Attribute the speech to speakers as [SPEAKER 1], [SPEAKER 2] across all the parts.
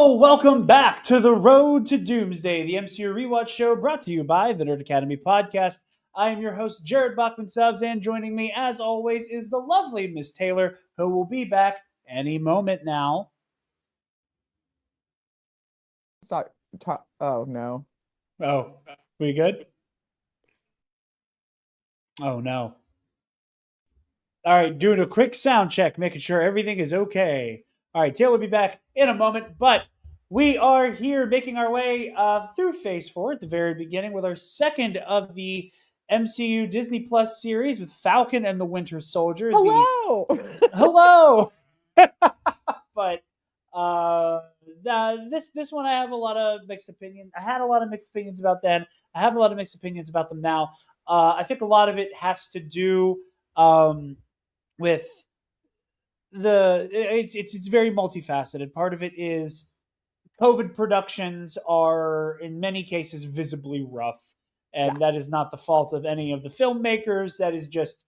[SPEAKER 1] Hello, welcome back to the Road to Doomsday, the MCU Rewatch show brought to you by the Nerd Academy podcast. I am your host, Jarod Bachman-Subs, and joining me, as always, is the lovely Miss Taylor, who will be back any moment now.
[SPEAKER 2] Oh no.
[SPEAKER 1] Oh, we good? Oh, no. All right, doing a quick sound check, making sure everything is okay. All right, Taylor will be back in a moment, but we are here making our way through Phase 4 at the very beginning with our second of the MCU Disney Plus series with Falcon and the Winter Soldier.
[SPEAKER 2] Hello.
[SPEAKER 1] Hello! But this one I have a lot of mixed opinions. I had a lot of mixed opinions about then. I have a lot of mixed opinions about them now. I think a lot of it has to do with it's very multifaceted. Part of it is COVID productions are in many cases visibly rough, and that is not the fault of any of the filmmakers. That is just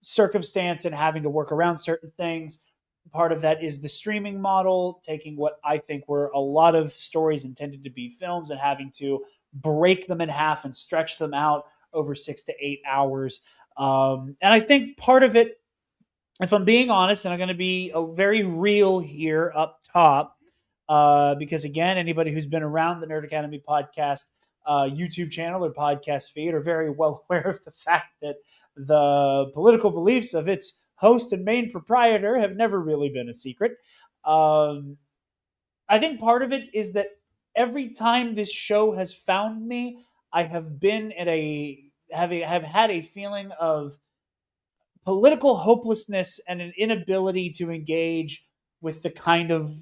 [SPEAKER 1] circumstance and having to work around certain things. Part of that is the streaming model, taking what I think were a lot of stories intended to be films and having to break them in half and stretch them out over 6 to 8 hours. And I think part of it, if I'm being honest, and I'm going to be very real here up top, because again, anybody who's been around the Nerd Academy podcast YouTube channel or podcast feed are very well aware of the fact that the political beliefs of its host and main proprietor have never really been a secret. I think part of it is that every time this show has found me, I have been at have had a feeling of political hopelessness and an inability to engage with the kind of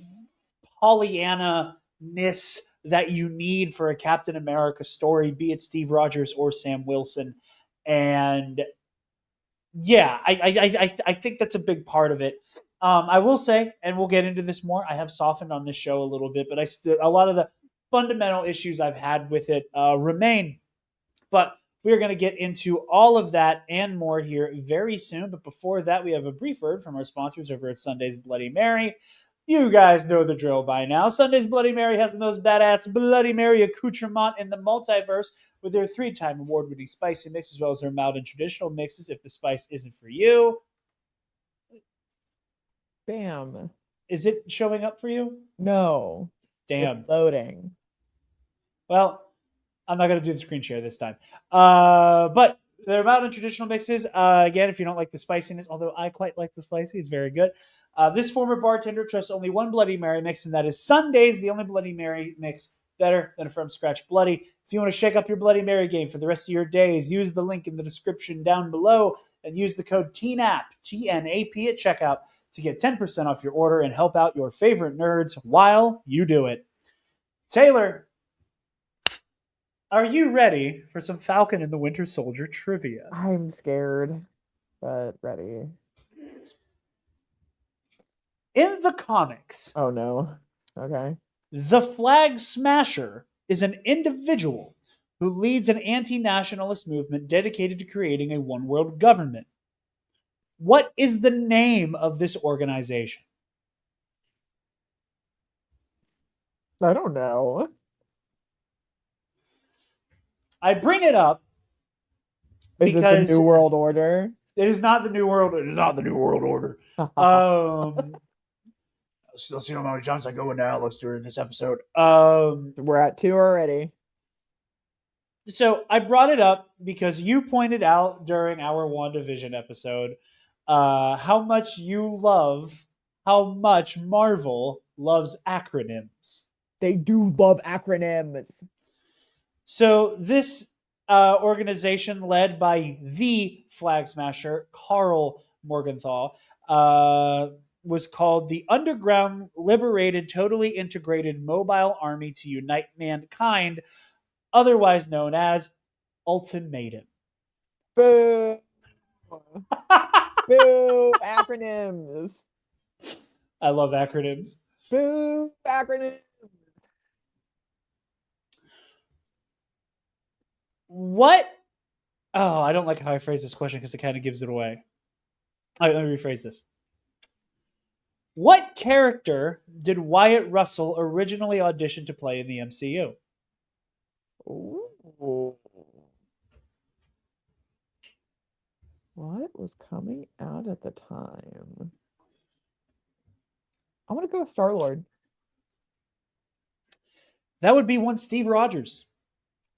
[SPEAKER 1] Pollyanna-ness that you need for a Captain America story, be it Steve Rogers or Sam Wilson. And yeah, I think that's a big part of it. I will say, and we'll get into this more, I have softened on this show a little bit, but a lot of the fundamental issues I've had with it remain. But we are going to get into all of that and more here very soon. But before that, we have a brief word from our sponsors over at Sunday's Bloody Mary. You guys know the drill by now. Sunday's Bloody Mary has the most badass Bloody Mary accoutrement in the multiverse with their 3-time award-winning spicy mix as well as their mild and traditional mixes if the spice isn't for you.
[SPEAKER 2] Bam.
[SPEAKER 1] Is it showing up for you?
[SPEAKER 2] No.
[SPEAKER 1] Damn.
[SPEAKER 2] It's loading.
[SPEAKER 1] Well, I'm not going to do the screen share this time. But they're mild and traditional mixes. Again, if you don't like the spiciness, although I quite like the spicy, it's very good. This former bartender trusts only one Bloody Mary mix, and that is Sunday's, the only Bloody Mary mix better than a from scratch Bloody. If you want to shake up your Bloody Mary game for the rest of your days, use the link in the description down below and use the code TNAP, TNAP at checkout to get 10% off your order and help out your favorite nerds while you do it. Taylor, are you ready for some Falcon and the Winter Soldier trivia?
[SPEAKER 2] I'm scared, but ready.
[SPEAKER 1] In the comics,
[SPEAKER 2] oh no. Okay.
[SPEAKER 1] The Flag Smasher is an individual who leads an anti-nationalist movement dedicated to creating a one-world government. What is the name of this organization?
[SPEAKER 2] I don't know.
[SPEAKER 1] I bring it up
[SPEAKER 2] Is
[SPEAKER 1] because
[SPEAKER 2] it the New World Order?
[SPEAKER 1] It is not the New World. It is not the New World Order. Let's see how many times I go into Alex during this episode.
[SPEAKER 2] We're at 2 already.
[SPEAKER 1] So I brought it up because you pointed out during our WandaVision episode how much Marvel loves acronyms.
[SPEAKER 2] They do love acronyms.
[SPEAKER 1] So this organization led by the Flag Smasher, Carl Morgenthau, was called the Underground Liberated Totally Integrated Mobile Army to Unite Mankind, otherwise known as Ultimatum.
[SPEAKER 2] Boo! Boo! Acronyms!
[SPEAKER 1] I love acronyms.
[SPEAKER 2] Boo! Acronyms!
[SPEAKER 1] What? Oh, I don't like how I phrase this question because it kind of gives it away. All right, let me rephrase this. What character did Wyatt Russell originally audition to play in the MCU?
[SPEAKER 2] Ooh. What was coming out at the time? I'm gonna go with Star-Lord.
[SPEAKER 1] That would be one Steve Rogers.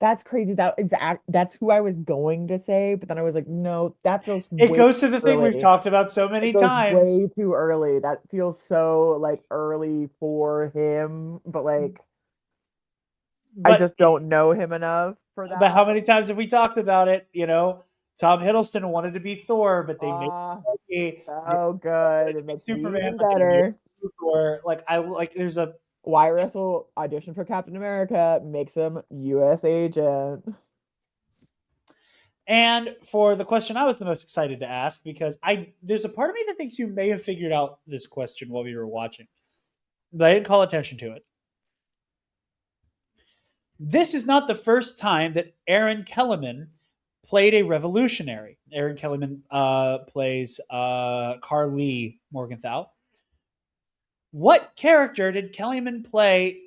[SPEAKER 2] That's crazy. That's who I was going to say, but then I was like, no, that feels
[SPEAKER 1] It
[SPEAKER 2] way
[SPEAKER 1] goes to the thing we've
[SPEAKER 2] early.
[SPEAKER 1] talked about so
[SPEAKER 2] It
[SPEAKER 1] many
[SPEAKER 2] goes
[SPEAKER 1] times.
[SPEAKER 2] way too early. That feels so like early for him, but like I
[SPEAKER 1] But
[SPEAKER 2] just don't know him enough for
[SPEAKER 1] but
[SPEAKER 2] that.
[SPEAKER 1] how many times have we talked about it? Tom Hiddleston wanted to be Thor, but they made Loki.
[SPEAKER 2] So
[SPEAKER 1] Wanted
[SPEAKER 2] good.
[SPEAKER 1] to
[SPEAKER 2] It
[SPEAKER 1] be
[SPEAKER 2] makes me
[SPEAKER 1] Superman,
[SPEAKER 2] even
[SPEAKER 1] but they made
[SPEAKER 2] better.
[SPEAKER 1] Thor. There's a
[SPEAKER 2] Why Russell audition for Captain America makes him U.S. agent.
[SPEAKER 1] and for the question I was the most excited to ask because I there's a part of me that thinks you may have figured out this question while we were watching, but I didn't call attention to it. This is not the first time that Aaron Kellerman played a revolutionary. Aaron Kellerman plays Carly Morgenthau. What character did Kellerman play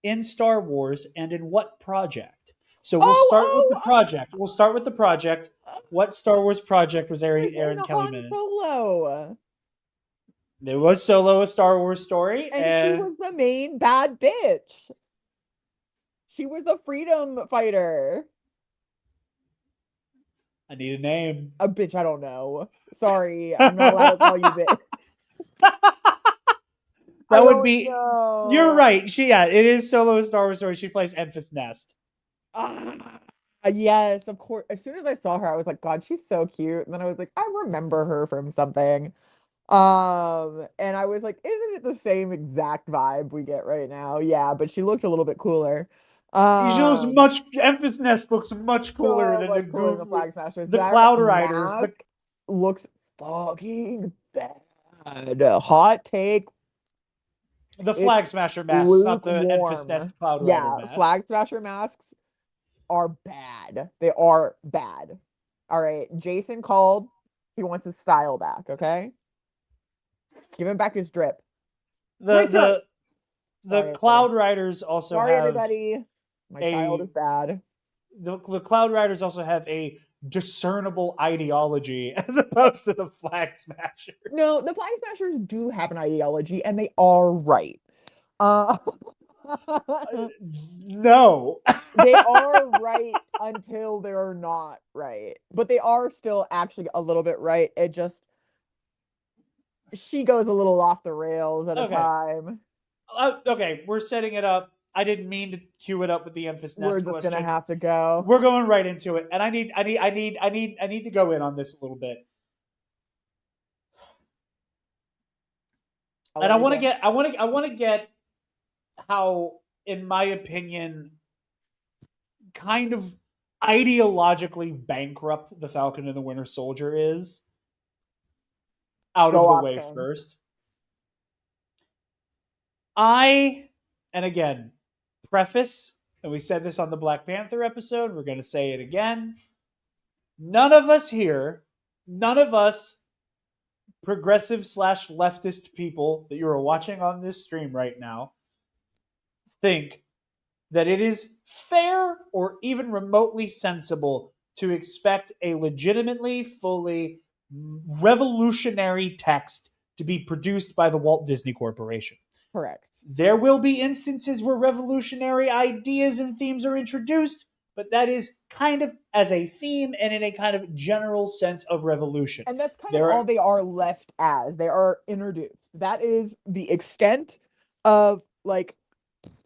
[SPEAKER 1] in Star Wars and in what project? So we'll start with the project. We'll start with the project. What Star Wars project was
[SPEAKER 2] He was
[SPEAKER 1] Aaron
[SPEAKER 2] in Han
[SPEAKER 1] Kellerman in?
[SPEAKER 2] Solo.
[SPEAKER 1] There was Solo, a Star Wars story,
[SPEAKER 2] And she
[SPEAKER 1] and
[SPEAKER 2] was the main bad bitch. She was the freedom fighter.
[SPEAKER 1] I need a name.
[SPEAKER 2] A bitch, I don't know. Sorry, I'm not allowed to call you bitch. I
[SPEAKER 1] That would
[SPEAKER 2] don't
[SPEAKER 1] be. You're
[SPEAKER 2] know.
[SPEAKER 1] right. It is Solo, a Star Wars story. She plays Enfys Nest.
[SPEAKER 2] Ah, yes, of course. As soon as I saw her, I was like, God, she's so cute. And then I was like, I remember her from something. And I was like, isn't it the same exact vibe we get right now? Yeah, but she looked a little bit cooler.
[SPEAKER 1] Enfys Nest looks much cooler
[SPEAKER 2] So
[SPEAKER 1] than the
[SPEAKER 2] much cooler than
[SPEAKER 1] goof,
[SPEAKER 2] the Flag Smashers.
[SPEAKER 1] the
[SPEAKER 2] Their
[SPEAKER 1] Cloud Riders,
[SPEAKER 2] mask looks fucking bad. Hot take.
[SPEAKER 1] the
[SPEAKER 2] It's
[SPEAKER 1] Flag Smasher masks, not the Enfys
[SPEAKER 2] lukewarm.
[SPEAKER 1] Nest Cloud Rider
[SPEAKER 2] Yeah,
[SPEAKER 1] mask.
[SPEAKER 2] Flag Smasher masks are bad. They are bad. All right. Jason called. He wants his style back. Okay. Give him back his drip.
[SPEAKER 1] The
[SPEAKER 2] Richard.
[SPEAKER 1] the the
[SPEAKER 2] Sorry, everybody.
[SPEAKER 1] Cloud Riders also
[SPEAKER 2] Sorry,
[SPEAKER 1] have
[SPEAKER 2] everybody. My child
[SPEAKER 1] a
[SPEAKER 2] is bad.
[SPEAKER 1] the Cloud Riders also have a discernible ideology as opposed to the Flag Smasher.
[SPEAKER 2] No, the Flag Smashers do have an ideology, and they are right. Uh,
[SPEAKER 1] No.
[SPEAKER 2] they are right until they're not right, but they are still actually a little bit right. It just she goes a little off the rails at a
[SPEAKER 1] Okay.
[SPEAKER 2] time.
[SPEAKER 1] Okay, we're setting it up. I didn't mean to cue it up with the Enfys
[SPEAKER 2] We're
[SPEAKER 1] Nest
[SPEAKER 2] just gonna
[SPEAKER 1] question.
[SPEAKER 2] have to go.
[SPEAKER 1] We're going right into it, and I need to go in on this a little bit.
[SPEAKER 2] I'll
[SPEAKER 1] And
[SPEAKER 2] let you go.
[SPEAKER 1] I want to get how, in my opinion, kind of ideologically bankrupt the Falcon and the Winter Soldier is out
[SPEAKER 2] Go
[SPEAKER 1] of the
[SPEAKER 2] off,
[SPEAKER 1] way
[SPEAKER 2] King.
[SPEAKER 1] first. And again, preface, and we said this on the Black Panther episode, we're going to say it again. None of us here, none of us progressive slash leftist people that you are watching on this stream right now think that it is fair or even remotely sensible to expect a legitimately, fully revolutionary text to be produced by the Walt Disney Corporation.
[SPEAKER 2] Correct.
[SPEAKER 1] There will be instances where revolutionary ideas and themes are introduced, but that is kind of as a theme and in a kind of general sense of revolution.
[SPEAKER 2] And that's kind of
[SPEAKER 1] There
[SPEAKER 2] all
[SPEAKER 1] are,
[SPEAKER 2] they are left as. They are introduced. That is the extent of like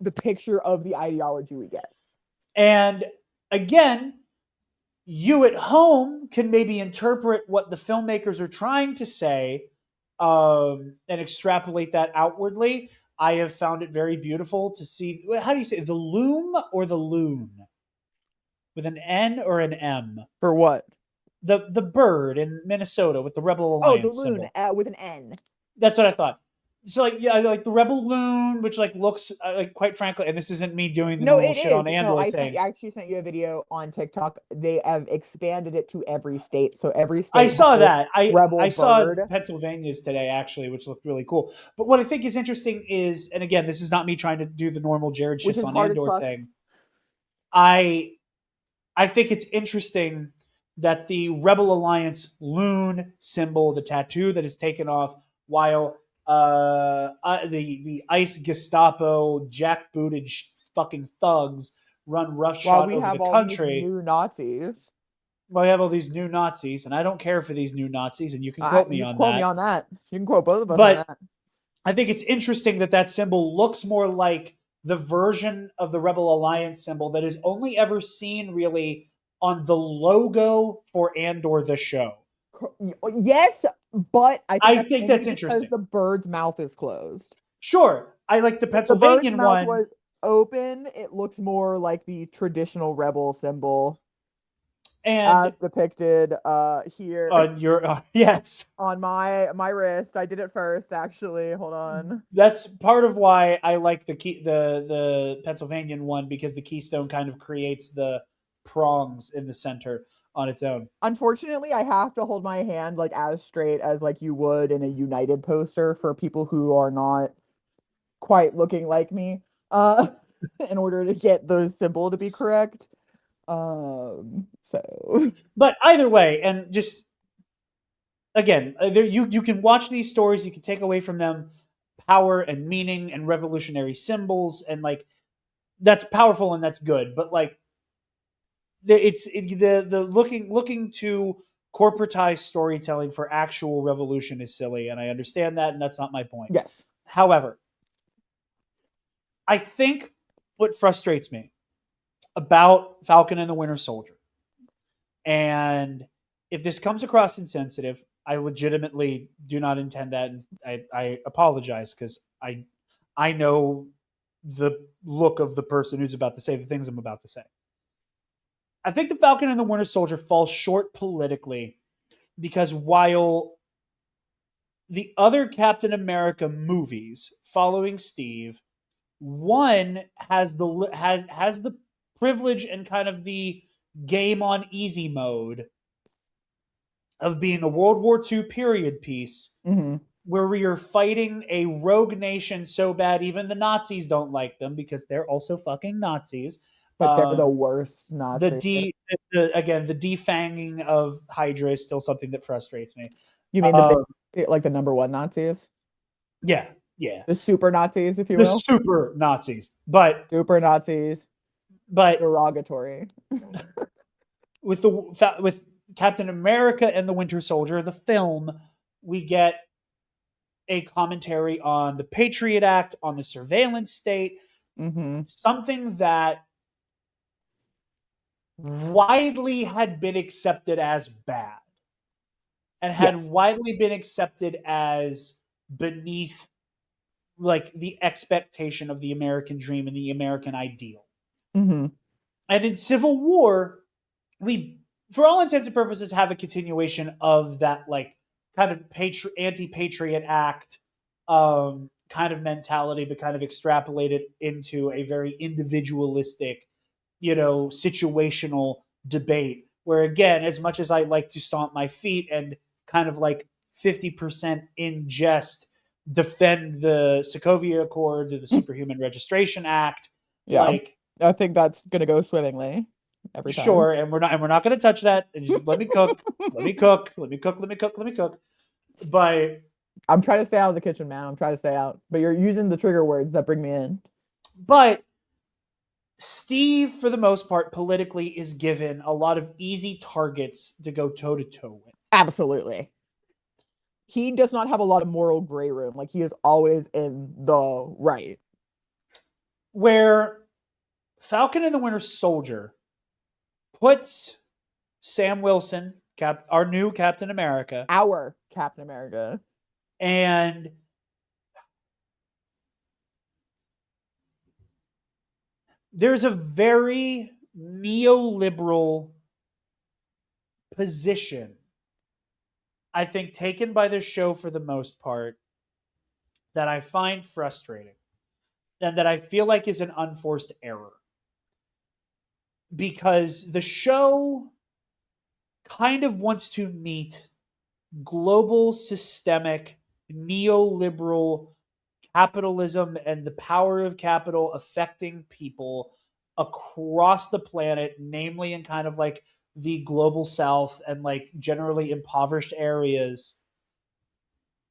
[SPEAKER 2] the picture of the ideology we get.
[SPEAKER 1] and again, you at home can maybe interpret what the filmmakers are trying to say and extrapolate that outwardly. I have found it very beautiful to see. How do you say the loom or the loon? With an N or an M?
[SPEAKER 2] For what?
[SPEAKER 1] The bird in Minnesota with the Rebel
[SPEAKER 2] Oh, the
[SPEAKER 1] Alliance
[SPEAKER 2] loon
[SPEAKER 1] symbol.
[SPEAKER 2] with an N.
[SPEAKER 1] That's what I thought. So like yeah, like the Rebel Loon, which like looks like quite frankly, and this isn't me doing the
[SPEAKER 2] No,
[SPEAKER 1] normal
[SPEAKER 2] it
[SPEAKER 1] shit on
[SPEAKER 2] is. No,
[SPEAKER 1] Andor
[SPEAKER 2] I
[SPEAKER 1] thing.
[SPEAKER 2] actually sent you a video on TikTok. They have expanded it to every state. So every
[SPEAKER 1] I
[SPEAKER 2] state has
[SPEAKER 1] saw
[SPEAKER 2] a
[SPEAKER 1] that.
[SPEAKER 2] rebel
[SPEAKER 1] I saw
[SPEAKER 2] bird,
[SPEAKER 1] Pennsylvania's today actually, which looked really cool. But what I think is interesting is, and again, this is not me trying to do the normal Jared
[SPEAKER 2] which
[SPEAKER 1] shits
[SPEAKER 2] is
[SPEAKER 1] on
[SPEAKER 2] hard as
[SPEAKER 1] Andor
[SPEAKER 2] fuck.
[SPEAKER 1] thing. I I think it's interesting that the Rebel Alliance loon symbol, the tattoo that is taken off, while the ICE Gestapo jackbooted fucking thugs run
[SPEAKER 2] While
[SPEAKER 1] roughshod
[SPEAKER 2] we
[SPEAKER 1] over
[SPEAKER 2] have
[SPEAKER 1] the
[SPEAKER 2] all these
[SPEAKER 1] country.
[SPEAKER 2] new Nazis.
[SPEAKER 1] Well, we have all these new Nazis, and I don't care for these new Nazis, and you can quote me
[SPEAKER 2] You
[SPEAKER 1] on
[SPEAKER 2] quote me
[SPEAKER 1] that.
[SPEAKER 2] on that. You can quote both of us on
[SPEAKER 1] But
[SPEAKER 2] that.
[SPEAKER 1] I think it's interesting that that symbol looks more like the version of the Rebel Alliance symbol that is only ever seen really on the logo for Andor the show.
[SPEAKER 2] Yes, but I think
[SPEAKER 1] I
[SPEAKER 2] that's
[SPEAKER 1] think
[SPEAKER 2] only
[SPEAKER 1] that's
[SPEAKER 2] because
[SPEAKER 1] interesting.
[SPEAKER 2] the bird's mouth is closed.
[SPEAKER 1] Sure, I like the
[SPEAKER 2] If the bird's
[SPEAKER 1] Pennsylvanian
[SPEAKER 2] mouth
[SPEAKER 1] one,
[SPEAKER 2] was open, it looks more like the traditional rebel symbol as
[SPEAKER 1] and
[SPEAKER 2] depicted here
[SPEAKER 1] on your yes,
[SPEAKER 2] on my wrist. I did it first, actually. Hold on.
[SPEAKER 1] that's part of why I like the Pennsylvanian one because the keystone kind of creates the prongs in the center on its own.
[SPEAKER 2] Unfortunately, I have to hold my hand like as straight as like you would in a United poster for people who are not quite looking like me. Uh, in order to get the symbol to be correct. So
[SPEAKER 1] But either way, and just again, you can watch these stories, you can take away from them power and meaning and revolutionary symbols, and like that's powerful and that's good. But like the looking to corporatize storytelling for actual revolution is silly, and I understand that, and that's not my point.
[SPEAKER 2] yes.
[SPEAKER 1] However, I think what frustrates me about Falcon and the Winter Soldier, and if this comes across insensitive, I legitimately do not intend that, and I apologize because I know the look of the person who's about to say the things I'm about to say. I think the Falcon and the Winter Soldier falls short politically because while the other Captain America movies following Steve, one has the privilege and kind of the game on easy mode of being a World War II period piece
[SPEAKER 2] Hmm.
[SPEAKER 1] where we are fighting a rogue nation so bad even the Nazis don't like them because they're also fucking Nazis.
[SPEAKER 2] But they're the
[SPEAKER 1] Um,
[SPEAKER 2] worst
[SPEAKER 1] the
[SPEAKER 2] Nazis.
[SPEAKER 1] again the defanging of Hydra is still something that frustrates me.
[SPEAKER 2] You mean
[SPEAKER 1] Um,
[SPEAKER 2] like the number one Nazis?
[SPEAKER 1] yeah, yeah,
[SPEAKER 2] The super Nazis, if you
[SPEAKER 1] the
[SPEAKER 2] will.
[SPEAKER 1] super Nazis, but
[SPEAKER 2] Super Nazis,
[SPEAKER 1] but
[SPEAKER 2] derogatory.
[SPEAKER 1] with Captain America and the Winter Soldier, the film, we get a commentary on the Patriot Act, on the surveillance state,
[SPEAKER 2] Hmm.
[SPEAKER 1] something that widely had been accepted as bad and had
[SPEAKER 2] Yes.
[SPEAKER 1] widely been accepted as beneath like the expectation of the American dream and the American ideal.
[SPEAKER 2] Hmm.
[SPEAKER 1] And in Civil War, we, for all intents and purposes, have a continuation of that like kind of anti-patriot act kind of mentality, but kind of extrapolated into a very individualistic, situational debate. Where again, as much as I like to stomp my feet and kind of like 50% in jest defend the Sokovia Accords or the Superhuman Registration Act,
[SPEAKER 2] Yeah.
[SPEAKER 1] like
[SPEAKER 2] I think that's gonna go swimmingly every time.
[SPEAKER 1] sure, and we're not going to touch that. Just let me cook. Let me cook. Let me cook. Let me cook. Let me cook. But
[SPEAKER 2] I'm trying to stay out of the kitchen, man. I'm trying to stay out. But you're using the trigger words that bring me in.
[SPEAKER 1] but Steve, for the most part, politically is given a lot of easy targets to go toe to toe with.
[SPEAKER 2] Absolutely. He does not have a lot of moral gray room. Like he is always in the right.
[SPEAKER 1] Where Falcon and the Winter Soldier puts Sam Wilson, our new Captain America,
[SPEAKER 2] Our Captain America.
[SPEAKER 1] and there's a very neoliberal position I think taken by this show for the most part that I find frustrating and that I feel like is an unforced error, because the show kind of wants to meet global systemic neoliberal capitalism and the power of capital affecting people across the planet, namely in kind of like the global south and like generally impoverished areas,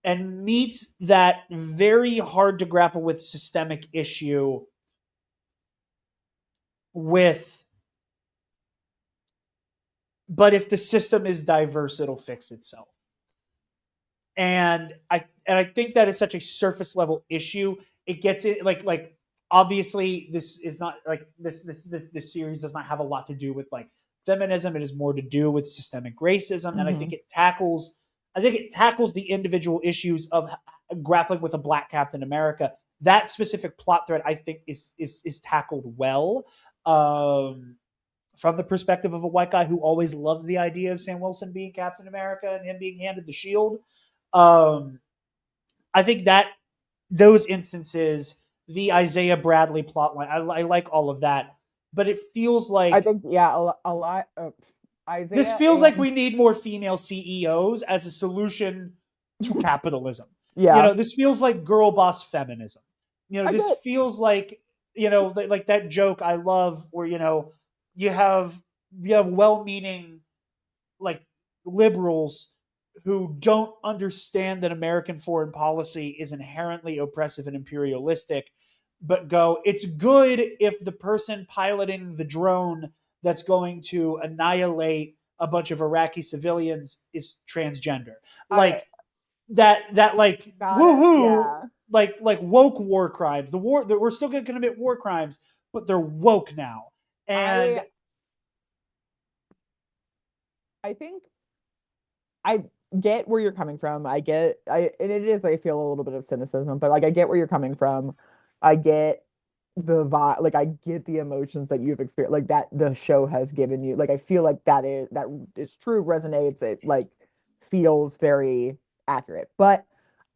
[SPEAKER 1] and meets that very hard to grapple with systemic issue with, but if the system is diverse, it'll fix itself. And I think that is such a surface level issue. It gets it like obviously this is not like this series does not have a lot to do with like feminism. It is more to do with systemic racism, and
[SPEAKER 2] Mm-hmm.
[SPEAKER 1] I think it tackles the individual issues of grappling with a black Captain America. That specific plot thread I think is tackled well. From the perspective of a white guy who always loved the idea of Sam Wilson being Captain America and him being handed the shield. Um, I think that those instances, the Isaiah Bradley plotline, I like all of that, but it feels
[SPEAKER 2] I
[SPEAKER 1] like
[SPEAKER 2] think yeah, a lot of
[SPEAKER 1] this
[SPEAKER 2] Isaiah
[SPEAKER 1] feels like
[SPEAKER 2] and
[SPEAKER 1] we need more female CEOs as a solution to capitalism.
[SPEAKER 2] yeah,
[SPEAKER 1] This feels like girl boss feminism.
[SPEAKER 2] I
[SPEAKER 1] This
[SPEAKER 2] get
[SPEAKER 1] feels like like that joke I love where you have well-meaning like liberals who don't understand that American foreign policy is inherently oppressive and imperialistic, but go, it's good if the person piloting the drone that's going to annihilate a bunch of Iraqi civilians is transgender.
[SPEAKER 2] I
[SPEAKER 1] Like that like
[SPEAKER 2] got it.
[SPEAKER 1] woohoo,
[SPEAKER 2] Yeah,
[SPEAKER 1] like woke war crimes. We're still going to commit war crimes, but they're woke now. And
[SPEAKER 2] I I think I get where you're coming from. And it is, I feel a little bit of cynicism, but like I get where you're coming from. I get the vibe, like I get the emotions that you've experienced, like that the show has given you. Like I feel like that is true, resonates. It like feels very accurate. But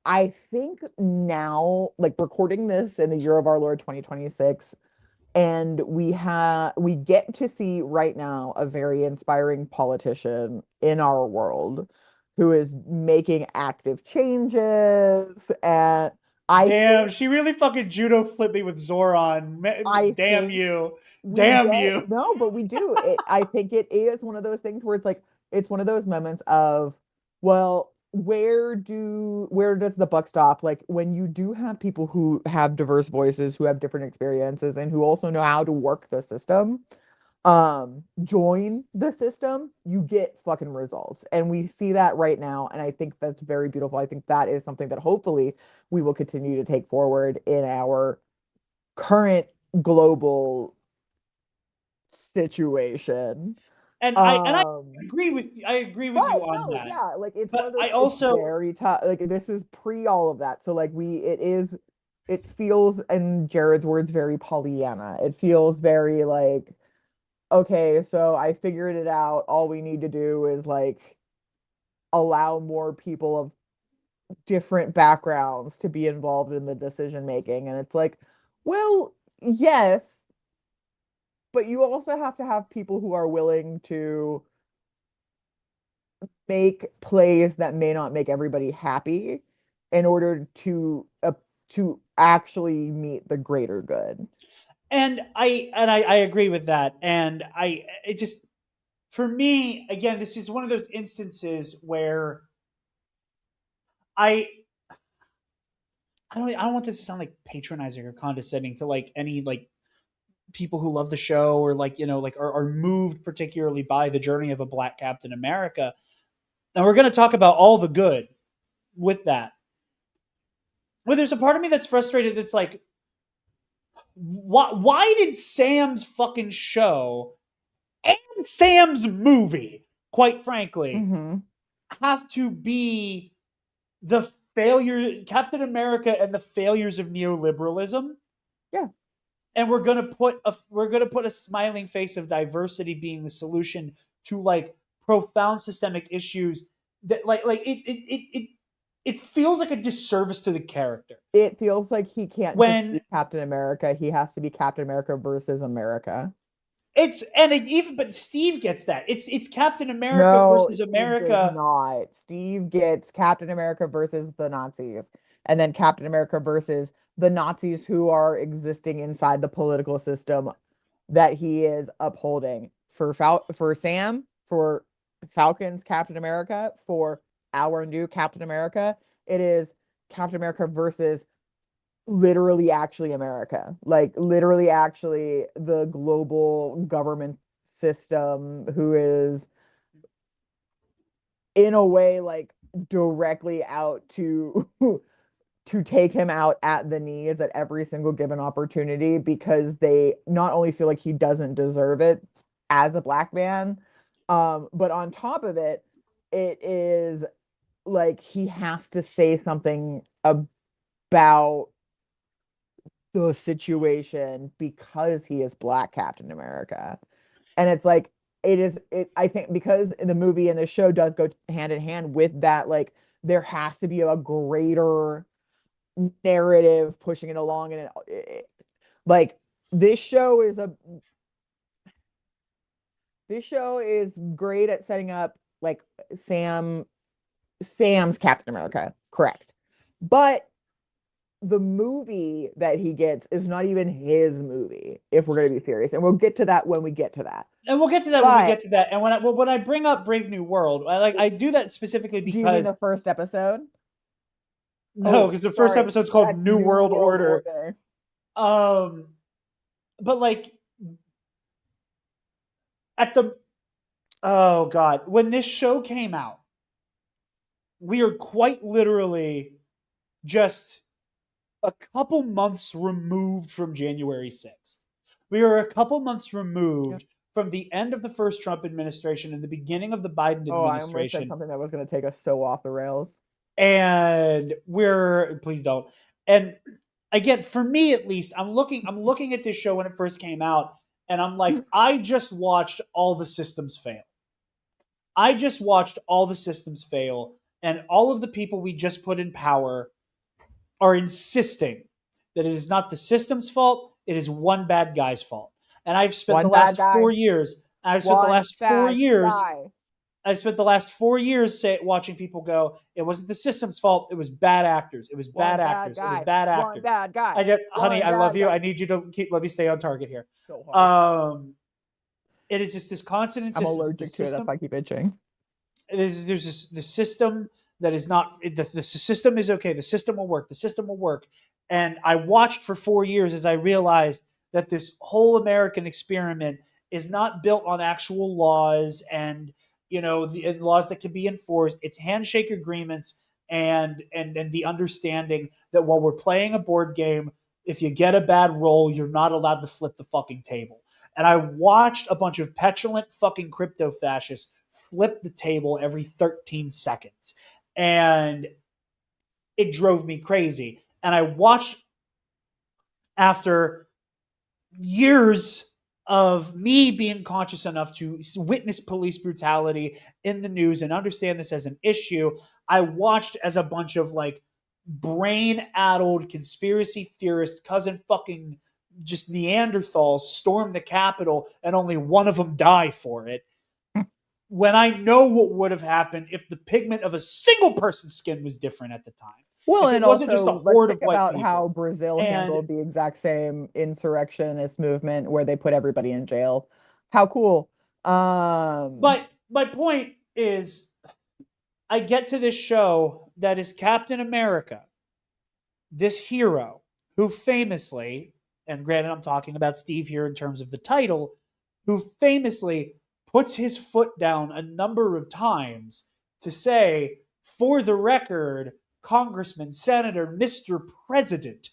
[SPEAKER 2] I think now, like recording this in the year of our Lord 2026, and we get to see right now a very inspiring politician in our world who is making active changes, and I
[SPEAKER 1] damn,
[SPEAKER 2] think
[SPEAKER 1] she really fucking judo flipped me with Zoran.
[SPEAKER 2] I
[SPEAKER 1] Damn
[SPEAKER 2] think
[SPEAKER 1] you.
[SPEAKER 2] we
[SPEAKER 1] Damn
[SPEAKER 2] get
[SPEAKER 1] you.
[SPEAKER 2] no, but we do it. I think it is one of those things where it's like it's one of those moments of, well, where does the buck stop? Like when you do have people who have diverse voices, who have different experiences, and who also know how to work the system, join the system, you get fucking results. And we see that right now, and I think that's very beautiful. I think that is something that hopefully we will continue to take forward in our current global situation.
[SPEAKER 1] And I
[SPEAKER 2] Um,
[SPEAKER 1] agree with
[SPEAKER 2] but
[SPEAKER 1] you on
[SPEAKER 2] no,
[SPEAKER 1] that.
[SPEAKER 2] yeah, like it's one
[SPEAKER 1] But
[SPEAKER 2] of those,
[SPEAKER 1] I
[SPEAKER 2] it's
[SPEAKER 1] also
[SPEAKER 2] very tough. Like this is pre all of that. So like it feels, in Jared's words, very Pollyanna. It feels very like, okay, so I figured it out. All we need to do is like allow more people of different backgrounds to be involved in the decision making. And it's like, well, yes, but you also have to have people who are willing to make plays that may not make everybody happy in order to actually meet the greater good.
[SPEAKER 1] I agree with that. And I it just for me, again, this is one of those instances where I I don't want this to sound like patronizing or condescending to like any like people who love the show or like like are moved particularly by the journey of a black Captain America. And we're going to talk about all the good with that. But there's a part of me that's frustrated. That's like, why did Sam's fucking show and Sam's movie, quite frankly,
[SPEAKER 2] Mm-hmm.
[SPEAKER 1] have to be the failure, Captain America and the failures of neoliberalism?
[SPEAKER 2] Yeah.
[SPEAKER 1] And we're gonna put a smiling face of diversity being the solution to like profound systemic issues that it feels like a disservice to the character.
[SPEAKER 2] It feels like he can't just be
[SPEAKER 1] When
[SPEAKER 2] Captain America. He has to be Captain America versus America.
[SPEAKER 1] even but Steve gets that. It's Captain America
[SPEAKER 2] No,
[SPEAKER 1] versus
[SPEAKER 2] Steve does
[SPEAKER 1] America.
[SPEAKER 2] not. Steve gets Captain America versus the Nazis, and then Captain America versus the Nazis who are existing inside the political system that he is upholding. For Sam, for Falcon's Captain America, for our new Captain America, it is Captain America versus literally actually America. Like literally actually the global government system who is in a way like directly out to to take him out at the knees at every single given opportunity because they not only feel like he doesn't deserve it as a black man, but on top of it, it is like he has to say something about the situation because he is Black Captain America. And it's like I think because the movie and the show does go hand in hand with that, like there has to be a greater narrative pushing it along and like this show is a this show is great at setting up like Sam's Captain America, correct. But the movie that he gets is not even his movie, if we're going to be serious. And we'll get to that when we get to that.
[SPEAKER 1] And we'll get to that when we
[SPEAKER 2] But
[SPEAKER 1] get to that. And when I bring up Brave New World, I do that specifically
[SPEAKER 2] do you mean
[SPEAKER 1] because
[SPEAKER 2] the first episode?
[SPEAKER 1] no,
[SPEAKER 2] Oh,
[SPEAKER 1] because the first
[SPEAKER 2] sorry.
[SPEAKER 1] episode's called
[SPEAKER 2] That's
[SPEAKER 1] New
[SPEAKER 2] New
[SPEAKER 1] World
[SPEAKER 2] World
[SPEAKER 1] Order.
[SPEAKER 2] Order.
[SPEAKER 1] But like at the oh god, when this show came out, we are quite literally just a couple months removed from January 6th. We are a couple months removed from the end of the first Trump administration and the beginning of the Biden
[SPEAKER 2] Oh, I almost said
[SPEAKER 1] administration.
[SPEAKER 2] something that was going to take us so off the rails.
[SPEAKER 1] And please don't. And again, for me at least, I'm looking at this show when it first came out, and I'm like, I just watched all the systems fail. I just watched all the systems fail, and all of the people we just put in power are insisting that it is not the system's fault, it is one bad guy's fault. And I've spent the
[SPEAKER 2] One bad
[SPEAKER 1] last
[SPEAKER 2] guy.
[SPEAKER 1] 4 years, I've spent the
[SPEAKER 2] One
[SPEAKER 1] last four
[SPEAKER 2] bad
[SPEAKER 1] years
[SPEAKER 2] guy.
[SPEAKER 1] I spent the last 4 years watching people go, it wasn't the system's fault. It was bad actors. It was
[SPEAKER 2] One
[SPEAKER 1] bad
[SPEAKER 2] bad
[SPEAKER 1] actors. It was
[SPEAKER 2] guy.
[SPEAKER 1] bad
[SPEAKER 2] One
[SPEAKER 1] actors.
[SPEAKER 2] bad guy.
[SPEAKER 1] Honey,
[SPEAKER 2] One
[SPEAKER 1] I love
[SPEAKER 2] bad
[SPEAKER 1] you.
[SPEAKER 2] guy.
[SPEAKER 1] I need you to let me stay on target here.
[SPEAKER 2] So hard.
[SPEAKER 1] It is just this constant
[SPEAKER 2] I'm
[SPEAKER 1] insistence that the
[SPEAKER 2] allergic to it if
[SPEAKER 1] system,
[SPEAKER 2] I keep itching.
[SPEAKER 1] there's this, the system that is not, the system is okay. The system will work. The system will work. And I watched for 4 years as I realized that this whole American experiment is not built on actual laws and and laws that can be enforced. It's handshake agreements and the understanding that while we're playing a board game, if you get a bad roll, you're not allowed to flip the fucking table. And I watched a bunch of petulant fucking crypto fascists flip the table every 13 seconds. And it drove me crazy. And I watched after years of me being conscious enough to witness police brutality in the news and understand this as an issue, I watched as a bunch of like brain-addled conspiracy theorist cousin fucking just Neanderthals storm the Capitol and only one of them die for it. When I know what would have happened if the pigment of a single person's skin was different at the time.
[SPEAKER 2] Well,
[SPEAKER 1] If it
[SPEAKER 2] and
[SPEAKER 1] wasn't just a
[SPEAKER 2] also let's
[SPEAKER 1] horde
[SPEAKER 2] think
[SPEAKER 1] of white
[SPEAKER 2] about how
[SPEAKER 1] people.
[SPEAKER 2] Brazil
[SPEAKER 1] And
[SPEAKER 2] handled the exact same insurrectionist movement where they put everybody in jail. How cool.
[SPEAKER 1] but my point is I get to this show that is Captain America, this hero who famously, and granted I'm talking about Steve here in terms of the title, who famously puts his foot down a number of times to say, for the record, Congressman, Senator, Mr. President,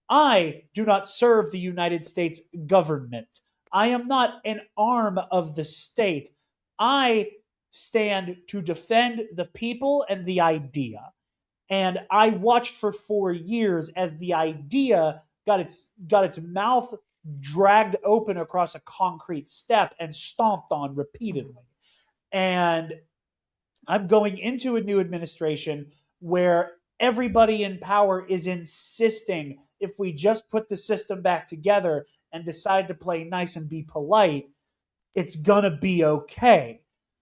[SPEAKER 1] I do not serve the United States government. I am not an arm of the state. I stand to defend the people and the idea. And I watched for 4 years as the idea got its mouth dragged open across a concrete step and stomped on repeatedly. And I'm going into a new administration where everybody in power is insisting if we just put the system back together and decide to play nice and be polite, it's gonna be okay.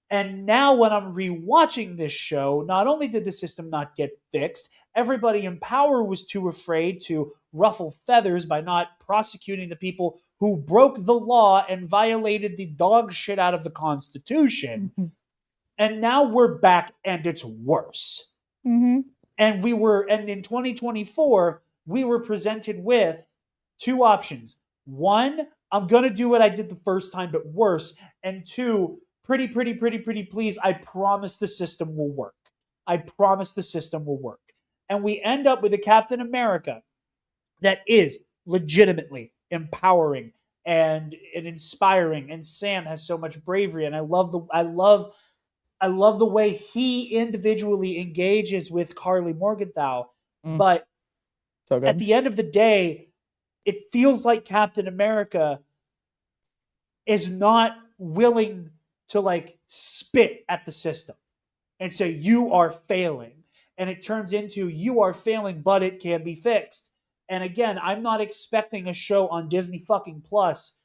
[SPEAKER 1] And now, when I'm rewatching this show, not only did the system not get fixed, everybody in power was too afraid to ruffle feathers by not prosecuting the people who broke the law and violated the dog shit out of the Constitution.
[SPEAKER 2] Mm-hmm.
[SPEAKER 1] And now we're back and it's worse.
[SPEAKER 2] Mm-hmm.
[SPEAKER 1] And in 2024, we were presented with two options. One, I'm going to do what I did the first time, but worse. And two, pretty please, I promise the system will work. I promise the system will work. And we end up with a Captain America that is legitimately empowering and inspiring. And Sam has so much bravery. And I love the way he individually engages with Carly Morgenthau.
[SPEAKER 2] Mm,
[SPEAKER 1] But
[SPEAKER 2] so
[SPEAKER 1] at
[SPEAKER 2] good.
[SPEAKER 1] the end of the day, it feels like Captain America is not willing to like spit at the system and say, you are failing. And it turns into, you are failing, but it can be fixed. And again, I'm not expecting a show on Disney fucking Plus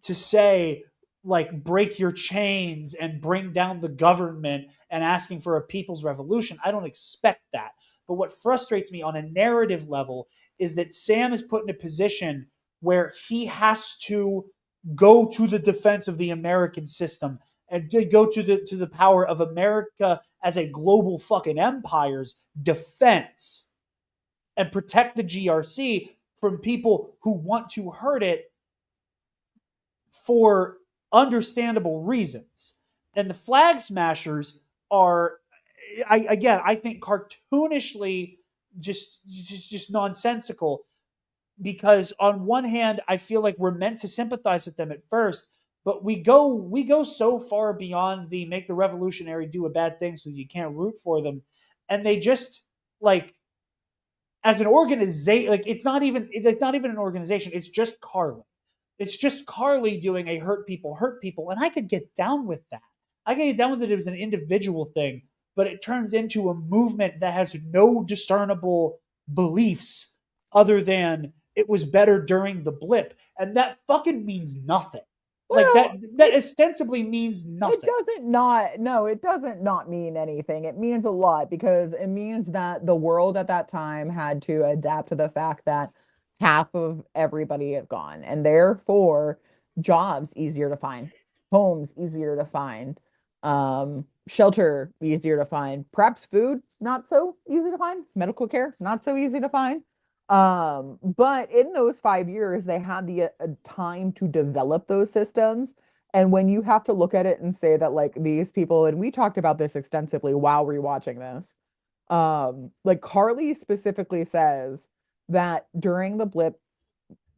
[SPEAKER 1] to say, like, break your chains and bring down the government and asking for a people's revolution. I don't expect that. But what frustrates me on a narrative level is that Sam is put in a position where he has to go to the defense of the American system and to go to the power of America as a global fucking empire's defense and protect the GRC from people who want to hurt it for understandable reasons. And the Flag Smashers are, I think cartoonishly just nonsensical, because on one hand, I feel like we're meant to sympathize with them at first, but we go so far beyond the make the revolutionary do a bad thing so you can't root for them, and they just like, as an organization, like it's not even an organization. It's just Carly. It's just Carly doing a hurt people, and I could get down with that. I could get down with it as an individual thing, but it turns into a movement that has no discernible beliefs other than it was better during the blip, and that fucking means nothing. Like
[SPEAKER 2] Well,
[SPEAKER 1] that ostensibly means
[SPEAKER 2] it
[SPEAKER 1] nothing.
[SPEAKER 2] doesn't not, no, it doesn't not mean anything. It means a lot because it means that the world at that time had to adapt to the fact that half of everybody is gone, and therefore jobs easier to find, homes easier to find, shelter easier to find, perhaps food not so easy to find, medical care not so easy to find. But in those 5 years, they had the time to develop those systems, and when you have to look at it and say that like these people, and we talked about this extensively while rewatching this, like Carly specifically says that during the blip,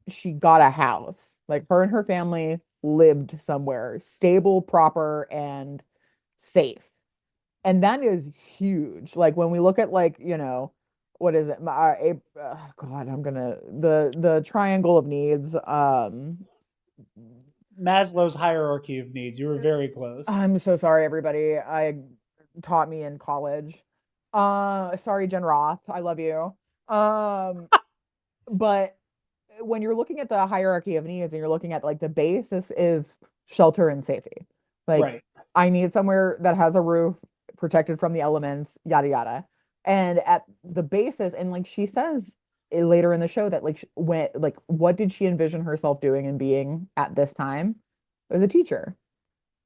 [SPEAKER 2] she got a house. Like her and her family lived somewhere stable, proper, and safe. And that is huge. Like when we look at like, what is it? God, I'm gonna the triangle of needs.
[SPEAKER 1] Maslow's hierarchy of needs. You were very close.
[SPEAKER 2] I'm so sorry, everybody. I taught me in college. Sorry, Jen Roth. I love you. Um, but when you're looking at the hierarchy of needs and you're looking at like the basis is shelter and safety. Like
[SPEAKER 1] Right.
[SPEAKER 2] I need somewhere that has a roof protected from the elements, yada yada. And at the basis, and like she says later in the show that like when like what did she envision herself doing and being at this time? As a teacher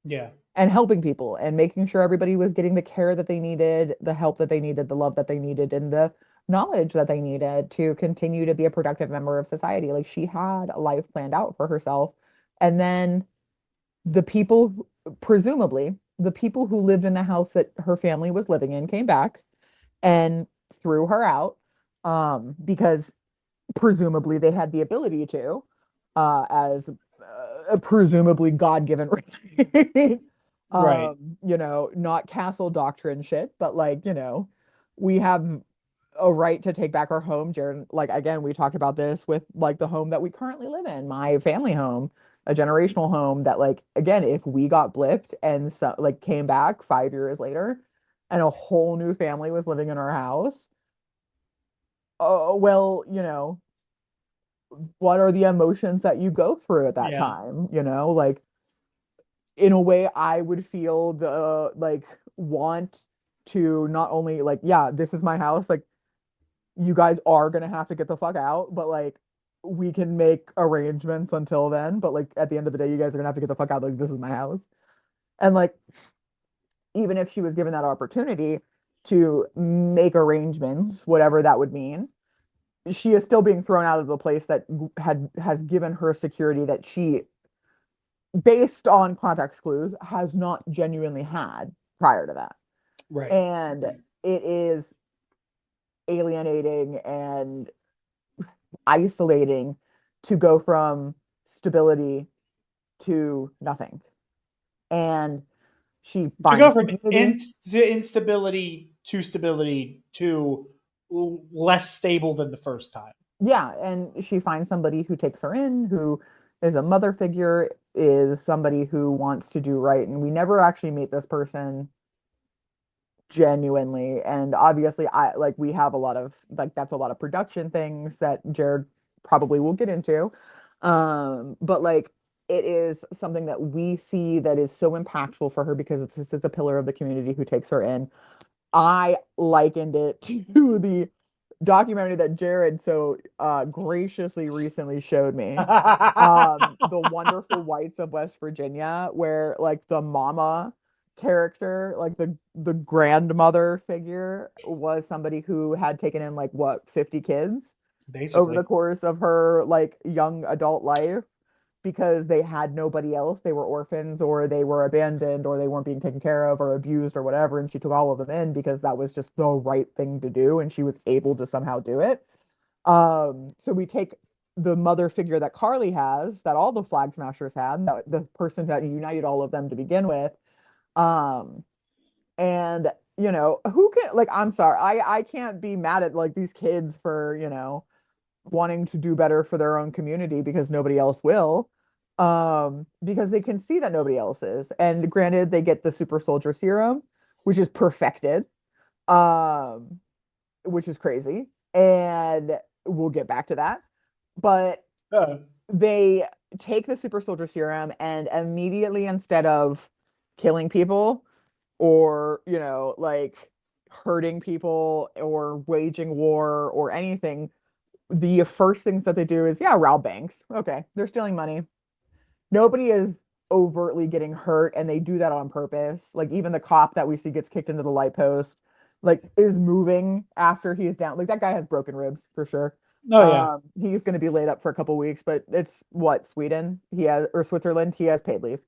[SPEAKER 1] Yeah.
[SPEAKER 2] and helping people and making sure everybody was getting the care that they needed, the help that they needed, the love that they needed, and the knowledge that they needed to continue to be a productive member of society. Like she had a life planned out for herself. And then the people, presumably, the people who lived in the house that her family was living in came back and threw her out because presumably they had the ability to, as presumably God-given right.
[SPEAKER 1] Right.
[SPEAKER 2] Not castle doctrine shit, but like, we have a right to take back our home. Jared, like again, we talked about this with like the home that we currently live in, my family home, a generational home that like again, if we got blipped and so like came back 5 years later and a whole new family was living in our house, oh, well, you know, what are the emotions that you go through at that
[SPEAKER 1] Yeah.
[SPEAKER 2] time? You know, like in a way, I would feel the like want to not only like, yeah, this is my house, like you guys are gonna have to get the fuck out, but like we can make arrangements until then. But like at the end of the day, you guys are gonna have to get the fuck out. Like this is my house. And like even if she was given that opportunity to make arrangements, whatever that would mean, she is still being thrown out of the place that has given her security that she, based on context clues, has not genuinely had prior to that.
[SPEAKER 1] Right.
[SPEAKER 2] And it is alienating and isolating to go from stability to nothing. And she
[SPEAKER 1] To go
[SPEAKER 2] finds
[SPEAKER 1] from
[SPEAKER 2] community.
[SPEAKER 1] instability to stability to less stable than the first time.
[SPEAKER 2] Yeah, and she finds somebody who takes her in, who is a mother figure, is somebody who wants to do right. And we never actually meet this person genuinely. And obviously, I like we have a lot of like that's a lot of production things that Jarod probably will get into. But like it is something that we see that is so impactful for her because this is a pillar of the community who takes her in. I likened it to the documentary that Jarod so graciously recently showed me. The Wonderful Whites of West Virginia, where like the mama character, like the grandmother figure, was somebody who had taken in like what 50 kids over the
[SPEAKER 1] Basically.
[SPEAKER 2] course of her like young adult life because they had nobody else. They were orphans or they were abandoned or they weren't being taken care of or abused or whatever. And she took all of them in because that was just the right thing to do. And she was able to somehow do it. So we take the mother figure that Carly has, that all the Flag Smashers had, that, the person that united all of them to begin with. Um, and you know, who can like I'm sorry, I can't be mad at like these kids for, you know, wanting to do better for their own community because nobody else will. Because they can see that nobody else is. And granted, they get the super soldier serum, which is perfected, um, which is crazy. And we'll get back to that. But
[SPEAKER 1] Uh,
[SPEAKER 2] they take the super soldier serum and immediately, instead of killing people or, you know, like hurting people or waging war or anything, the first things that they do is, yeah, rob banks. Okay, they're stealing money. Nobody is overtly getting hurt, and they do that on purpose. Like even the cop that we see gets kicked into the light post, like is moving after he is down. Like that guy has broken ribs for sure.
[SPEAKER 1] oh yeah.
[SPEAKER 2] He's going to be laid up for a couple weeks, but it's what Sweden he has or Switzerland he has paid leave.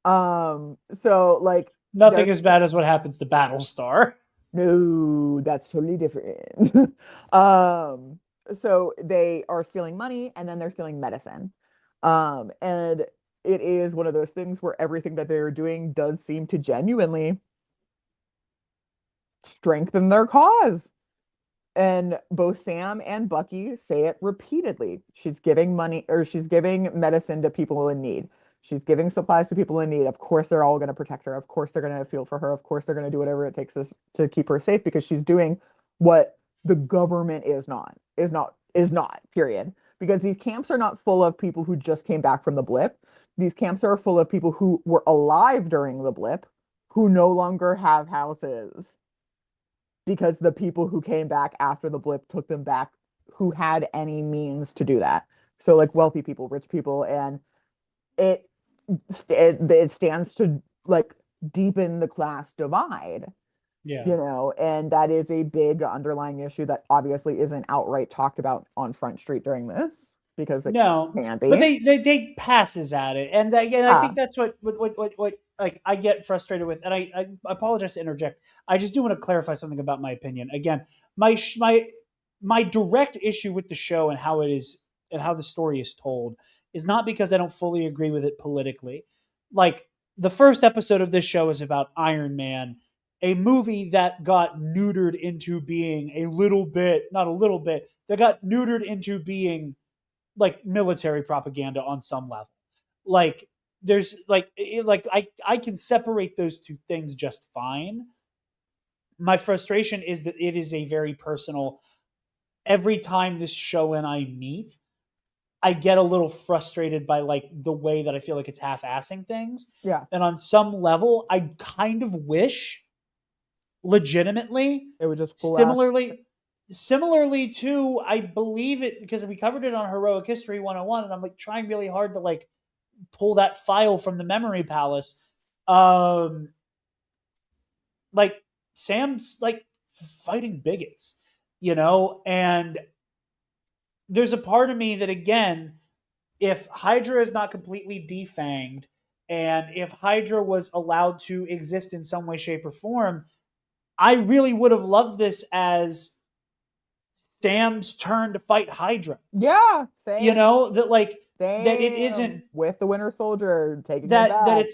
[SPEAKER 2] So like
[SPEAKER 1] Nothing
[SPEAKER 2] there's
[SPEAKER 1] as bad as what happens to Battlestar.
[SPEAKER 2] no, that's totally different. um, so they are stealing money and then they're stealing medicine. And it is one of those things where everything that they're doing does seem to genuinely strengthen their cause. And both Sam and Bucky say it repeatedly. She's giving money or she's giving medicine to people in need. She's giving supplies to people in need. Of course, they're all going to protect her. Of course, they're going to feel for her. Of course, they're going to do whatever it takes to keep her safe because she's doing what the government is not, period. Because these camps are not full of people who just came back from the blip. These camps are full of people who were alive during the blip who no longer have houses because the people who came back after the blip took them back who had any means to do that. So like wealthy people, rich people, and it it stands to like deepen the class divide,
[SPEAKER 1] Yeah.
[SPEAKER 2] you know, and that is a big underlying issue that obviously isn't outright talked about on Front Street during this because it
[SPEAKER 1] No,
[SPEAKER 2] can
[SPEAKER 1] but
[SPEAKER 2] be.
[SPEAKER 1] they passes at it, and again, I
[SPEAKER 2] Yeah.
[SPEAKER 1] think that's what like I get frustrated with, and I apologize to interject. I just do want to clarify something about my opinion. Again, my my direct issue with the show and how it is and how the story is told is not because I don't fully agree with it politically. Like the first episode of this show is about Iron Man, a movie that got neutered into being a little bit, not a little bit, that got neutered into being like military propaganda on some level. Like there's like I can separate those two things just fine. My frustration is that it is a very personal every time this show and I meet, I get a little frustrated by like the way that I feel like it's half-assing things.
[SPEAKER 2] Yeah.
[SPEAKER 1] And on some level, I kind of wish legitimately
[SPEAKER 2] It would just full ass.
[SPEAKER 1] similarly to, I believe it because we covered it on Heroic History 101, and I'm like trying really hard to like pull that file from the memory palace. Um like Sam's like fighting bigots, and there's a part of me that, again, if Hydra is not completely defanged and if Hydra was allowed to exist in some way, shape, or form, I really would have loved this as Sam's turn to fight Hydra.
[SPEAKER 2] Yeah, same,
[SPEAKER 1] That like that it isn't
[SPEAKER 2] same with the Winter Soldier taking it
[SPEAKER 1] that
[SPEAKER 2] back.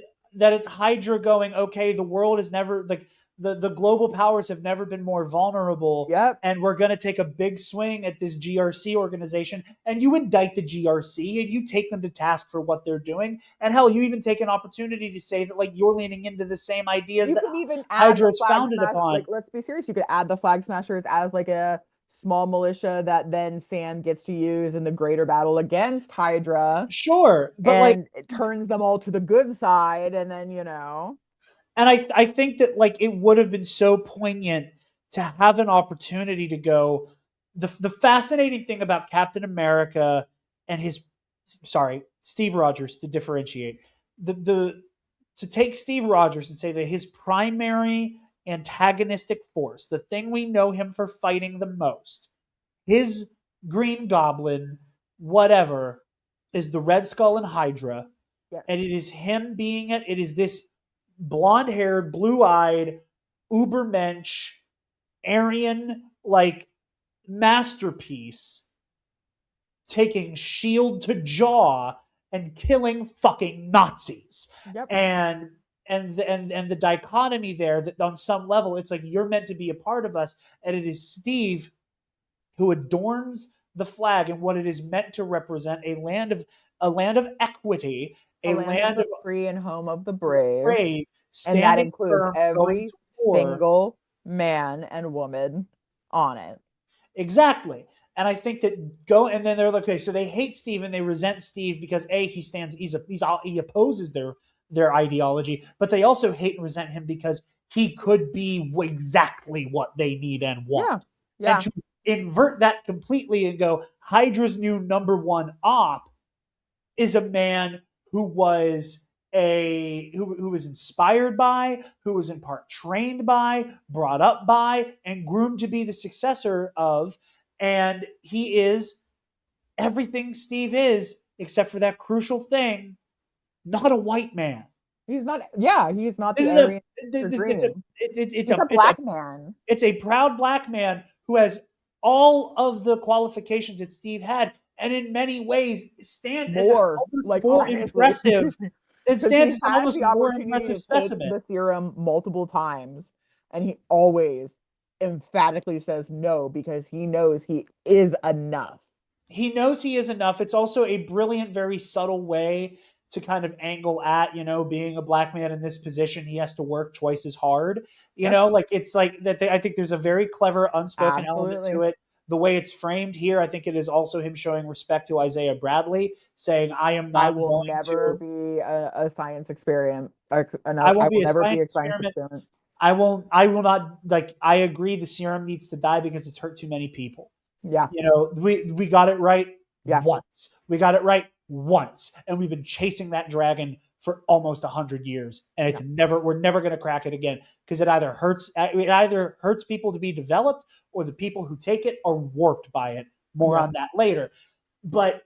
[SPEAKER 1] it's Hydra going, okay, the world is never like the global powers have never been more vulnerable,
[SPEAKER 2] Yep.
[SPEAKER 1] and we're going to take a big swing at this GRC organization, and you indict the GRC and you take them to task for what they're doing, and hell, you even take an opportunity to say that like you're leaning into the same ideas
[SPEAKER 2] You
[SPEAKER 1] that
[SPEAKER 2] can even add
[SPEAKER 1] Hydra
[SPEAKER 2] the
[SPEAKER 1] is
[SPEAKER 2] flag
[SPEAKER 1] founded
[SPEAKER 2] smash.
[SPEAKER 1] upon.
[SPEAKER 2] Like, let's be serious. You could add the flag smashers as like a small militia that then Sam gets to use in the greater battle against Hydra,
[SPEAKER 1] Sure, but like,
[SPEAKER 2] and it turns them all to the good side, and then
[SPEAKER 1] and I think that like it would have been so poignant to have an opportunity to go. The fascinating thing about Captain America and his, sorry, Steve Rogers, to differentiate the to take Steve Rogers and say that his primary antagonistic force, the thing we know him for fighting the most, his Green Goblin, whatever, is the Red Skull and Hydra,
[SPEAKER 2] yes,
[SPEAKER 1] and it is him being it. It is this blonde haired, blue eyed, ubermensch, Aryan like masterpiece taking shield to jaw and killing fucking Nazis.
[SPEAKER 2] yep,
[SPEAKER 1] And the dichotomy there, that on some level it's like you're meant to be a part of us, and it is Steve who adorns the flag and what it is meant to represent, a land of equity,
[SPEAKER 2] a
[SPEAKER 1] a
[SPEAKER 2] land of
[SPEAKER 1] land
[SPEAKER 2] the
[SPEAKER 1] of
[SPEAKER 2] free and home of the
[SPEAKER 1] the
[SPEAKER 2] brave,
[SPEAKER 1] brave,
[SPEAKER 2] and that
[SPEAKER 1] standing
[SPEAKER 2] includes
[SPEAKER 1] firm, going
[SPEAKER 2] every
[SPEAKER 1] to war.
[SPEAKER 2] single man and woman on it.
[SPEAKER 1] Exactly. And I think that and then they're like, okay, so they hate Steve and they resent Steve because he opposes their ideology, but they also hate and resent him because he could be exactly what they need and want.
[SPEAKER 2] Yeah,
[SPEAKER 1] And
[SPEAKER 2] yeah,
[SPEAKER 1] to invert that completely and go, Hydra's new number one op is a man who was who was inspired by, who was in part trained by, brought up by, and groomed to be the successor of, and he is everything Steve is, except for that crucial thing, not a white man.
[SPEAKER 2] he's not. Yeah, he's not
[SPEAKER 1] This
[SPEAKER 2] the
[SPEAKER 1] is a
[SPEAKER 2] Aryan
[SPEAKER 1] it's a
[SPEAKER 2] dream.
[SPEAKER 1] it's
[SPEAKER 2] He's
[SPEAKER 1] a
[SPEAKER 2] a black man.
[SPEAKER 1] it's a proud black man who has all of the qualifications that Steve had, and in many ways stands as an
[SPEAKER 2] More,
[SPEAKER 1] almost
[SPEAKER 2] like,
[SPEAKER 1] more
[SPEAKER 2] honestly,
[SPEAKER 1] impressive. It
[SPEAKER 2] because
[SPEAKER 1] stands
[SPEAKER 2] he's
[SPEAKER 1] as an
[SPEAKER 2] had
[SPEAKER 1] almost
[SPEAKER 2] the
[SPEAKER 1] more
[SPEAKER 2] opportunity
[SPEAKER 1] impressive
[SPEAKER 2] to take
[SPEAKER 1] specimen.
[SPEAKER 2] the serum multiple times, and he always emphatically says no because he knows he is enough.
[SPEAKER 1] He knows he is enough. It's also a brilliant, very subtle way to kind of angle at, being a black man in this position, he has to work twice as hard.
[SPEAKER 2] Yep,
[SPEAKER 1] Like it's like that. I think there's a very clever unspoken element to
[SPEAKER 2] absolutely.
[SPEAKER 1] it. The way it's framed here, I think it is also him showing respect to Isaiah Bradley, saying, "I am
[SPEAKER 2] I
[SPEAKER 1] not
[SPEAKER 2] will
[SPEAKER 1] going
[SPEAKER 2] never
[SPEAKER 1] to.
[SPEAKER 2] be a science experiment.
[SPEAKER 1] I
[SPEAKER 2] I
[SPEAKER 1] won't be
[SPEAKER 2] will
[SPEAKER 1] a
[SPEAKER 2] never be
[SPEAKER 1] science
[SPEAKER 2] a science
[SPEAKER 1] experiment.
[SPEAKER 2] experiment.
[SPEAKER 1] I won't. I will not. Like I agree, the serum needs to die because it's hurt too many people.
[SPEAKER 2] Yeah,
[SPEAKER 1] We got it right
[SPEAKER 2] yeah,
[SPEAKER 1] once. We got it right once, and we've been chasing that dragon for almost 100 years, and
[SPEAKER 2] yeah,
[SPEAKER 1] we're never going to crack it again because it either hurts people to be developed, or the people who take it are warped by it. More
[SPEAKER 2] yeah.
[SPEAKER 1] on that later. But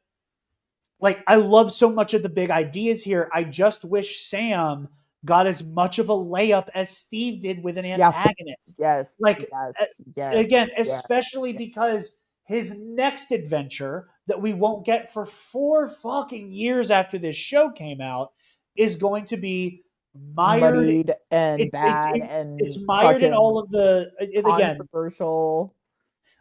[SPEAKER 1] like, I love so much of the big ideas here. I just wish Sam got as much of a layup as Steve did with an
[SPEAKER 2] Yeah.
[SPEAKER 1] antagonist.
[SPEAKER 2] Yes,
[SPEAKER 1] Like,
[SPEAKER 2] yes,
[SPEAKER 1] uh,
[SPEAKER 2] yes,
[SPEAKER 1] again,
[SPEAKER 2] yes,
[SPEAKER 1] especially
[SPEAKER 2] yes.
[SPEAKER 1] because his next adventure that we won't get for 4 fucking years after this show came out is going to be mired.
[SPEAKER 2] Muddied and
[SPEAKER 1] It's it's
[SPEAKER 2] bad
[SPEAKER 1] it's
[SPEAKER 2] and
[SPEAKER 1] mired in
[SPEAKER 2] fucking
[SPEAKER 1] all of the. Again,
[SPEAKER 2] controversial.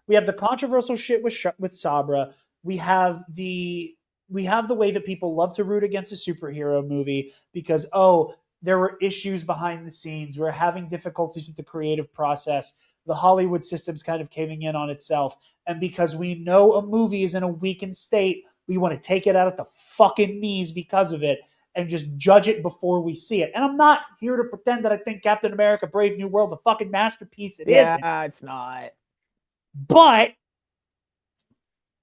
[SPEAKER 1] we have the controversial shit with Sabra. We have the way that people love to root against a superhero movie because, oh, there were issues behind the scenes. We're having difficulties with the creative process. the Hollywood system's kind of caving in on itself. And because we know a movie is in a weakened state, we want to take it out at the fucking knees because of it and just judge it before we see it. And I'm not here to pretend that I think Captain America Brave New World's a fucking masterpiece. It isn't.
[SPEAKER 2] Yeah, it's not.
[SPEAKER 1] But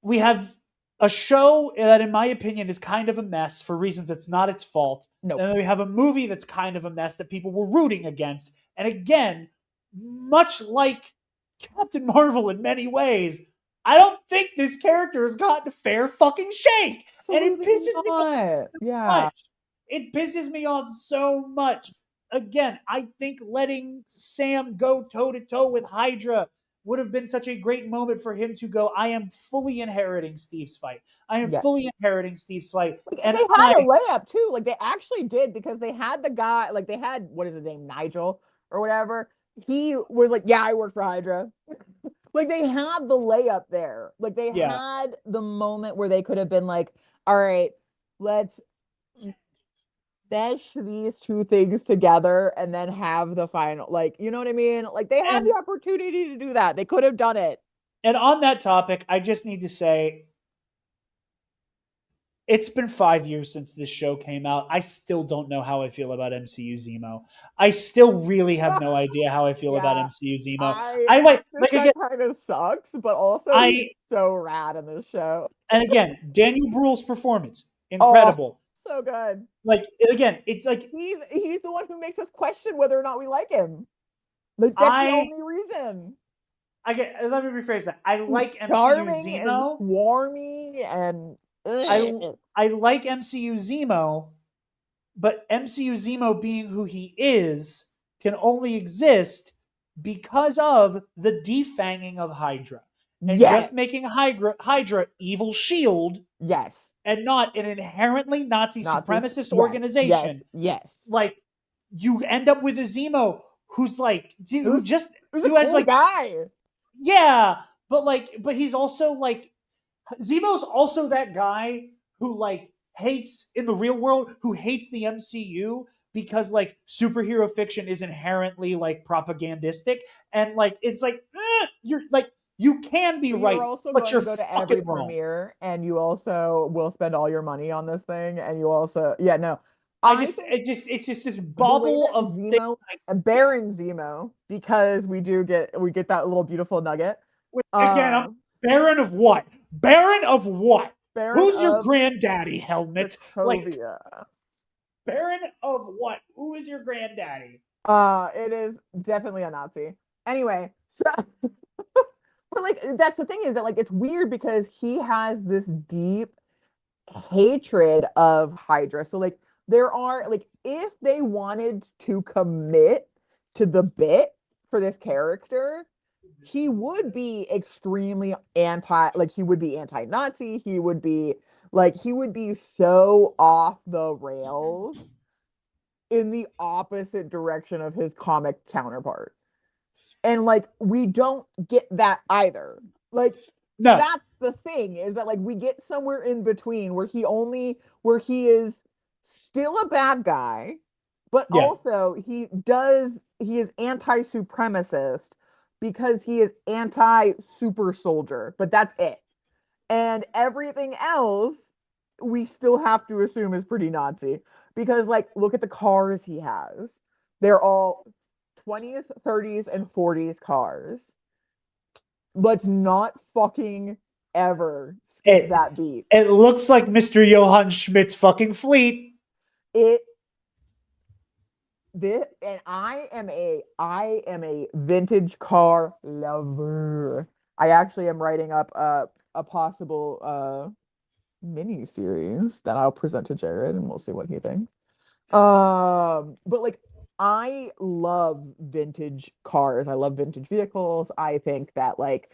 [SPEAKER 1] we have a show that, in my opinion, is kind of a mess for reasons that's not its fault.
[SPEAKER 2] Nope.
[SPEAKER 1] And then we have a movie that's kind of a mess that people were rooting against. And again, much like Captain Marvel in many ways, I don't think this character has gotten a fair fucking shake. And it pisses me off so much. It pisses me off so much. Again, I think letting Sam go toe to toe with Hydra would have been such a great moment for him to go, I am fully inheriting Steve's fight. I am fully inheriting Steve's fight.
[SPEAKER 2] Like, and they had a layup too. Like they actually did, because they had the guy, like they had, what is his name, Nigel or whatever. He was like, yeah, I work for Hydra. Like they had the layup there. Like they had the moment where they could have been like, all right, let's mesh these two things together and then have the final, like, you know what I mean? Like they had the opportunity to do that. They could have done it.
[SPEAKER 1] And on that topic, I just need to say, it's been 5 years since this show came out. I still don't know how I feel about MCU Zemo. I still really have no idea how I feel about MCU Zemo. I like again,
[SPEAKER 2] kind of sucks, but also he's so rad in this show.
[SPEAKER 1] And again, Daniel Bruhl's performance, incredible.
[SPEAKER 2] So good.
[SPEAKER 1] Like again, it's like
[SPEAKER 2] he's the one who makes us question whether or not we like him. Like that's the only reason.
[SPEAKER 1] Let me rephrase that. I like
[SPEAKER 2] MCU
[SPEAKER 1] Zemo.
[SPEAKER 2] And swarmy and
[SPEAKER 1] I like MCU Zemo, but MCU Zemo being who he is can only exist because of the defanging of Hydra. And just making Hydra evil shield.
[SPEAKER 2] Yes.
[SPEAKER 1] And not an inherently Nazi supremacist organization.
[SPEAKER 2] Yes.
[SPEAKER 1] Like, you end up with a Zemo who's like, who
[SPEAKER 2] has like guy.
[SPEAKER 1] Yeah, but he's also like, Zemo's also that guy who like hates in the real world, who hates the MCU because like superhero fiction is inherently like propagandistic, and like it's like you're like, you can be right, but you're
[SPEAKER 2] going to go to every premiere, and you also will spend all your money on this thing, and you also it's just this bubble of Zemo and bearing Zemo, because we get that little beautiful nugget.
[SPEAKER 1] Again, I'm Baron of what? Baron of what? Who's your granddaddy, Helmet? Like, Baron of what? Who is your granddaddy?
[SPEAKER 2] It is definitely a Nazi. Anyway, so but like that's the thing, is that like it's weird because he has this deep hatred of Hydra. So like there are like, if they wanted to commit to the bit for this character, he would be extremely he would be anti-Nazi. He would be so off the rails in the opposite direction of his comic counterpart. And like, we don't get that either. Like, no. That's the thing, is that like we get somewhere in between where he is still a bad guy, but also he is anti-supremacist because he is anti-super soldier, but that's it. And everything else we still have to assume is pretty Nazi, because like, look at the cars he has. They're all 20s, 30s, and 40s cars. Let's not fucking ever skip that beat.
[SPEAKER 1] It looks like Mr. Johann Schmidt's fucking fleet.
[SPEAKER 2] And I am a vintage car lover. I actually am writing up a possible mini series that I'll present to Jarod, and we'll see what he thinks. But like, I love vintage cars. I love vintage vehicles. I think that like,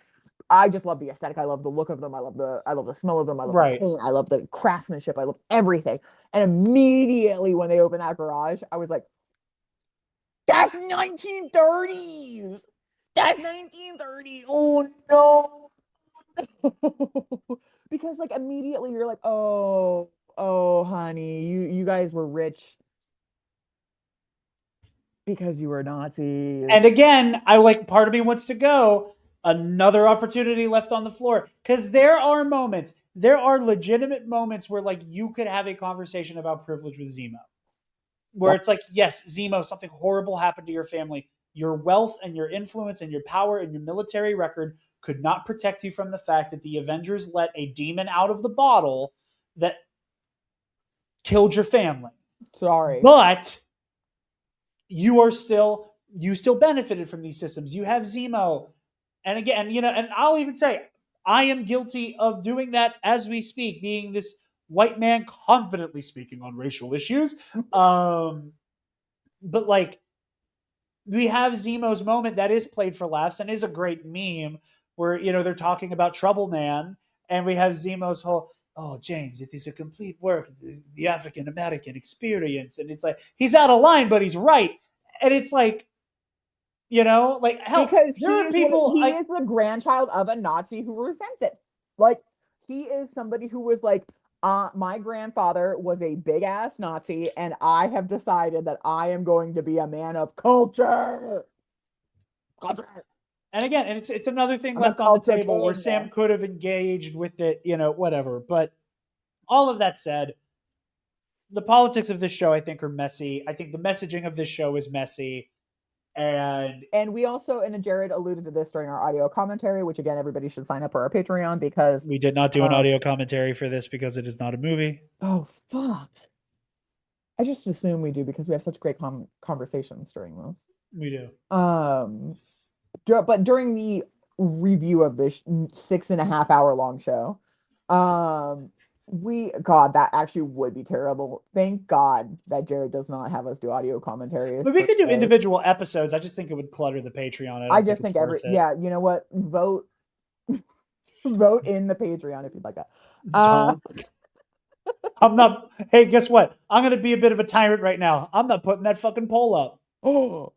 [SPEAKER 2] I just love the aesthetic. I love the look of them. I love the smell of them. I love the paint. I love the craftsmanship. I love everything. And immediately when they opened that garage, I was like, that's 1930s. That's 1930. Oh no. Because like, immediately you're like, oh honey, you guys were rich Because you were Nazis.
[SPEAKER 1] And again, I like part of me wants to go another opportunity left on the floor because there are legitimate moments where like you could have a conversation about privilege with Zemo, where
[SPEAKER 2] Yep.
[SPEAKER 1] it's like, yes, Zemo, something horrible happened to your family. Your wealth and your influence and your power and your military record could not protect you from the fact that the Avengers let a demon out of the bottle that killed your family.
[SPEAKER 2] Sorry.
[SPEAKER 1] But you still benefited from these systems. You have Zemo. And again, and I'll even say I am guilty of doing that as we speak, being this white man confidently speaking on racial issues. But like we have Zemo's moment that is played for laughs and is a great meme where they're talking about Trouble Man, and we have Zemo's whole, "Oh, James, it is a complete work, the African American experience," and it's like he's out of line, but he's right, and it's like like hell,
[SPEAKER 2] Because
[SPEAKER 1] there are people
[SPEAKER 2] he
[SPEAKER 1] I
[SPEAKER 2] is the grandchild of a Nazi who resents it. Like he is somebody who was like, my grandfather was a big ass Nazi, and I have decided that I am going to be a man of culture. Culture.
[SPEAKER 1] and again, and it's another thing
[SPEAKER 2] I'm a
[SPEAKER 1] left on the
[SPEAKER 2] culture
[SPEAKER 1] table where
[SPEAKER 2] king.
[SPEAKER 1] Sam could have engaged with it, whatever. But all of that said, the politics of this show I think are messy. I think the messaging of this show is messy. And
[SPEAKER 2] And we also, and Jarod alluded to this during our audio commentary, which again, everybody should sign up for our Patreon because,
[SPEAKER 1] we did not do an
[SPEAKER 2] um,
[SPEAKER 1] audio commentary for this because it is not a movie.
[SPEAKER 2] oh fuck, I just assume we do because we have such great conversations during this.
[SPEAKER 1] We do.
[SPEAKER 2] Um, but during the review of this 6.5 hour long show, um, God, that actually would be terrible. Thank God that Jarod does not have us do audio commentaries
[SPEAKER 1] But we
[SPEAKER 2] for
[SPEAKER 1] could do
[SPEAKER 2] this.
[SPEAKER 1] individual episodes. I just think it would clutter the Patreon. I
[SPEAKER 2] I
[SPEAKER 1] don't think
[SPEAKER 2] just
[SPEAKER 1] it's
[SPEAKER 2] think
[SPEAKER 1] worth it.
[SPEAKER 2] yeah, you know what? Vote in the Patreon if you'd like that. Uh,
[SPEAKER 1] Don't. I'm not. Hey, guess what? I'm going to be a bit of a tyrant right now. I'm not putting that fucking poll up.
[SPEAKER 2] oh,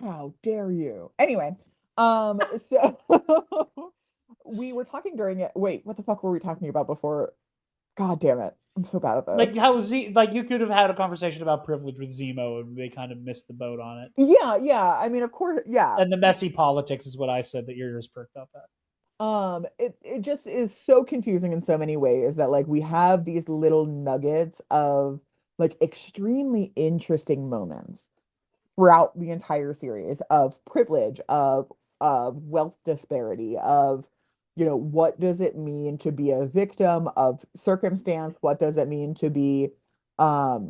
[SPEAKER 2] how dare you? Anyway, so we were talking during it. Wait, what the fuck were we talking about before? God damn it. I'm so bad at
[SPEAKER 1] Like
[SPEAKER 2] this.
[SPEAKER 1] how like you could have had a conversation about privilege with Zemo, and they kind of missed the boat on it.
[SPEAKER 2] Yeah, yeah. I mean, of course, yeah.
[SPEAKER 1] And the messy politics is what I said that your ears perked up at.
[SPEAKER 2] It just is so confusing in so many ways that like we have these little nuggets of like extremely interesting moments throughout the entire series of privilege, of wealth disparity, of what does it mean to be a victim of circumstance? What does it mean to be a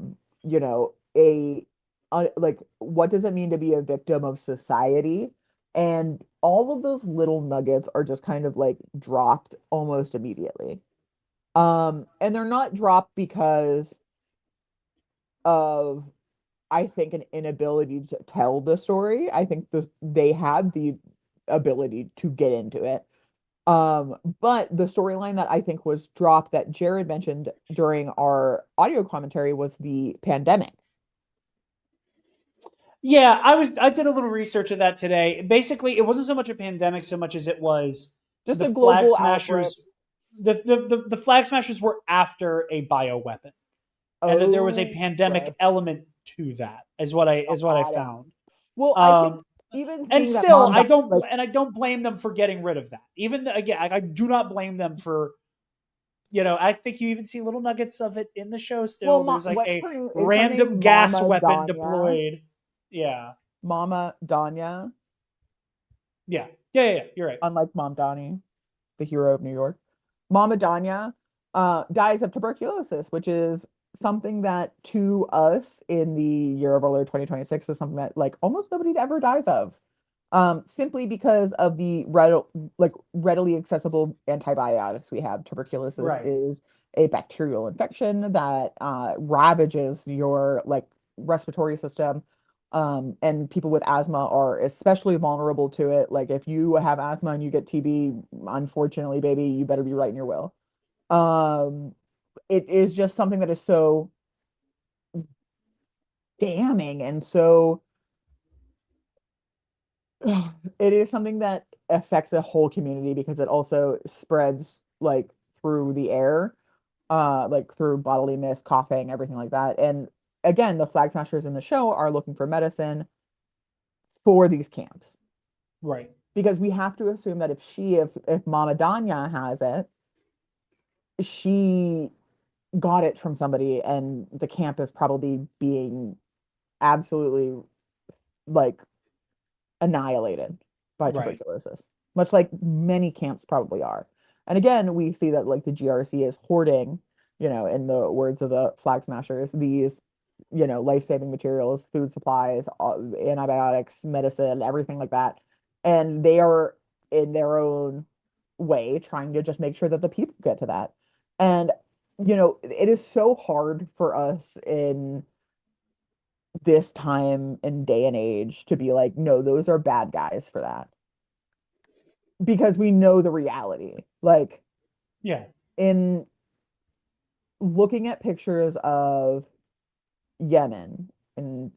[SPEAKER 2] like what does it mean to be a victim of society? And all of those little nuggets are just kind of like dropped almost immediately. And they're not dropped because of, I think, an inability to tell the story. I think they had the ability to get into it. But the storyline that I think was dropped that Jarod mentioned during our audio commentary was the pandemic.
[SPEAKER 1] Yeah, I did a little research of that today. Basically, it wasn't so much a pandemic so much as it was
[SPEAKER 2] Just
[SPEAKER 1] the
[SPEAKER 2] a
[SPEAKER 1] Flag
[SPEAKER 2] global outbreak.
[SPEAKER 1] Smashers. The Flag Smashers were after a bioweapon, and that there was a
[SPEAKER 2] Oh,
[SPEAKER 1] pandemic
[SPEAKER 2] okay.
[SPEAKER 1] element to that. Is what I
[SPEAKER 2] Got it.
[SPEAKER 1] found.
[SPEAKER 2] Well, I think
[SPEAKER 1] Um,
[SPEAKER 2] even
[SPEAKER 1] and
[SPEAKER 2] seeing that
[SPEAKER 1] still,
[SPEAKER 2] mom died, like,
[SPEAKER 1] I don't blame them for getting rid of that. Even again, I do not blame them for. I think you even see little nuggets of it in the show.
[SPEAKER 2] well,
[SPEAKER 1] Still, there's like a
[SPEAKER 2] is her name
[SPEAKER 1] random gas
[SPEAKER 2] Mama
[SPEAKER 1] weapon
[SPEAKER 2] Danya?
[SPEAKER 1] deployed. Yeah,
[SPEAKER 2] Mama Danya,
[SPEAKER 1] yeah. You're right.
[SPEAKER 2] unlike Mom Donnie, the hero of New York. Mama Danya dies of tuberculosis, which is something that to us in the year of our Lord 2026 is something that like almost nobody ever dies of. Simply because of the readily accessible antibiotics we have. Tuberculosis
[SPEAKER 1] Right.
[SPEAKER 2] is a bacterial infection that ravages your like respiratory system. And people with asthma are especially vulnerable to it. Like if you have asthma and you get TB, unfortunately, baby, you better be writing your will. Um, it is just something that is so damning and so it is something that affects a whole community because it also spreads like through the air, like through bodily mist, coughing, everything like that. And again, the flag smashers in the show are looking for medicine. for these camps.
[SPEAKER 1] Right.
[SPEAKER 2] Because we have to assume that if Mama Danya has it, she got it from somebody, and the camp is probably being absolutely like annihilated by
[SPEAKER 1] Right.
[SPEAKER 2] tuberculosis, much like many camps probably are. And again, we see that like the GRC is hoarding, in the words of the Flag Smashers, these, life-saving materials, food supplies, antibiotics, medicine, everything like that. And they are in their own way trying to just make sure that the people get to that. And, it is so hard for us in this time and day and age to be like, no, those are bad guys for that. Because we know the reality. Like
[SPEAKER 1] Yeah.
[SPEAKER 2] in looking at pictures of Yemen and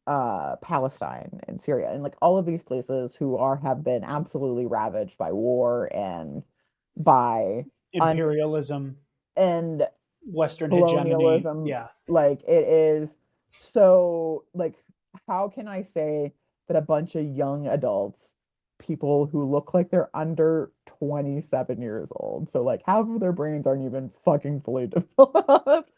[SPEAKER 2] Palestine and Syria and like all of these places who have been absolutely ravaged by war and by un
[SPEAKER 1] Imperialism,
[SPEAKER 2] and
[SPEAKER 1] Western hegemony.
[SPEAKER 2] colonialism.
[SPEAKER 1] Yeah.
[SPEAKER 2] Like it is so like how can I say that a bunch of young adults, people who look like they're under 27 years old, so like half of their brains aren't even fucking fully developed.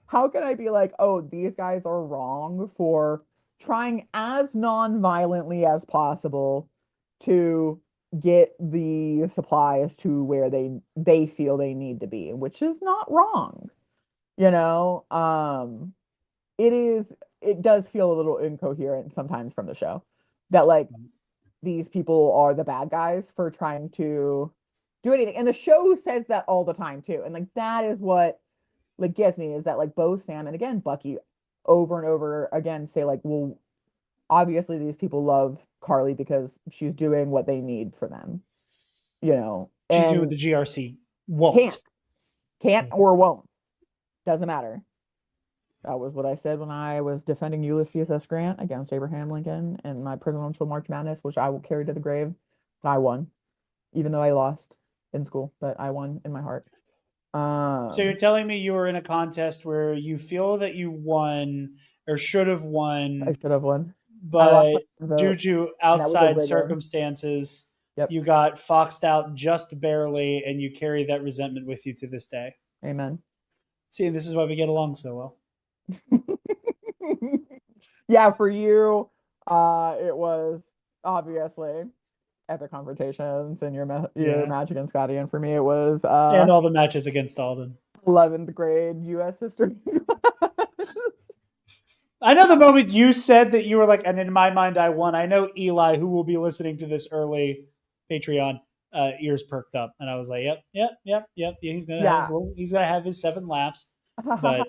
[SPEAKER 2] How can I be like, oh, these guys are wrong for trying as non-violently as possible to get the supplies to where they feel they need to be, which is not wrong. You know, it does feel a little incoherent sometimes from the show that like these people are the bad guys for trying to do anything. And the show says that all the time too. And like that is what like gets me is that like both Sam and again Bucky over and over again say like, well, obviously these people love Carly because she's doing what they need for them,
[SPEAKER 1] She's doing what
[SPEAKER 2] and
[SPEAKER 1] the GRC
[SPEAKER 2] can't
[SPEAKER 1] won't.
[SPEAKER 2] can't or won't. Doesn't matter. That was what I said when I was defending Ulysses S. Grant against Abraham Lincoln in my presidential March Madness, which I will carry to the grave. I won, even though I lost in school, but I won in my heart.
[SPEAKER 1] So you're
[SPEAKER 2] Um,
[SPEAKER 1] telling me you were in a contest where you feel that you won or should have
[SPEAKER 2] I
[SPEAKER 1] won,
[SPEAKER 2] should have won. I lost
[SPEAKER 1] but
[SPEAKER 2] my
[SPEAKER 1] due
[SPEAKER 2] vote,
[SPEAKER 1] to
[SPEAKER 2] and that was a
[SPEAKER 1] outside
[SPEAKER 2] rigged one.
[SPEAKER 1] circumstances,
[SPEAKER 2] Yep.
[SPEAKER 1] you got foxed out just barely, and you carry that resentment with you to this day.
[SPEAKER 2] Amen.
[SPEAKER 1] See, this is why we get along so well.
[SPEAKER 2] Yeah, for you, it was obviously epic confrontations in your
[SPEAKER 1] Yeah.
[SPEAKER 2] match against Scotty, and for me, it was
[SPEAKER 1] And all the matches against Alden.
[SPEAKER 2] 11th grade U.S. history.
[SPEAKER 1] I know the moment you said that you were like, and in my mind, I won. I know Eli, who will be listening to this early Patreon, ears perked up, and I was like, yep, yep, yep, yep. Yeah,
[SPEAKER 2] Yeah.
[SPEAKER 1] he's gonna have his 7 laughs. But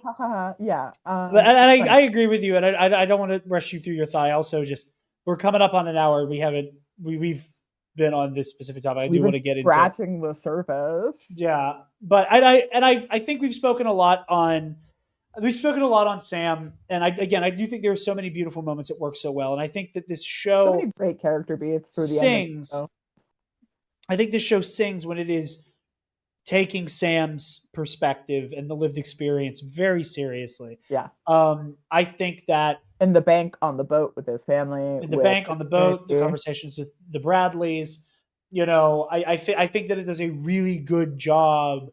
[SPEAKER 2] Yeah.
[SPEAKER 1] and
[SPEAKER 2] Right.
[SPEAKER 1] I agree with you, and I don't want to rush you through your thigh. Also, just we're coming up on an hour. We've been on this specific topic. I
[SPEAKER 2] We've
[SPEAKER 1] do want
[SPEAKER 2] been
[SPEAKER 1] to get into.
[SPEAKER 2] scratching the surface.
[SPEAKER 1] Yeah, but I think we've spoken a lot on Sam, and I do think there are so many beautiful moments that work so well, and I think that this
[SPEAKER 2] So
[SPEAKER 1] show
[SPEAKER 2] many great character beats through the end of the
[SPEAKER 1] sings.
[SPEAKER 2] show.
[SPEAKER 1] I think this show sings when it is taking Sam's perspective and the lived experience very seriously.
[SPEAKER 2] Yeah.
[SPEAKER 1] I think that
[SPEAKER 2] In the bank on the boat with his family,
[SPEAKER 1] in the
[SPEAKER 2] with
[SPEAKER 1] bank,
[SPEAKER 2] his
[SPEAKER 1] on the boat, the
[SPEAKER 2] community.
[SPEAKER 1] conversations with the Bradleys. I think that it does a really good job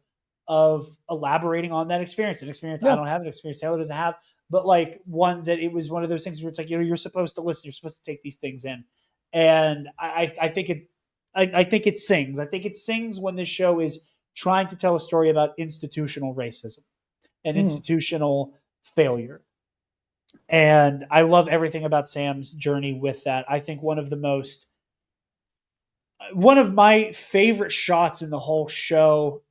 [SPEAKER 1] of elaborating on that experience. An experience I
[SPEAKER 2] Yeah.
[SPEAKER 1] don't have, an experience Taylor doesn't have, but like one that it was one of those things where it's like, you're supposed to listen, you're supposed to take these things in. And I think I think it sings. I think it sings when this show is trying to tell a story about institutional racism and
[SPEAKER 2] Mhm.
[SPEAKER 1] institutional failure. And I love everything about Sam's journey with that. I think one of my favorite shots in the whole show,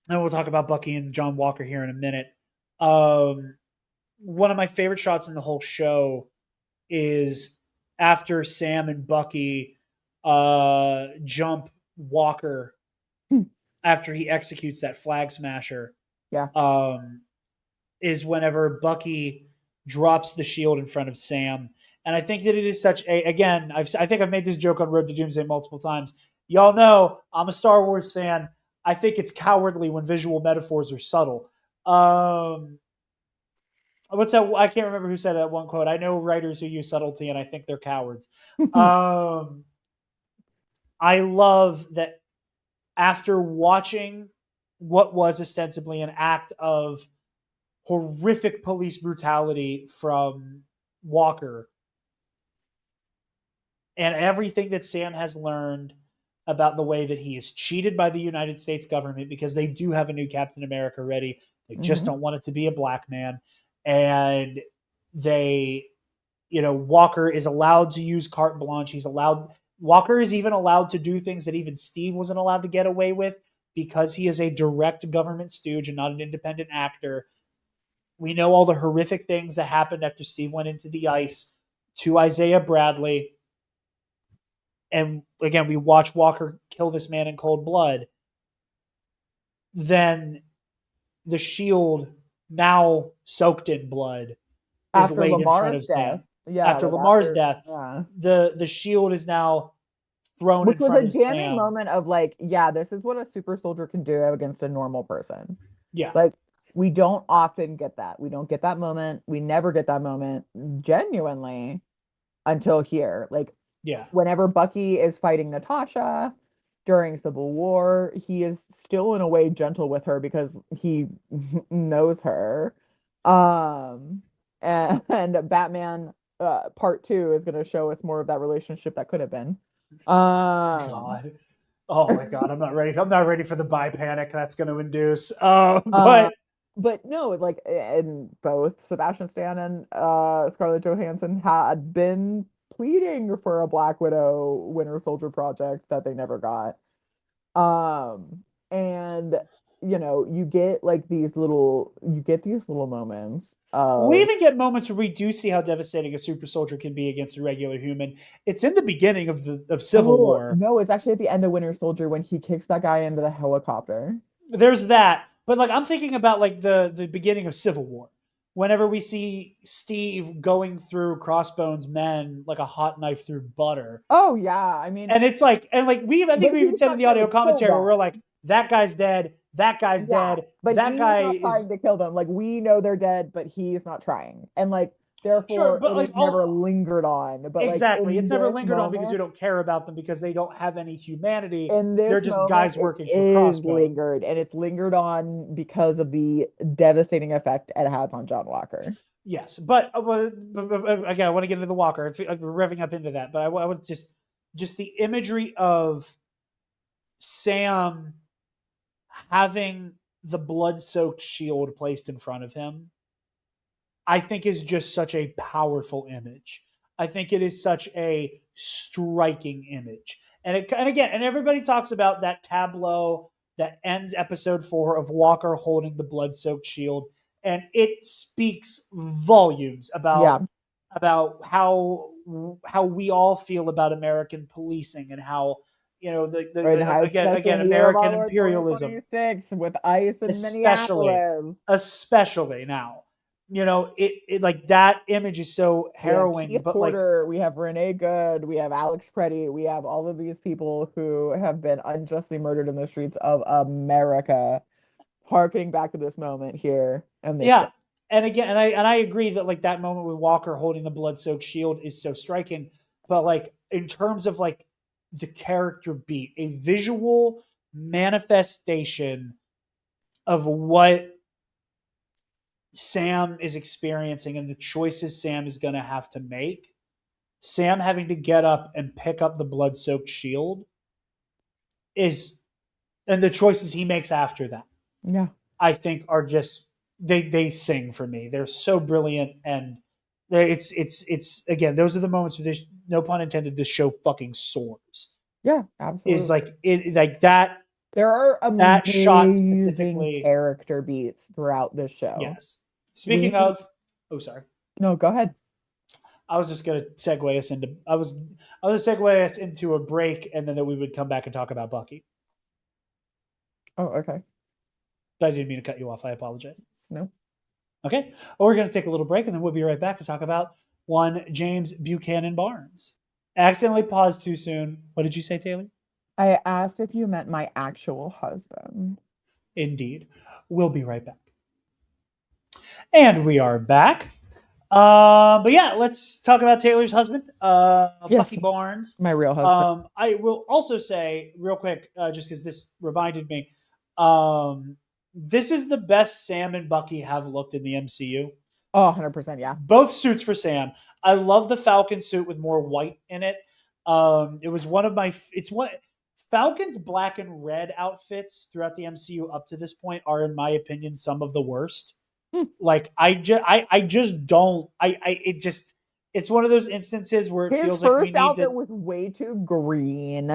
[SPEAKER 1] and we'll talk about Bucky and John Walker here in a minute. Um, One of my favorite shots in the whole show is after Sam and Bucky jump Walker
[SPEAKER 2] Hmm.
[SPEAKER 1] after he executes that flag smasher.
[SPEAKER 2] Yeah.
[SPEAKER 1] Um, is whenever Bucky drops the shield in front of Sam. And I think that it is such a, again, I think I've made this joke on Road to Doomsday multiple times. Y'all know I'm a Star Wars fan. I think it's cowardly when visual metaphors are subtle. what's that? I can't remember who said that one quote. I know writers who use subtlety, and I think they're cowards. Um, I love that after watching what was ostensibly an act of horrific police brutality from Walker and everything that Sam has learned about the way that he is cheated by the United States government because they do have a new Captain America ready. They just
[SPEAKER 2] Mhm.
[SPEAKER 1] don't want it to be a black man. And they, Walker is allowed to use carte blanche. Walker is even allowed to do things that even Steve wasn't allowed to get away with because he is a direct government stooge and not an independent actor. We know all the horrific things that happened after Steve went into the ice to Isaiah Bradley. And again, we watch Walker kill this man in cold blood. Then the shield, now soaked in blood, is
[SPEAKER 2] After
[SPEAKER 1] laid in front
[SPEAKER 2] Lamar's
[SPEAKER 1] of
[SPEAKER 2] death.
[SPEAKER 1] Sam.
[SPEAKER 2] Yeah,
[SPEAKER 1] After
[SPEAKER 2] like
[SPEAKER 1] Lamar's
[SPEAKER 2] after,
[SPEAKER 1] death,
[SPEAKER 2] yeah.
[SPEAKER 1] the shield is now thrown
[SPEAKER 2] Which
[SPEAKER 1] in
[SPEAKER 2] was a
[SPEAKER 1] front of
[SPEAKER 2] damning
[SPEAKER 1] Sam.
[SPEAKER 2] moment of like, yeah, this is what a super soldier can do against a normal person.
[SPEAKER 1] Yeah.
[SPEAKER 2] Like, we don't often get that. We don't get that moment. We never get that moment genuinely until here. Like,
[SPEAKER 1] Yeah.
[SPEAKER 2] whenever Bucky is fighting Natasha during Civil War, he is still in a way gentle with her because he knows her. Um, and Batman part two is going to show us more of that relationship that could have been. Um,
[SPEAKER 1] God. Oh my God. I'm not ready. I'm not ready for the bi panic that's going to induce.
[SPEAKER 2] uh,
[SPEAKER 1] But
[SPEAKER 2] but no, like in both Sebastian Stan and Scarlett Johansson had been pleading for a Black Widow Winter Soldier project that they never got. And you get these little moments
[SPEAKER 1] we
[SPEAKER 2] of
[SPEAKER 1] even get moments where we do see how devastating a super soldier can be against a regular human. It's in the beginning of Civil
[SPEAKER 2] oh
[SPEAKER 1] War.
[SPEAKER 2] no, it's actually at the end of Winter Soldier when he kicks that guy into the helicopter.
[SPEAKER 1] There's that, but like I'm thinking about like the beginning of Civil War. Whenever we see Steve going through Crossbones men like a hot knife through butter,
[SPEAKER 2] Oh yeah, I mean,
[SPEAKER 1] and it's like, and like I think
[SPEAKER 2] but
[SPEAKER 1] we even
[SPEAKER 2] he's
[SPEAKER 1] said in
[SPEAKER 2] not
[SPEAKER 1] the
[SPEAKER 2] trying
[SPEAKER 1] audio
[SPEAKER 2] to kill
[SPEAKER 1] commentary where we're
[SPEAKER 2] them.
[SPEAKER 1] like, that guy's dead, that guy's
[SPEAKER 2] Yeah,
[SPEAKER 1] dead,
[SPEAKER 2] but
[SPEAKER 1] that
[SPEAKER 2] he's
[SPEAKER 1] guy
[SPEAKER 2] not trying
[SPEAKER 1] is
[SPEAKER 2] to kill them. Like we know they're dead, but he's not trying. And like
[SPEAKER 1] sure,
[SPEAKER 2] therefore
[SPEAKER 1] but
[SPEAKER 2] it
[SPEAKER 1] like
[SPEAKER 2] is never
[SPEAKER 1] all
[SPEAKER 2] lingered on. But like
[SPEAKER 1] exactly, it's never lingered on because we don't care about them because they don't have any humanity.
[SPEAKER 2] in
[SPEAKER 1] They're
[SPEAKER 2] this
[SPEAKER 1] just
[SPEAKER 2] moment
[SPEAKER 1] guys
[SPEAKER 2] it
[SPEAKER 1] working for
[SPEAKER 2] is
[SPEAKER 1] Crossbones.
[SPEAKER 2] lingered and it's lingered on because of the devastating effect it has on John Walker.
[SPEAKER 1] Yes, but again, I want to get into the Walker. We're revving up into that, but I would just the imagery of Sam having the blood-soaked shield placed in front of him. I think is just such a powerful image. I think it is such a striking image, and again, and everybody talks about that tableau that ends episode 4 of Walker holding the blood-soaked shield, and it speaks volumes
[SPEAKER 2] Yeah.
[SPEAKER 1] about how we all feel about American policing and how
[SPEAKER 2] And
[SPEAKER 1] the
[SPEAKER 2] how especially in
[SPEAKER 1] again
[SPEAKER 2] the year of our
[SPEAKER 1] American
[SPEAKER 2] Lord
[SPEAKER 1] imperialism,
[SPEAKER 2] 2026 with ICE in
[SPEAKER 1] especially
[SPEAKER 2] Minneapolis.
[SPEAKER 1] especially now, it like that image is so
[SPEAKER 2] We have
[SPEAKER 1] harrowing,
[SPEAKER 2] Keith
[SPEAKER 1] but like
[SPEAKER 2] Porter, we have Renee Good, we have Alex Preddy, we have all of these people who have been unjustly murdered in the streets of America, harkening back to this moment here and this
[SPEAKER 1] yeah.
[SPEAKER 2] film.
[SPEAKER 1] And again, and I agree that like that moment with Walker holding the blood-soaked shield is so striking, but like in terms of like the character beat, a visual manifestation of what Sam is experiencing and the choices Sam is going to have to make. Sam having to get up and pick up the blood soaked shield is, and the choices he makes after that,
[SPEAKER 2] Yeah.
[SPEAKER 1] I think are just, they sing for me. They're so brilliant. And it's again, those are the moments where this, no pun intended, this show fucking soars.
[SPEAKER 2] Yeah,
[SPEAKER 1] Is
[SPEAKER 2] absolutely.
[SPEAKER 1] like, it, like
[SPEAKER 2] There are
[SPEAKER 1] that shot
[SPEAKER 2] amazing
[SPEAKER 1] specifically.
[SPEAKER 2] character beats throughout this show.
[SPEAKER 1] Yes. Speaking
[SPEAKER 2] We
[SPEAKER 1] of, oh, sorry.
[SPEAKER 2] no, go ahead.
[SPEAKER 1] I was just gonna segue us into I was gonna segue us into a break and then that we would come back and talk about Bucky.
[SPEAKER 2] Oh, okay.
[SPEAKER 1] But I didn't mean to cut you off. I apologize.
[SPEAKER 2] No.
[SPEAKER 1] Okay. Well, we're gonna take a little break and then we'll be right back to talk about one James Buchanan Barnes. Accidentally paused too soon. What did you say, Taylor?
[SPEAKER 2] I asked if you meant my actual husband.
[SPEAKER 1] Indeed. We'll be right back. And we are back. But yeah, let's talk about Taylor's husband, Bucky
[SPEAKER 2] Yes,
[SPEAKER 1] Barnes.
[SPEAKER 2] my real husband.
[SPEAKER 1] I will also say real quick, just because this reminded me, um, this is the best Sam and Bucky have looked in the MCU.
[SPEAKER 2] Oh, 100%, yeah.
[SPEAKER 1] Both suits for Sam. I love the Falcon suit with more white in it. It was one of my. It's what Falcon's black and red outfits throughout the MCU up to this point are, in my opinion, some of the worst.
[SPEAKER 2] Hmm.
[SPEAKER 1] Like I just don't. It just. It's one of those instances where it
[SPEAKER 2] His
[SPEAKER 1] feels like we
[SPEAKER 2] first
[SPEAKER 1] need to.
[SPEAKER 2] outfit was way too green,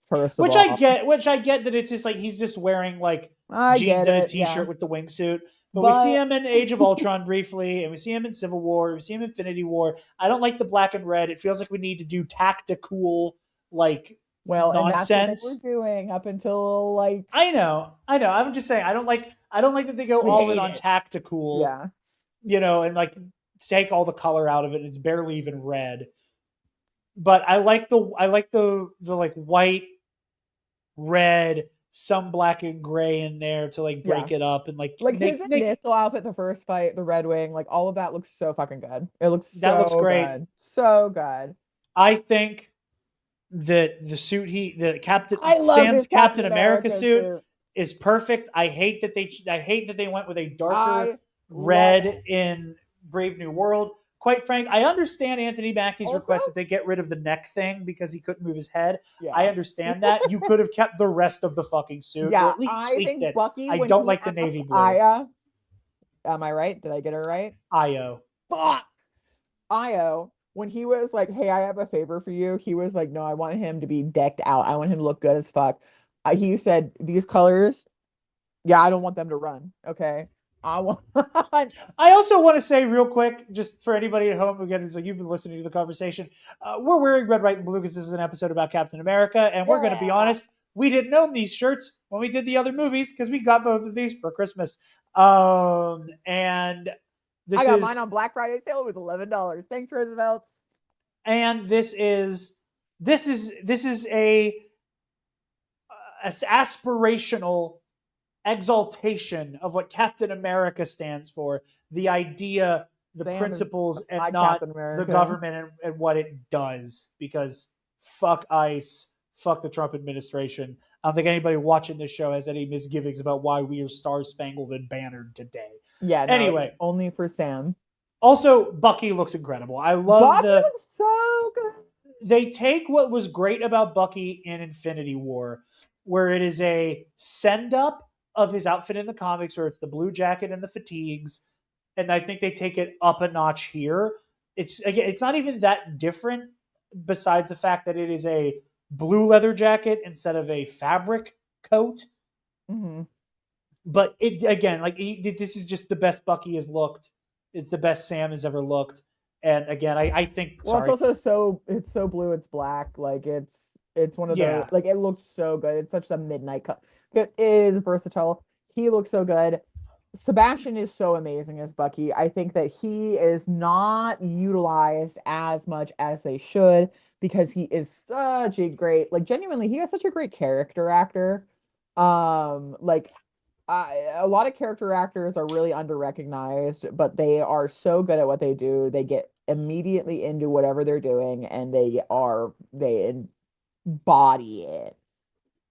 [SPEAKER 2] first of
[SPEAKER 1] Which I
[SPEAKER 2] all.
[SPEAKER 1] get. Which I get that it's just like he's just wearing like
[SPEAKER 2] I
[SPEAKER 1] jeans
[SPEAKER 2] get
[SPEAKER 1] and a
[SPEAKER 2] it, yeah.
[SPEAKER 1] t-shirt with the wingsuit. But we see
[SPEAKER 2] But,
[SPEAKER 1] him in Age of Ultron briefly, and we see him in Civil War. We see him in Infinity War. I don't like the black and red. It feels like we need to do tactical like
[SPEAKER 2] well, and that's what they were
[SPEAKER 1] nonsense.
[SPEAKER 2] doing up until, like,
[SPEAKER 1] I know, I know. I'm just saying. I don't like that they go
[SPEAKER 2] we
[SPEAKER 1] all in
[SPEAKER 2] hate
[SPEAKER 1] on
[SPEAKER 2] it.
[SPEAKER 1] tactical.
[SPEAKER 2] Yeah.
[SPEAKER 1] And like take all the color out of it. And it's barely even red. But I like the like white, red, some black and gray in there to like
[SPEAKER 2] Yeah.
[SPEAKER 1] break it up and like
[SPEAKER 2] Like his
[SPEAKER 1] make it.
[SPEAKER 2] initial outfit, the first fight, the Red Wing, like all of that looks so fucking good. It looks
[SPEAKER 1] That looks
[SPEAKER 2] so
[SPEAKER 1] great.
[SPEAKER 2] good. So good.
[SPEAKER 1] I think that the Captain
[SPEAKER 2] I love
[SPEAKER 1] Sam's
[SPEAKER 2] his Captain
[SPEAKER 1] Captain America
[SPEAKER 2] America
[SPEAKER 1] suit
[SPEAKER 2] suit.
[SPEAKER 1] is perfect. I hate that they went with a darker
[SPEAKER 2] I love
[SPEAKER 1] red
[SPEAKER 2] it.
[SPEAKER 1] in Brave New World. Quite frank, I understand Anthony Mackie's
[SPEAKER 2] Also,
[SPEAKER 1] request that they get rid of the neck thing because he couldn't move his head. I
[SPEAKER 2] yeah.
[SPEAKER 1] understand that. You could have kept the rest of the fucking suit or
[SPEAKER 2] Yeah,
[SPEAKER 1] at least
[SPEAKER 2] I
[SPEAKER 1] tweaked
[SPEAKER 2] think
[SPEAKER 1] it.
[SPEAKER 2] Bucky,
[SPEAKER 1] I
[SPEAKER 2] when
[SPEAKER 1] don't
[SPEAKER 2] he
[SPEAKER 1] like the
[SPEAKER 2] asked
[SPEAKER 1] navy blue.
[SPEAKER 2] Aya, am I right? Did I get it right?
[SPEAKER 1] Io.
[SPEAKER 2] Fuck. Io, when he was like, "Hey, I have a favor for you," he was like, "No, I want him to be decked out. I want him to look good as fuck." He said, "These colors, yeah, I don't want them to run. Okay, I want."
[SPEAKER 1] I also want to say real quick, just for anybody at home, again, who's like you've been listening to the conversation, we're wearing red, white, and blue because this is an episode about Captain America, and we're going to be
[SPEAKER 2] Yeah,
[SPEAKER 1] honest, we didn't own these shirts when we did the other movies because we got both of these for Christmas. And
[SPEAKER 2] I
[SPEAKER 1] this
[SPEAKER 2] got mine
[SPEAKER 1] is
[SPEAKER 2] on Black Friday sale. It was $11. Thanks, Roosevelt.
[SPEAKER 1] and this is a aspirational exaltation of what Captain America stands for, the idea, the
[SPEAKER 2] Sam is
[SPEAKER 1] principles, and
[SPEAKER 2] my
[SPEAKER 1] not
[SPEAKER 2] Captain
[SPEAKER 1] the
[SPEAKER 2] America.
[SPEAKER 1] government and what it does. Because fuck ICE, fuck the Trump administration. I don't think anybody watching this show has any misgivings about why we are star spangled and bannered today.
[SPEAKER 2] Yeah, no, it's
[SPEAKER 1] Anyway,
[SPEAKER 2] only for Sam.
[SPEAKER 1] also Bucky looks incredible. I love
[SPEAKER 2] Bucky
[SPEAKER 1] the
[SPEAKER 2] looks so good.
[SPEAKER 1] they take what was great about Bucky in Infinity War, where it is a send up of his outfit in the comics, where it's the blue jacket and the fatigues, and I think they take it up a notch here. It's not even that different, besides the fact that it is a blue leather jacket instead of a fabric coat.
[SPEAKER 2] Hmm.
[SPEAKER 1] But it again, like this is just the best Bucky has looked. It's the best Sam has ever looked. And again, I think
[SPEAKER 2] Well, it's
[SPEAKER 1] sorry,
[SPEAKER 2] also so it's so blue, it's black. Like it's one of those
[SPEAKER 1] yeah,
[SPEAKER 2] like it looks so good. It's such a midnight cut. It is versatile. He looks so good. Sebastian is so amazing as Bucky. I think that he is not utilized as much as they should because he is such a great, like genuinely, he has such a great character actor. Like a lot of character actors are really under-recognized, but they are so good at what they do. They get immediately into whatever they're doing and they embody it.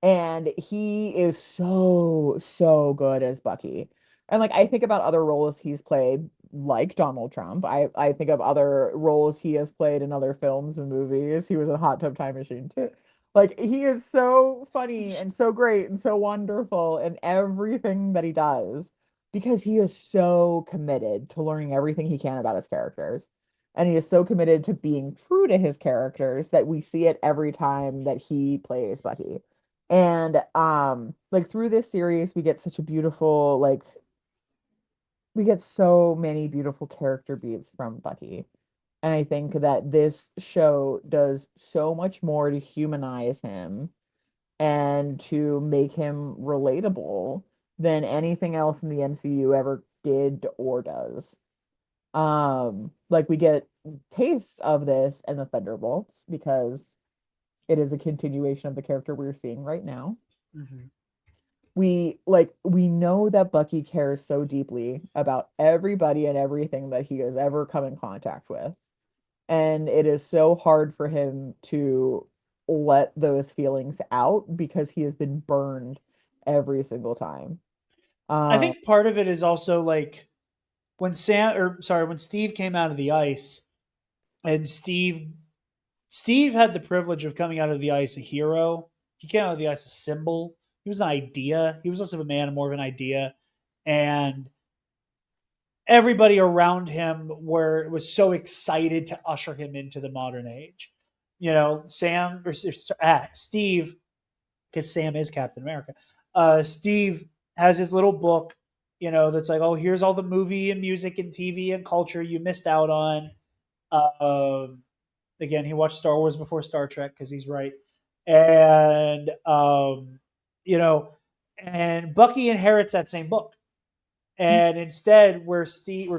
[SPEAKER 2] And he is so, so good as Bucky. And like I think about other roles he's played, like Donald Trump. I think of other roles he has played in other films and movies. He was in Hot Tub Time Machine too. Like he is so funny and so great and so wonderful in everything that he does because he is so committed to learning everything he can about his characters. And he is so committed to being true to his characters that we see it every time that he plays Bucky. And like through this series we get such a beautiful like we get so many beautiful character beats from Bucky. And I think that this show does so much more to humanize him and to make him relatable than anything else in the MCU ever did or does. Like we get tastes of this in the Thunderbolts because it is a continuation of the character we're seeing right now.
[SPEAKER 1] mm-hmm.
[SPEAKER 2] we know that Bucky cares so deeply about everybody and everything that he has ever come in contact with. And it is so hard for him to let those feelings out because he has been burned every single time.
[SPEAKER 1] I
[SPEAKER 2] Um,
[SPEAKER 1] think part of it is also like when Steve came out of the ice, and Steve had the privilege of coming out of the ice a hero. He came out of the ice a symbol. He was an idea. He was less of a man and more of an idea. And everybody around him was so excited to usher him into the modern age. You know, Steve, because Sam is Captain America. Steve has his little book, that's like, oh, here's all the movie and music and TV and culture you missed out on. Um, Again, he watched Star Wars before Star Trek because he's right, and you know, and Bucky inherits that same book, and instead, where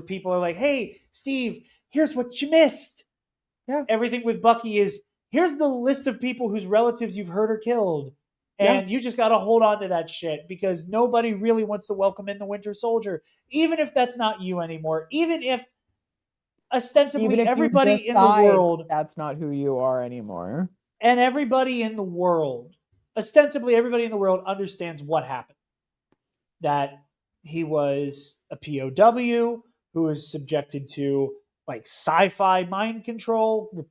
[SPEAKER 1] people are like, "Hey, Steve, here's what you missed."
[SPEAKER 2] yeah,
[SPEAKER 1] Everything with Bucky is, here's the list of people whose relatives you've hurt or killed.
[SPEAKER 2] yeah.
[SPEAKER 1] And you just got to hold on to that shit because nobody really wants to welcome in the Winter Soldier, even if that's not you anymore. Even if
[SPEAKER 2] Even
[SPEAKER 1] ostensibly
[SPEAKER 2] if you
[SPEAKER 1] everybody in the
[SPEAKER 2] decide
[SPEAKER 1] world
[SPEAKER 2] that's not who you are anymore.
[SPEAKER 1] and everybody in the world, ostensibly everybody in the world understands what happened. That he was a POW who was subjected to like sci-fi mind control,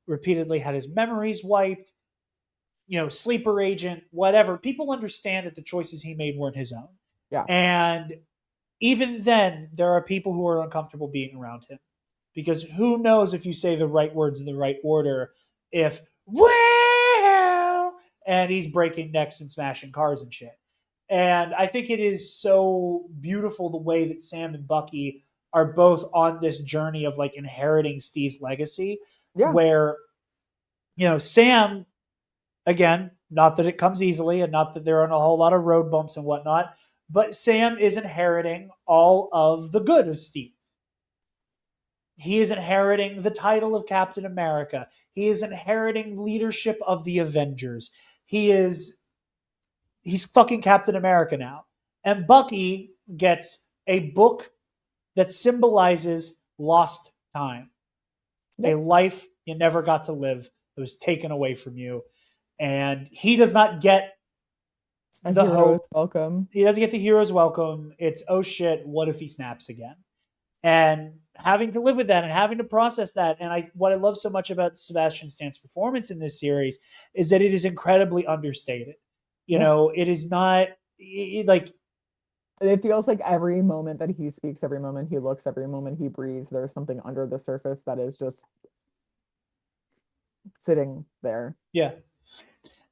[SPEAKER 1] repeatedly had his memories wiped, sleeper agent, whatever. People understand that the choices he made weren't his own.
[SPEAKER 2] Yeah.
[SPEAKER 1] And even then, there are people who are uncomfortable being around him because who knows if you say the right words in the right order, if, well, and he's breaking necks and smashing cars and shit. And I think it is so beautiful the way that Sam and Bucky are both on this journey of like inheriting Steve's legacy,
[SPEAKER 2] Yeah.
[SPEAKER 1] where, Sam, again, not that it comes easily and not that there aren't a whole lot of road bumps and whatnot, but Sam is inheriting all of the good of Steve. He is inheriting the title of Captain America. He is inheriting leadership of the Avengers. He's fucking Captain America now. And Bucky gets a book that symbolizes lost time, a
[SPEAKER 2] Yep.
[SPEAKER 1] life you never got to live that was taken away from you. And he does not get
[SPEAKER 2] A
[SPEAKER 1] the
[SPEAKER 2] hero is
[SPEAKER 1] hope.
[SPEAKER 2] welcome.
[SPEAKER 1] He doesn't get the hero's welcome. It's, oh shit, what if he snaps again? And having to live with that and having to process that. And what I love so much about Sebastian Stan's performance in this series is that it is incredibly understated.
[SPEAKER 2] Yeah.
[SPEAKER 1] It is not like,
[SPEAKER 2] It feels like every moment that he speaks, every moment he looks, every moment he breathes, there's something under the surface that is just sitting there.
[SPEAKER 1] yeah.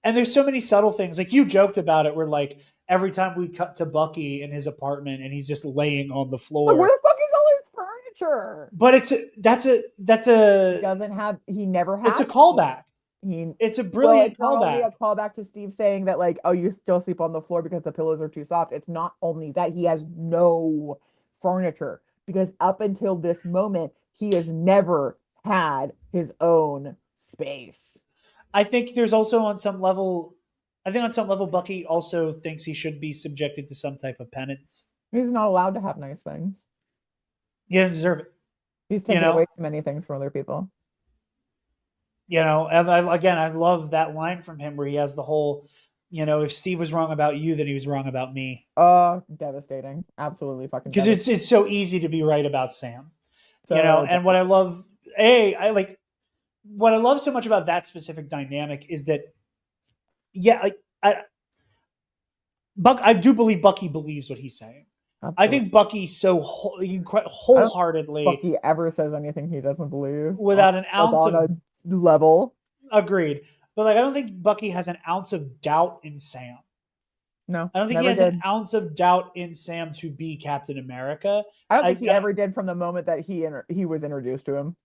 [SPEAKER 1] And there's so many subtle things. Like you joked about it, where like every time we cut to Bucky in his apartment and he's just laying on the
[SPEAKER 2] Like, where
[SPEAKER 1] floor.
[SPEAKER 2] the fuck is all his furniture?
[SPEAKER 1] But that's
[SPEAKER 2] He
[SPEAKER 1] a
[SPEAKER 2] doesn't have, he never
[SPEAKER 1] it's a
[SPEAKER 2] had any.
[SPEAKER 1] callback.
[SPEAKER 2] He,
[SPEAKER 1] It's a
[SPEAKER 2] well,
[SPEAKER 1] brilliant
[SPEAKER 2] it's not only
[SPEAKER 1] callback.
[SPEAKER 2] a callback to Steve saying that, like, oh, you still sleep on the floor because the pillows are too soft. It's not only that he has no furniture because up until this moment, he has never had his own space.
[SPEAKER 1] I think there's also on some level, I think on some level, Bucky also thinks he should be subjected to some type of penance.
[SPEAKER 2] He's not allowed to have nice things.
[SPEAKER 1] He doesn't deserve it,
[SPEAKER 2] He's
[SPEAKER 1] you
[SPEAKER 2] taken away
[SPEAKER 1] know.
[SPEAKER 2] too many things from other people.
[SPEAKER 1] And again, I love that line from him where he has the whole, if Steve was wrong about you, then he was wrong about me.
[SPEAKER 2] Devastating. Absolutely fucking
[SPEAKER 1] Because
[SPEAKER 2] devastating.
[SPEAKER 1] it's so easy to be right about Sam,
[SPEAKER 2] So
[SPEAKER 1] And what I love, what I love so much about that specific dynamic is that, yeah, like I do believe Bucky believes what he's saying. I
[SPEAKER 2] absolutely.
[SPEAKER 1] think Bucky so
[SPEAKER 2] I don't
[SPEAKER 1] wholeheartedly,
[SPEAKER 2] think he ever says anything he doesn't believe on,
[SPEAKER 1] without an
[SPEAKER 2] like,
[SPEAKER 1] ounce
[SPEAKER 2] on
[SPEAKER 1] of,
[SPEAKER 2] a level.
[SPEAKER 1] agreed, but like I don't think Bucky has an ounce of doubt in Sam.
[SPEAKER 2] No,
[SPEAKER 1] I don't think he
[SPEAKER 2] never
[SPEAKER 1] has an
[SPEAKER 2] did.
[SPEAKER 1] ounce of doubt in Sam to be Captain America.
[SPEAKER 2] I don't
[SPEAKER 1] I,
[SPEAKER 2] think he
[SPEAKER 1] I
[SPEAKER 2] ever did from the moment that he was introduced to him.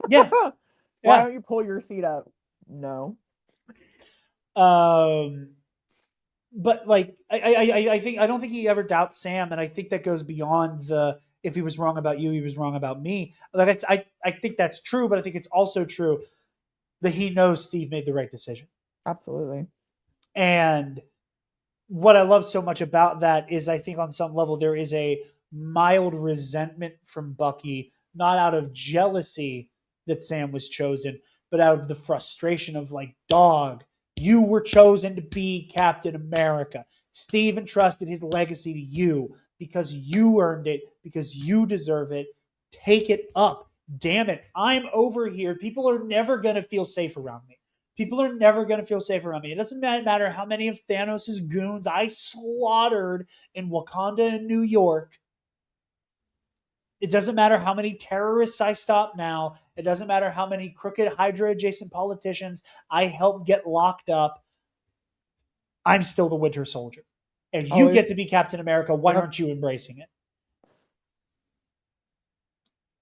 [SPEAKER 1] yeah,
[SPEAKER 2] Why
[SPEAKER 1] yeah.
[SPEAKER 2] don't you pull your seat up? No.
[SPEAKER 1] Um, but like I think I don't think he ever doubts Sam, and I think that goes beyond the, if he was wrong about you, he was wrong about me. Like I think that's true, but I think it's also true that he knows Steve made the right decision.
[SPEAKER 2] Absolutely.
[SPEAKER 1] And what I love so much about that is I think on some level there is a mild resentment from Bucky, not out of jealousy that Sam was chosen, but out of the frustration of like, dog, you were chosen to be Captain America. Steve entrusted his legacy to you because you earned it, because you deserve it. Take it up. Damn it. I'm over here. People are never going to feel safe around me. People are never going to feel safe around me. It doesn't matter how many of Thanos' goons I slaughtered in Wakanda and New York. It doesn't matter how many terrorists I stop now. It doesn't matter how many crooked Hydra adjacent politicians I help get locked up. I'm still the Winter Soldier. And you
[SPEAKER 2] Always,
[SPEAKER 1] get to be Captain America. Why
[SPEAKER 2] yep.
[SPEAKER 1] aren't you embracing it?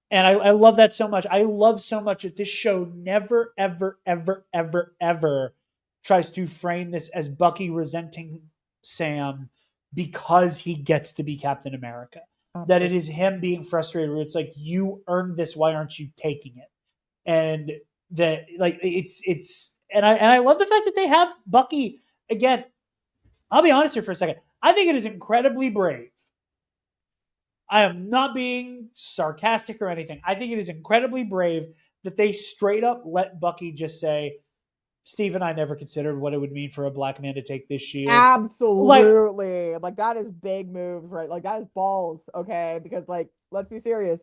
[SPEAKER 1] And I love that so much. I love so much that this show never, ever, ever, ever, ever tries to frame this as Bucky resenting Sam because he gets to be Captain America. That it
[SPEAKER 2] Absolutely.
[SPEAKER 1] is him being frustrated where it's like, you earned this, why aren't you taking it? And that like it's and I love the fact that they have Bucky again. I'll be honest here for a second. I think it is incredibly brave. I am not being sarcastic or anything. I think it is incredibly brave that they straight up let Bucky just say, Steve and I never considered what it would mean for a black man to take this shield. Like,
[SPEAKER 2] Absolutely. Like that is big moves, right? Like that is balls, okay? Because like, let's be serious.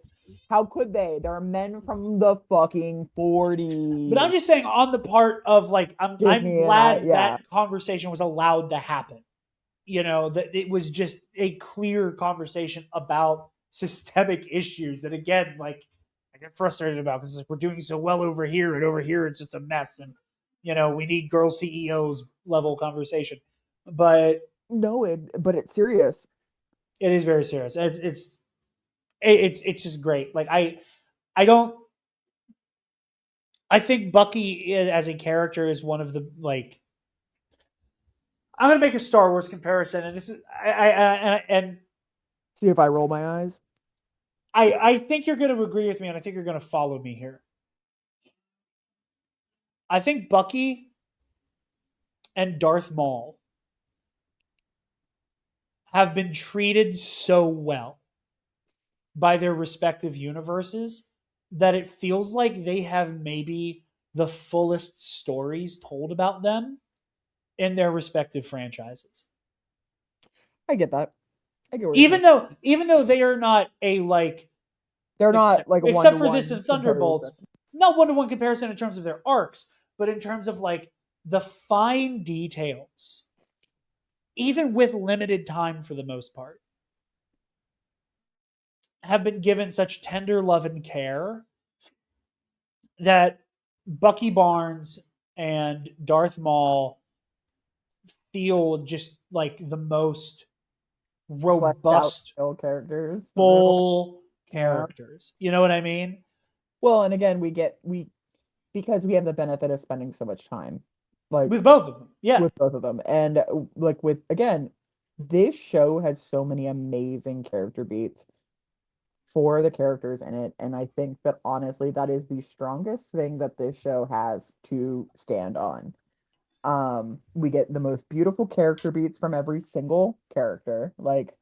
[SPEAKER 2] How could they? There are men from the fucking
[SPEAKER 1] but
[SPEAKER 2] 40s.
[SPEAKER 1] I'm just saying on the part of like, I'm
[SPEAKER 2] Disney and
[SPEAKER 1] glad that
[SPEAKER 2] yeah.
[SPEAKER 1] conversation was allowed to happen. You know, that it was just a clear conversation about systemic issues that again, like I get frustrated about because like, we're doing so well over here and over here it's just a mess and you know, we need girl CEOs level conversation. But
[SPEAKER 2] No, but it's serious.
[SPEAKER 1] it is very serious. It's just great. Like I don't I think Bucky as a character is one of the like I'm gonna make a Star Wars comparison, and this is and
[SPEAKER 2] See if I roll my eyes.
[SPEAKER 1] I think you're going to agree with me, and I think you're going to follow me here. I think Bucky and Darth Maul have been treated so well by their respective universes that it feels like they have maybe the fullest stories told about them in their respective franchises.
[SPEAKER 2] I get that. I get where you're coming.
[SPEAKER 1] Even though they are not a like
[SPEAKER 2] They're not
[SPEAKER 1] except
[SPEAKER 2] like a one to
[SPEAKER 1] except for this
[SPEAKER 2] one
[SPEAKER 1] and
[SPEAKER 2] comparison.
[SPEAKER 1] Thunderbolts, not one to one comparison in terms of their arcs, but in terms of like the fine details, even with limited time for the most part, have been given such tender love and care that Bucky Barnes and Darth Maul feel just like the most
[SPEAKER 2] Fleshed out
[SPEAKER 1] robust,
[SPEAKER 2] male characters in real life.
[SPEAKER 1] full
[SPEAKER 2] Yeah.
[SPEAKER 1] characters. You know what I mean?
[SPEAKER 2] Well, and again, we because we have the benefit of spending so much time, like
[SPEAKER 1] With both of them. Yeah.
[SPEAKER 2] with both of them, and like with again, this show has so many amazing character beats for the characters in it, and I think that honestly, that is the strongest thing that this show has to stand on. We get the most beautiful character beats from every single character. Like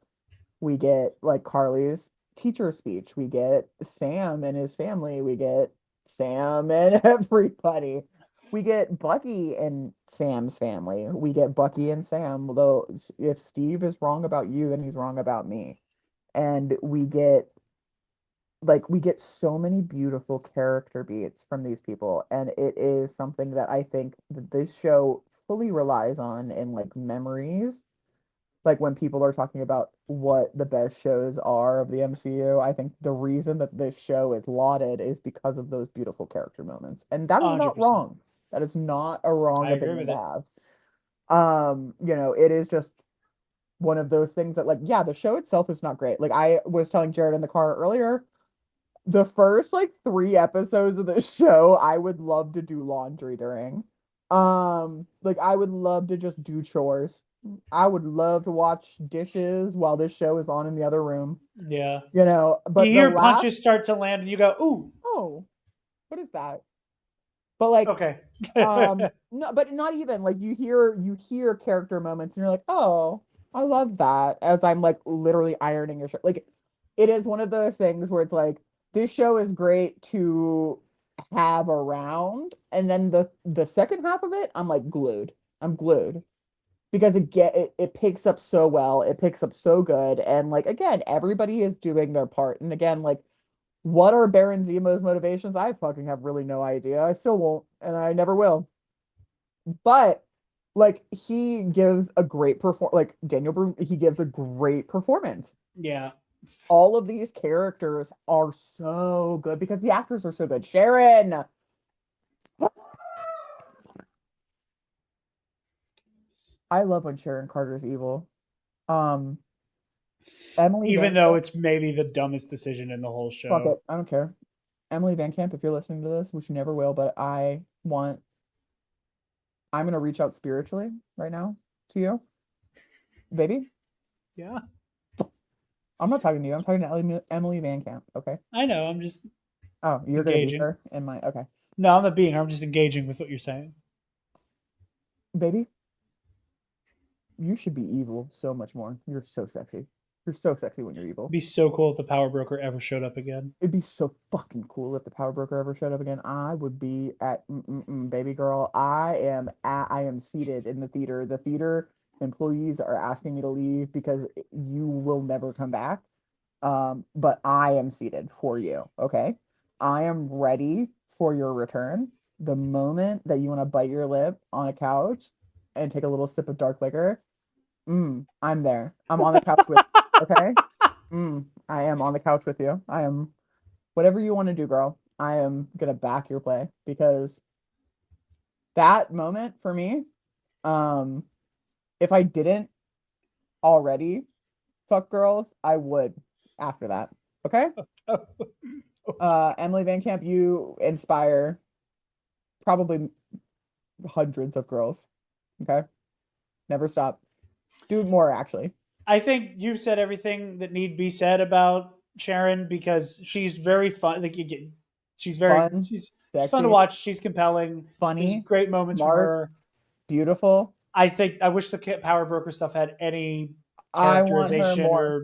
[SPEAKER 2] we get like Carly's teacher speech. We get Sam and his family. We get Sam and everybody. We get Bucky and Sam's family. We get Bucky and Sam. Though if Steve is wrong about you, then he's wrong about me. And we get so many beautiful character beats from these people, and it is something that I think that this show fully relies on in like memories, like when people are talking about what the best shows are of the MCU. I think the reason that this show is lauded is because of those beautiful character moments. And that is not
[SPEAKER 1] 100%.
[SPEAKER 2] wrong. That is not a wrong
[SPEAKER 1] I agree
[SPEAKER 2] opinion
[SPEAKER 1] with
[SPEAKER 2] to
[SPEAKER 1] it.
[SPEAKER 2] have. It is just one of those things that like, yeah, the show itself is not great. Like I was telling Jared in the car earlier, the first like 3 episodes of the show, I would love to do laundry during. Like I would love to just do chores. I would love to watch dishes while this show is on in the other room,
[SPEAKER 1] Yeah. You
[SPEAKER 2] But the
[SPEAKER 1] hear
[SPEAKER 2] last,
[SPEAKER 1] punches start to land and you go, ooh,
[SPEAKER 2] oh, what is that? But like,
[SPEAKER 1] Okay.
[SPEAKER 2] no, but not even like you hear character moments and you're like, oh, I love that. As I'm like literally ironing your shirt. Like, it is one of those things where it's like this show is great to have around, and then the second half of it, I'm like glued. I'm glued because it picks up so well. It picks up so good, and like again, everybody is doing their part. And again, like what are Baron Zemo's motivations? I fucking have really no idea. I still won't, and I never will. But like he gives a great like Daniel Brühl, he gives a great performance.
[SPEAKER 1] Yeah.
[SPEAKER 2] All of these characters are so good because the actors are so good. Sharon, I love when Sharon Carter's evil. Um, Emily
[SPEAKER 1] Even
[SPEAKER 2] Van
[SPEAKER 1] though
[SPEAKER 2] Camp,
[SPEAKER 1] it's maybe the dumbest decision in the whole
[SPEAKER 2] fuck
[SPEAKER 1] show.
[SPEAKER 2] it, I don't care. Emily Van Camp, if you're listening to this, which you never will, but I'm gonna reach out spiritually right now to you, baby.
[SPEAKER 1] Yeah.
[SPEAKER 2] I'm not talking to you. I'm talking to Emily Van Camp. Okay.
[SPEAKER 1] I know. I'm just
[SPEAKER 2] Oh, you're gonna be
[SPEAKER 1] engaging.
[SPEAKER 2] her in my okay,
[SPEAKER 1] No, I'm not being. I'm just engaging with what you're saying.
[SPEAKER 2] baby. You should be evil so much more. You're so sexy. You're so sexy when you're evil.
[SPEAKER 1] It'd be so cool if the power broker ever showed up again.
[SPEAKER 2] It'd be so fucking cool if the power broker ever showed up again. I would be at baby girl. I am seated in the theater. The theater employees are asking me to leave because you will never come back. But I am seated for you. Okay. I am ready for your return. The moment that you want to bite your lip on a couch and take a little sip of dark liquor, I'm there. I'm on the couch with you. Okay. I am on the couch with you. I am whatever you want to do, girl. I am gonna back your play because that moment for me, um, if I didn't already fuck girls, I would after that. Okay? Emily Van Camp, you inspire probably hundreds of girls. Okay? Never stop. Do more actually.
[SPEAKER 1] I think you've said everything that need be said about Sharon because she's very fun. Like
[SPEAKER 2] Fun,
[SPEAKER 1] she's fun to
[SPEAKER 2] sexy,
[SPEAKER 1] watch. She's compelling. There's
[SPEAKER 2] funny,
[SPEAKER 1] great moments from
[SPEAKER 2] smart,
[SPEAKER 1] her.
[SPEAKER 2] beautiful.
[SPEAKER 1] I wish the power broker stuff had any
[SPEAKER 2] I want her
[SPEAKER 1] characterization
[SPEAKER 2] more.
[SPEAKER 1] or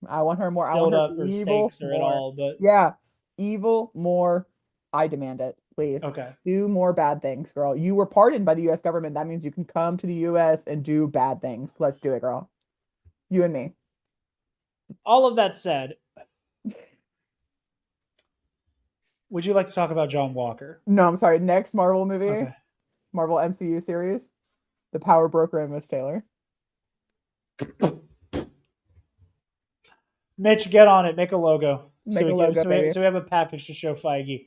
[SPEAKER 2] I want her more. I want
[SPEAKER 1] build
[SPEAKER 2] her
[SPEAKER 1] up or
[SPEAKER 2] evil
[SPEAKER 1] stakes or at
[SPEAKER 2] more.
[SPEAKER 1] all. But
[SPEAKER 2] Yeah, evil more. I demand it, please.
[SPEAKER 1] okay,
[SPEAKER 2] Do more bad things, girl. You were pardoned by the US government. That means you can come to the US and do bad things. Let's do it, girl. You and me.
[SPEAKER 1] all of that said, would you like to talk about John Walker?
[SPEAKER 2] No, I'm sorry. Next Marvel movie,
[SPEAKER 1] Okay.
[SPEAKER 2] Marvel MCU series, The Power Broker and Miss Taylor.
[SPEAKER 1] Mitch, get on it. Make a logo
[SPEAKER 2] Make a logo, baby.
[SPEAKER 1] so we have a package to show Feige.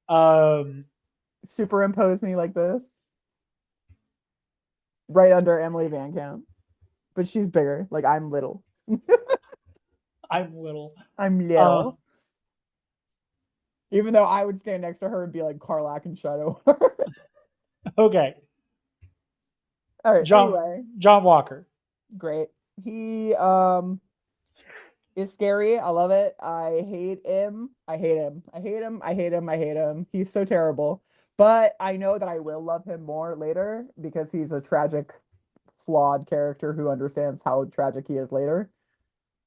[SPEAKER 1] Um,
[SPEAKER 2] Superimpose me like this, right under Emily Van Camp. But she's bigger. Like I'm little.
[SPEAKER 1] I'm little.
[SPEAKER 2] I'm
[SPEAKER 1] Uh,
[SPEAKER 2] little. Even though I would stand next to her and be like Carlac and Shadow.
[SPEAKER 1] okay.
[SPEAKER 2] All right. Anyway,
[SPEAKER 1] John Walker.
[SPEAKER 2] great. He is scary. I love it. I hate him. I hate him. I hate him. I hate him. I hate him. He's so terrible. But I know that I will love him more later because he's a tragic, flawed character who understands how tragic he is later.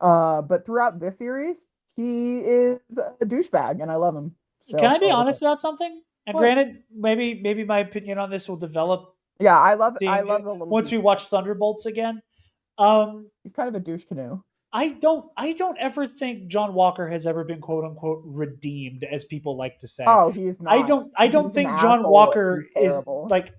[SPEAKER 2] But throughout this series, he is a douchebag, and I love him.
[SPEAKER 1] Can
[SPEAKER 2] So
[SPEAKER 1] I be honest about something? And
[SPEAKER 2] what?
[SPEAKER 1] granted, maybe my opinion on this will develop
[SPEAKER 2] Yeah, I love
[SPEAKER 1] seeing
[SPEAKER 2] the little
[SPEAKER 1] once we
[SPEAKER 2] douchebag.
[SPEAKER 1] watch Thunderbolts again. Um,
[SPEAKER 2] He's kind of a douche canoe.
[SPEAKER 1] I don't ever think John Walker has ever been quote unquote redeemed, as people like to say.
[SPEAKER 2] Oh, he's not.
[SPEAKER 1] I don't
[SPEAKER 2] He's an
[SPEAKER 1] think John
[SPEAKER 2] asshole.
[SPEAKER 1] Walker
[SPEAKER 2] He's
[SPEAKER 1] is
[SPEAKER 2] terrible.
[SPEAKER 1] like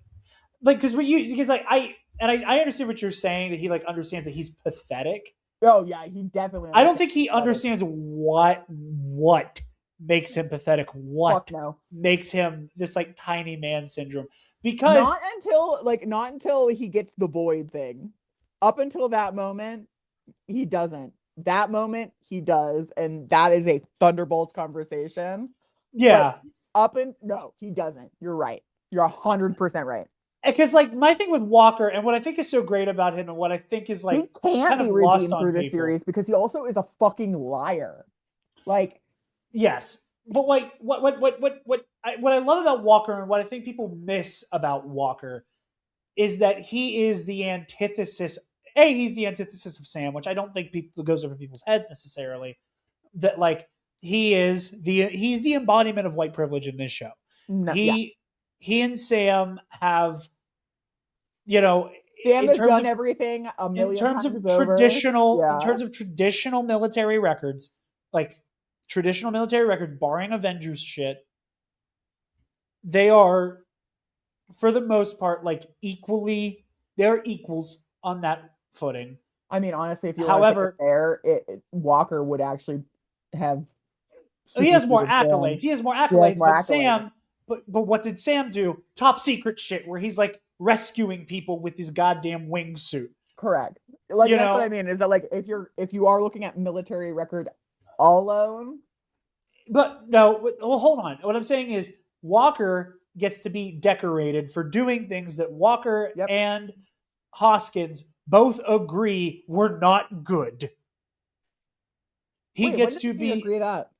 [SPEAKER 1] because when you because like I understand what you're saying that he like understands that he's pathetic.
[SPEAKER 2] Oh yeah, he definitely
[SPEAKER 1] I don't
[SPEAKER 2] understands
[SPEAKER 1] think he
[SPEAKER 2] pathetic.
[SPEAKER 1] understands what makes him pathetic,
[SPEAKER 2] Fuck
[SPEAKER 1] what
[SPEAKER 2] no.
[SPEAKER 1] makes him this like tiny man syndrome. Because
[SPEAKER 2] Not until he gets the void thing. Up until that moment, he doesn't. That moment he does, and that is a Thunderbolts conversation. But
[SPEAKER 1] yeah,
[SPEAKER 2] no, he doesn't. You're right. You're 100% right.
[SPEAKER 1] because like my thing with Walker and what I think is so great about him and what I think is
[SPEAKER 2] He
[SPEAKER 1] like
[SPEAKER 2] can't
[SPEAKER 1] kind
[SPEAKER 2] be
[SPEAKER 1] of lost
[SPEAKER 2] redeemed
[SPEAKER 1] on
[SPEAKER 2] through this
[SPEAKER 1] people.
[SPEAKER 2] series because he also is a fucking liar. Like,
[SPEAKER 1] Yes. but like what I love about Walker and what I think people miss about Walker is that he is the antithesis. He's the antithesis of Sam, which I don't think people goes over people's heads necessarily. That like he's the embodiment of white privilege in this show.
[SPEAKER 2] No, yeah.
[SPEAKER 1] He and Sam have, you know,
[SPEAKER 2] Sam
[SPEAKER 1] in
[SPEAKER 2] has
[SPEAKER 1] terms
[SPEAKER 2] done
[SPEAKER 1] of
[SPEAKER 2] everything a million times over.
[SPEAKER 1] in
[SPEAKER 2] Yeah.
[SPEAKER 1] terms of traditional military records, like traditional military records, barring Avengers shit, they are for the most part like they're equals on that footing.
[SPEAKER 2] I mean, honestly, if you want to take it
[SPEAKER 1] However,
[SPEAKER 2] there, Walker would actually have
[SPEAKER 1] he has more
[SPEAKER 2] superseded
[SPEAKER 1] accolades.
[SPEAKER 2] Sam.
[SPEAKER 1] He has more
[SPEAKER 2] He has
[SPEAKER 1] accolades,
[SPEAKER 2] more
[SPEAKER 1] but
[SPEAKER 2] accolades.
[SPEAKER 1] what did Sam do? Top secret shit where he's like rescuing people with his goddamn wingsuit.
[SPEAKER 2] Correct. Like
[SPEAKER 1] You
[SPEAKER 2] that's what I
[SPEAKER 1] know,
[SPEAKER 2] mean. Is that like if you are looking at military record alone,
[SPEAKER 1] but no, well, hold on. What I'm saying is Walker gets to be decorated for doing things that Walker
[SPEAKER 2] yep.
[SPEAKER 1] and Hoskins both agree were not good. He
[SPEAKER 2] Wait,
[SPEAKER 1] gets
[SPEAKER 2] when
[SPEAKER 1] to
[SPEAKER 2] did we
[SPEAKER 1] be.
[SPEAKER 2] agree that?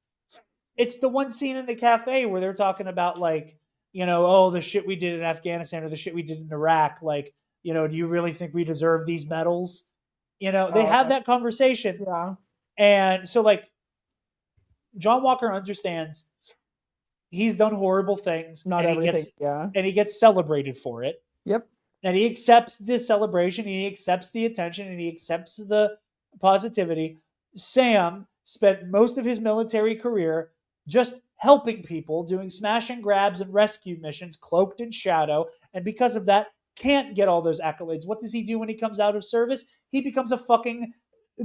[SPEAKER 1] It's the one scene in the cafe where they're talking about like, oh, the shit we did in Afghanistan or the shit we did in Iraq. Like, do you really think we deserve these medals? They
[SPEAKER 2] Oh,
[SPEAKER 1] have
[SPEAKER 2] okay.
[SPEAKER 1] that conversation.
[SPEAKER 2] Yeah.
[SPEAKER 1] And so like John Walker understands he's done horrible things
[SPEAKER 2] Not everything. Yeah.
[SPEAKER 1] and he gets celebrated for it.
[SPEAKER 2] Yep.
[SPEAKER 1] And he accepts the celebration, he accepts the attention, and he accepts the positivity. Sam spent most of his military career just helping people, doing smash and grabs and rescue missions, cloaked in shadow, and because of that, can't get all those accolades. What does he do when he comes out of service? He becomes a fucking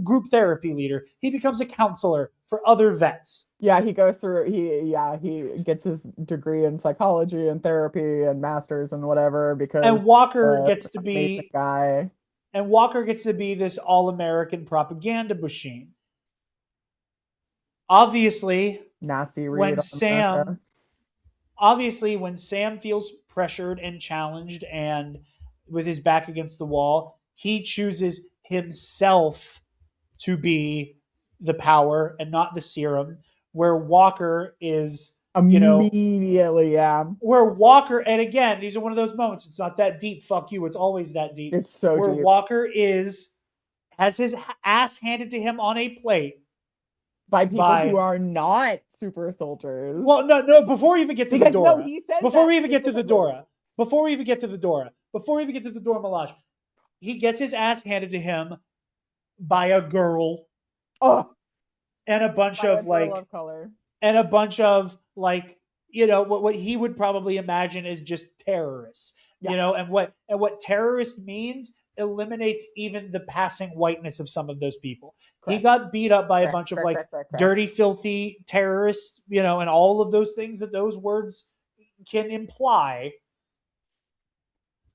[SPEAKER 1] group therapy leader. He becomes a counselor for other vets.
[SPEAKER 2] Yeah, he goes through he gets his degree in psychology and therapy and masters and whatever because
[SPEAKER 1] And Walker
[SPEAKER 2] uh
[SPEAKER 1] gets to
[SPEAKER 2] amazing
[SPEAKER 1] be
[SPEAKER 2] guy.
[SPEAKER 1] this all-American propaganda machine. Obviously,
[SPEAKER 2] Nasty read
[SPEAKER 1] when
[SPEAKER 2] on
[SPEAKER 1] Sam
[SPEAKER 2] America.
[SPEAKER 1] when Sam feels pressured and challenged and with his back against the wall, he chooses himself to be the power and not the serum. Where Walker is,
[SPEAKER 2] Immediately, yeah.
[SPEAKER 1] where Walker, and again, these are one of those moments. It's not that deep. Fuck you. It's always that deep.
[SPEAKER 2] It's so
[SPEAKER 1] Where
[SPEAKER 2] deep.
[SPEAKER 1] Walker has his ass handed to him on a plate
[SPEAKER 2] By people who
[SPEAKER 1] by.
[SPEAKER 2] are not super soldiers.
[SPEAKER 1] Well, no. Before we even get to the
[SPEAKER 2] Because no,
[SPEAKER 1] Dora,
[SPEAKER 2] he says
[SPEAKER 1] before
[SPEAKER 2] that
[SPEAKER 1] we even get to the
[SPEAKER 2] specifically.
[SPEAKER 1] Dora, before we even get to the Dora, before we even get to the Dora Milaje, he gets his ass handed to him by a girl
[SPEAKER 2] Oh,
[SPEAKER 1] and a bunch
[SPEAKER 2] by a
[SPEAKER 1] of
[SPEAKER 2] girl
[SPEAKER 1] like
[SPEAKER 2] of color.
[SPEAKER 1] and a bunch of like what he would probably imagine is just terrorists.
[SPEAKER 2] Yeah.
[SPEAKER 1] And what terrorist means eliminates even the passing whiteness of some of those people. He
[SPEAKER 2] Correct.
[SPEAKER 1] got beat up by a
[SPEAKER 2] Correct,
[SPEAKER 1] bunch of
[SPEAKER 2] correct,
[SPEAKER 1] like
[SPEAKER 2] correct, correct, correct.
[SPEAKER 1] dirty, filthy terrorists, and all of those things that those words can imply.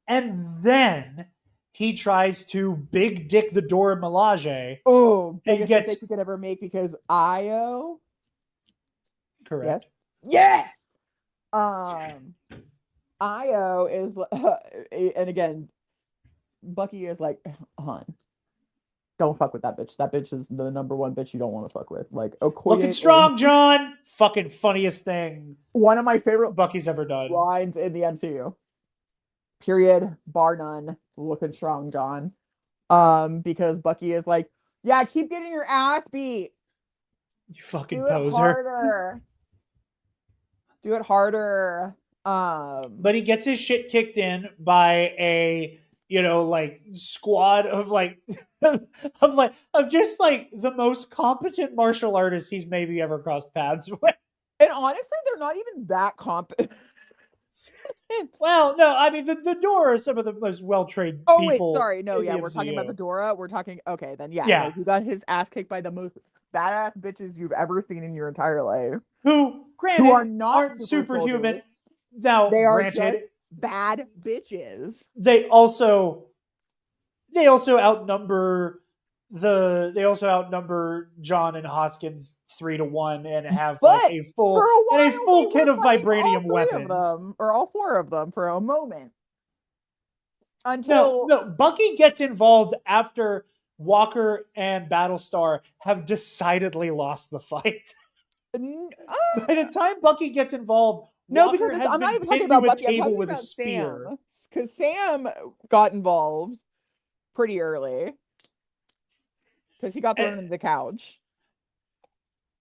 [SPEAKER 1] And then he tries to big dick the Dora Milaje
[SPEAKER 2] Oh,
[SPEAKER 1] and
[SPEAKER 2] biggest
[SPEAKER 1] gets
[SPEAKER 2] mistake you could ever make because Io. Yes.
[SPEAKER 1] correct.
[SPEAKER 2] Yes. Um, Io is, and again, Bucky is like, hon, don't fuck with that bitch. That bitch is the number one bitch you don't want to fuck with. Like,
[SPEAKER 1] Looking
[SPEAKER 2] Okoye
[SPEAKER 1] strong,
[SPEAKER 2] is
[SPEAKER 1] John. Fucking funniest thing
[SPEAKER 2] one of my favorite
[SPEAKER 1] Bucky's ever done.
[SPEAKER 2] lines in the MCU. Period, bar none. Looking strong, John. Because Bucky is like, yeah, keep getting your ass beat.
[SPEAKER 1] You fucking
[SPEAKER 2] Do it
[SPEAKER 1] poser.
[SPEAKER 2] harder. Do it harder.
[SPEAKER 1] But he gets his shit kicked in by a like squad of like of just like the most competent martial artists he's maybe ever crossed paths with.
[SPEAKER 2] And honestly, they're not even that competent.
[SPEAKER 1] Well, no, I mean the Dora are some of the most well trained
[SPEAKER 2] Oh wait,
[SPEAKER 1] people.
[SPEAKER 2] sorry, no,
[SPEAKER 1] in
[SPEAKER 2] yeah,
[SPEAKER 1] the
[SPEAKER 2] we're talking about the
[SPEAKER 1] MCU.
[SPEAKER 2] Dora. We're talking okay, then yeah, no,
[SPEAKER 1] Yeah,
[SPEAKER 2] he got his ass kicked by the most badass bitches you've ever seen in your entire life,
[SPEAKER 1] who
[SPEAKER 2] who are
[SPEAKER 1] granted
[SPEAKER 2] not
[SPEAKER 1] aren't
[SPEAKER 2] super
[SPEAKER 1] superhuman.
[SPEAKER 2] soldiers.
[SPEAKER 1] Now,
[SPEAKER 2] They are
[SPEAKER 1] granted,
[SPEAKER 2] just bad bitches.
[SPEAKER 1] they also outnumber John and Hoskins 3-1 and have like
[SPEAKER 2] But
[SPEAKER 1] a
[SPEAKER 2] for
[SPEAKER 1] full
[SPEAKER 2] a while, they
[SPEAKER 1] kit
[SPEAKER 2] were
[SPEAKER 1] of
[SPEAKER 2] fighting all
[SPEAKER 1] vibranium
[SPEAKER 2] three of
[SPEAKER 1] weapons.
[SPEAKER 2] them, or all four of them, for a moment.
[SPEAKER 1] No,
[SPEAKER 2] Until
[SPEAKER 1] no, Bucky gets involved after Walker and Battlestar have decidedly lost the fight. By the time Bucky gets involved,
[SPEAKER 2] No, because
[SPEAKER 1] Walker
[SPEAKER 2] it's,
[SPEAKER 1] has
[SPEAKER 2] I'm not
[SPEAKER 1] been
[SPEAKER 2] even talking
[SPEAKER 1] pinned to
[SPEAKER 2] about
[SPEAKER 1] a
[SPEAKER 2] Bucky. I'm
[SPEAKER 1] table
[SPEAKER 2] talking
[SPEAKER 1] with a
[SPEAKER 2] about
[SPEAKER 1] spear.
[SPEAKER 2] Sam, because Sam got involved pretty early because he got
[SPEAKER 1] And,
[SPEAKER 2] thrown into the couch.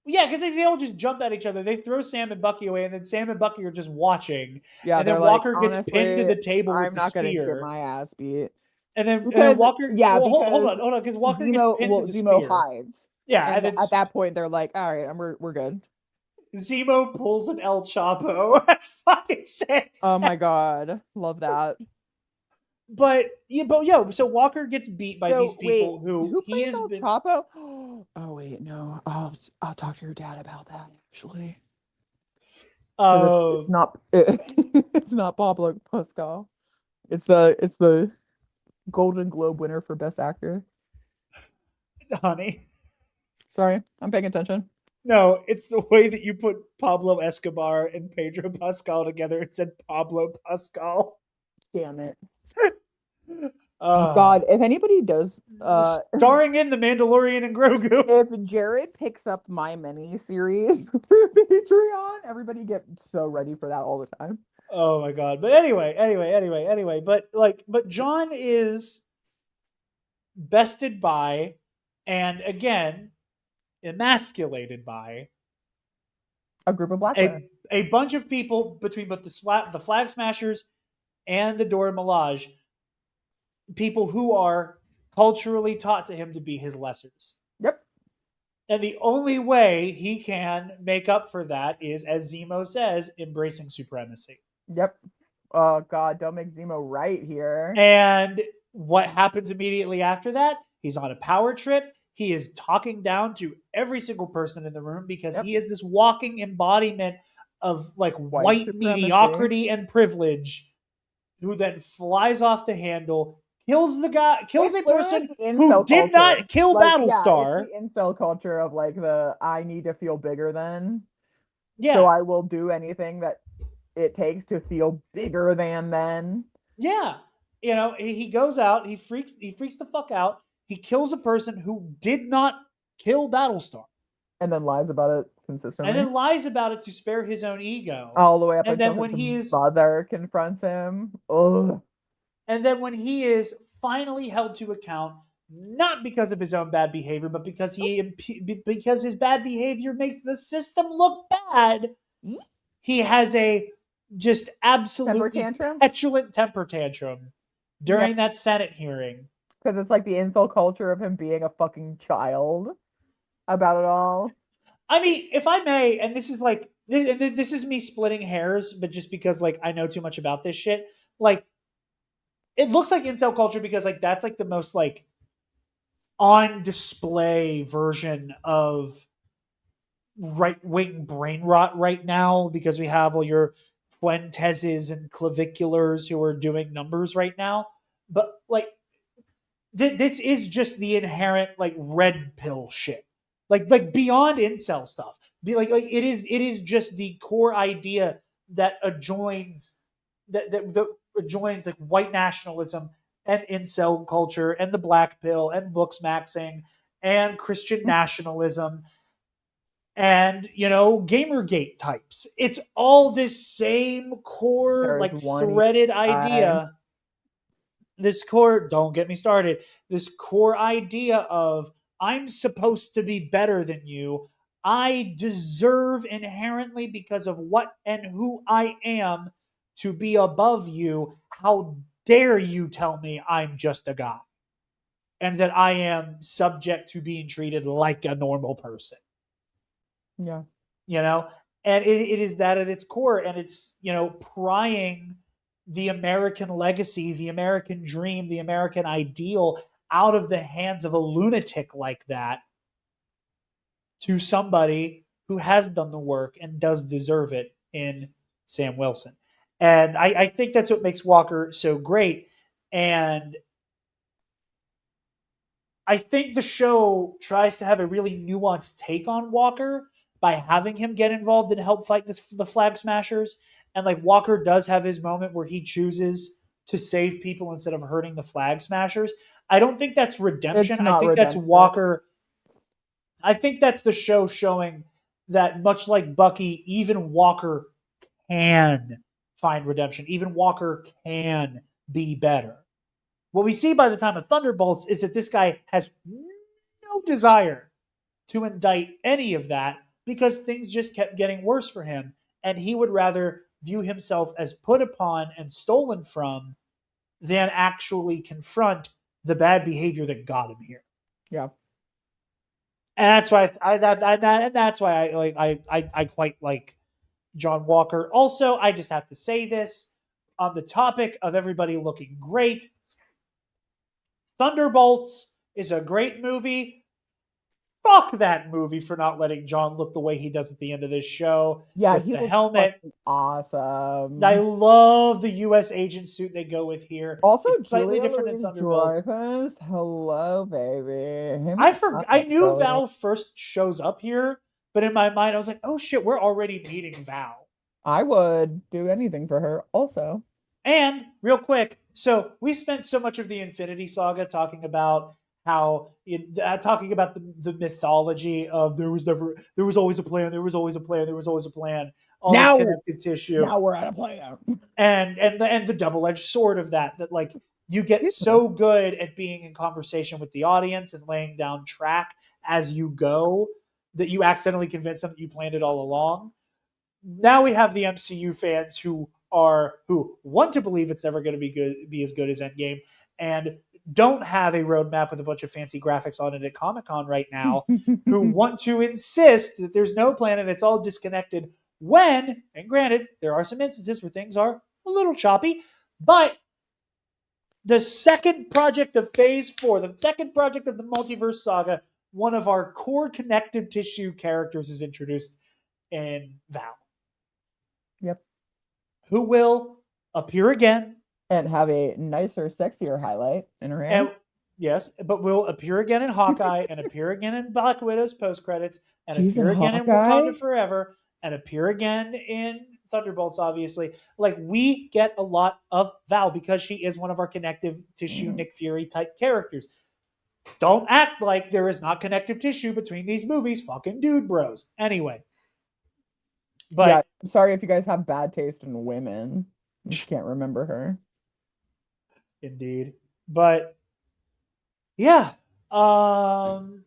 [SPEAKER 1] yeah, because they all just jump at each other. They throw Sam and Bucky away, and then Sam and Bucky are just watching.
[SPEAKER 2] Yeah,
[SPEAKER 1] And
[SPEAKER 2] they're
[SPEAKER 1] then
[SPEAKER 2] like,
[SPEAKER 1] Walker gets pinned to
[SPEAKER 2] honestly,
[SPEAKER 1] the table with
[SPEAKER 2] I'm
[SPEAKER 1] the
[SPEAKER 2] not gonna get
[SPEAKER 1] spear.
[SPEAKER 2] my ass beat
[SPEAKER 1] And then
[SPEAKER 2] because
[SPEAKER 1] Walker.
[SPEAKER 2] yeah,
[SPEAKER 1] Well,
[SPEAKER 2] because
[SPEAKER 1] hold on, because Walker gets pinned to the
[SPEAKER 2] Zemo
[SPEAKER 1] spear.
[SPEAKER 2] hides,
[SPEAKER 1] Yeah, and
[SPEAKER 2] and
[SPEAKER 1] then
[SPEAKER 2] at that point they're like, all right, we're good.
[SPEAKER 1] Zemo pulls an El Chapo. That's fucking Sam.
[SPEAKER 2] Oh my god, love that.
[SPEAKER 1] But yeah, so Walker gets beat by these
[SPEAKER 2] So wait,
[SPEAKER 1] people who
[SPEAKER 2] who
[SPEAKER 1] he
[SPEAKER 2] plays
[SPEAKER 1] has
[SPEAKER 2] El
[SPEAKER 1] been.
[SPEAKER 2] Chapo? Oh wait, no, I'll talk to your dad about that actually, because it's
[SPEAKER 1] Um,
[SPEAKER 2] not it's not Pablo Pascal. It's the Golden Globe winner for Best Actor.
[SPEAKER 1] honey,
[SPEAKER 2] Sorry, I'm paying attention.
[SPEAKER 1] no, it's the way that you put Pablo Escobar and Pedro Pascal together. It said Pablo Pascal.
[SPEAKER 2] Damn it. Oh
[SPEAKER 1] Uh,
[SPEAKER 2] God, if anybody does,
[SPEAKER 1] starring in The Mandalorian and Grogu.
[SPEAKER 2] if Jarod picks up my mini series for Patreon, everybody get so ready for that all the time.
[SPEAKER 1] Oh my god! But anyway. But John is bested by, and again emasculated by
[SPEAKER 2] A group of black women.
[SPEAKER 1] a bunch of people between both the Flag Smashers and the Dora Milaje, people who are culturally taught to him to be his lessers.
[SPEAKER 2] Yep.
[SPEAKER 1] And the only way he can make up for that is, as Zemo says, embracing supremacy.
[SPEAKER 2] Yep. Oh God, don't make Zemo right here.
[SPEAKER 1] And what happens immediately after that? He's on a power trip. He is talking down to every single person in the room because
[SPEAKER 2] Yep.
[SPEAKER 1] he is this walking embodiment of like
[SPEAKER 2] White
[SPEAKER 1] white
[SPEAKER 2] supremacy.
[SPEAKER 1] mediocrity and privilege, who then flies off the handle, kills the guy, kills
[SPEAKER 2] It's
[SPEAKER 1] a
[SPEAKER 2] literally
[SPEAKER 1] person
[SPEAKER 2] the
[SPEAKER 1] who
[SPEAKER 2] incel
[SPEAKER 1] did
[SPEAKER 2] culture.
[SPEAKER 1] not kill
[SPEAKER 2] Like, yeah, it's the
[SPEAKER 1] Battlestar.
[SPEAKER 2] incel culture of like the I need to feel bigger than, so
[SPEAKER 1] Yeah,
[SPEAKER 2] I will do anything that it takes to feel bigger than then.
[SPEAKER 1] yeah. He goes out, he freaks the fuck out. He kills a person who did not kill Battlestar,
[SPEAKER 2] And then lies about it
[SPEAKER 1] and
[SPEAKER 2] consistently.
[SPEAKER 1] then lies about it to spare his own ego.
[SPEAKER 2] All the way up
[SPEAKER 1] And
[SPEAKER 2] until
[SPEAKER 1] then
[SPEAKER 2] his
[SPEAKER 1] when he is
[SPEAKER 2] mother confronts him. Oh,
[SPEAKER 1] and then when he is finally held to account, not because of his own bad behavior, but because his bad behavior makes the system look bad, he has a just
[SPEAKER 2] temper
[SPEAKER 1] absolutely
[SPEAKER 2] tantrum.
[SPEAKER 1] petulant temper tantrum during
[SPEAKER 2] Yep,
[SPEAKER 1] that Senate hearing.
[SPEAKER 2] because it's like the insult culture of him being a fucking child about it all.
[SPEAKER 1] I mean, if I may, and this is like this is me splitting hairs, but just because like I know too much about this shit, like it looks like incel culture because like that's like the most like on display version of right wing brain rot right now because we have all your Fuenteses and claviculars who are doing numbers right now. But like this is just the inherent like red pill shit. Like beyond incel stuff. Be like it is just the core idea that adjoins that adjoins like white nationalism and incel culture and the black pill and looks maxing and Christian nationalism and gamergate types. It's all this same core
[SPEAKER 2] There is
[SPEAKER 1] like
[SPEAKER 2] one evil
[SPEAKER 1] threaded
[SPEAKER 2] guy.
[SPEAKER 1] idea. This core, don't get me started, this core idea of I'm supposed to be better than you. I deserve inherently because of what and who I am to be above you. How dare you tell me I'm just a guy and that I am subject to being treated like a normal person?
[SPEAKER 2] Yeah.
[SPEAKER 1] you know and it is that at its core, and it's prying the American legacy, the American dream, the American ideal out of the hands of a lunatic like that to somebody who has done the work and does deserve it in Sam Wilson. And I think that's what makes Walker so great. And I think the show tries to have a really nuanced take on Walker by having him get involved and help fight the Flag Smashers. And like Walker does have his moment where he chooses to save people instead of hurting the Flag Smashers. I don't think that's redemption.
[SPEAKER 2] It's
[SPEAKER 1] I
[SPEAKER 2] not
[SPEAKER 1] think that's
[SPEAKER 2] redemptive.
[SPEAKER 1] Walker. I think that's the show showing that much like Bucky, even Walker can find redemption. Even Walker can be better. What we see by the time of Thunderbolts is that this guy has no desire to indict any of that because things just kept getting worse for him. And he would rather view himself as put upon and stolen from than actually confront the bad behavior that got him here.
[SPEAKER 2] Yeah.
[SPEAKER 1] And that's why that's why I quite like John Walker. Also, I just have to say this on the topic of everybody looking great. Thunderbolts is a great movie. Fuck that movie for not letting John look the way he does at the end of this show
[SPEAKER 2] Yeah,
[SPEAKER 1] with
[SPEAKER 2] he
[SPEAKER 1] the
[SPEAKER 2] looks
[SPEAKER 1] helmet. I
[SPEAKER 2] awesome.
[SPEAKER 1] love the U.S. agent suit they go with here.
[SPEAKER 2] Also,
[SPEAKER 1] It's slightly
[SPEAKER 2] Julia
[SPEAKER 1] different in
[SPEAKER 2] Louise
[SPEAKER 1] Thunderbolts.
[SPEAKER 2] Dreyfus. Hello, baby. Him and
[SPEAKER 1] I
[SPEAKER 2] Scott
[SPEAKER 1] knew
[SPEAKER 2] Pilgrim.
[SPEAKER 1] Val first shows up here, but in my mind I was like, oh shit, we're already meeting Val.
[SPEAKER 2] I would do anything for her. Also,
[SPEAKER 1] And real quick, so we spent so much of the Infinity Saga talking about how talking about the mythology of there was always a plan, there was always a plan, there was always a plan, all this
[SPEAKER 2] now,
[SPEAKER 1] connective tissue,
[SPEAKER 2] now we're at a plan.
[SPEAKER 1] and the double edged sword of that like you get
[SPEAKER 2] Excuse me.
[SPEAKER 1] so good at being in conversation with the audience and laying down track as you go that you accidentally convince them that you planned it all along. Now we have the MCU fans who want to believe it's never going to be as good as Endgame, and don't have a roadmap with a bunch of fancy graphics on it at Comic Con right now, who want to insist that there's no plan and it's all disconnected. When, and granted, there are some instances where things are a little choppy, but the second project of Phase 4, the second project of the Multiverse Saga, one of our core connective tissue characters is introduced in Val.
[SPEAKER 2] Yep.
[SPEAKER 1] Who will appear again.
[SPEAKER 2] And have a nicer, sexier highlight in her hand.
[SPEAKER 1] And, yes, but will appear again in Hawkeye and appear again in Black Widow's post credits and
[SPEAKER 2] She's
[SPEAKER 1] appear
[SPEAKER 2] in
[SPEAKER 1] again in
[SPEAKER 2] Hawkeye?
[SPEAKER 1] Wakanda Forever and appear again in Thunderbolts, obviously. Like, we get a lot of Val because she is one of our connective tissue Nick Fury type characters. Don't act like there is not connective tissue between these movies, fucking dude bros. Anyway. But
[SPEAKER 2] yeah, sorry if you guys have bad taste in women. I just can't remember her.
[SPEAKER 1] Indeed. But yeah. Do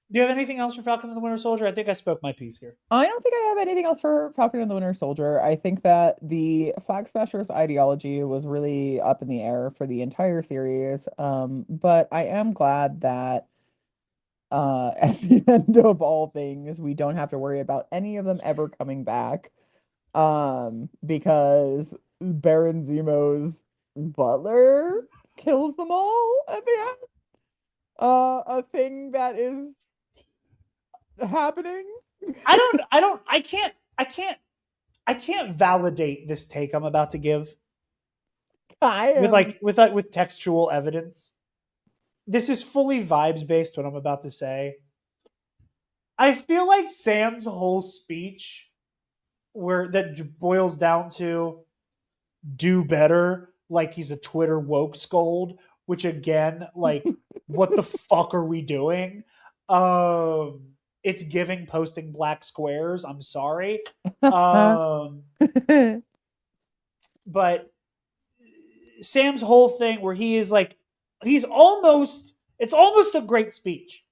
[SPEAKER 1] you have anything else for Falcon and the Winter Soldier? I think I spoke my piece here.
[SPEAKER 2] I don't think I have anything else for Falcon and the Winter Soldier. I think that the Flag Smashers ideology was really up in the air for the entire series. But I am glad that at the end of all things, we don't have to worry about any of them ever coming back. Because Baron Zemo's butler kills them all at the end. A thing that is happening.
[SPEAKER 1] I can't validate this take I'm about to give with textual evidence. This is fully vibes based what I'm about to say. I feel like Sam's whole speech where that boils down to do better, like he's a Twitter woke scold, which again, like, what the fuck are we doing? It's giving posting black squares. I'm sorry. But Sam's whole thing where he is like, it's almost a great speech.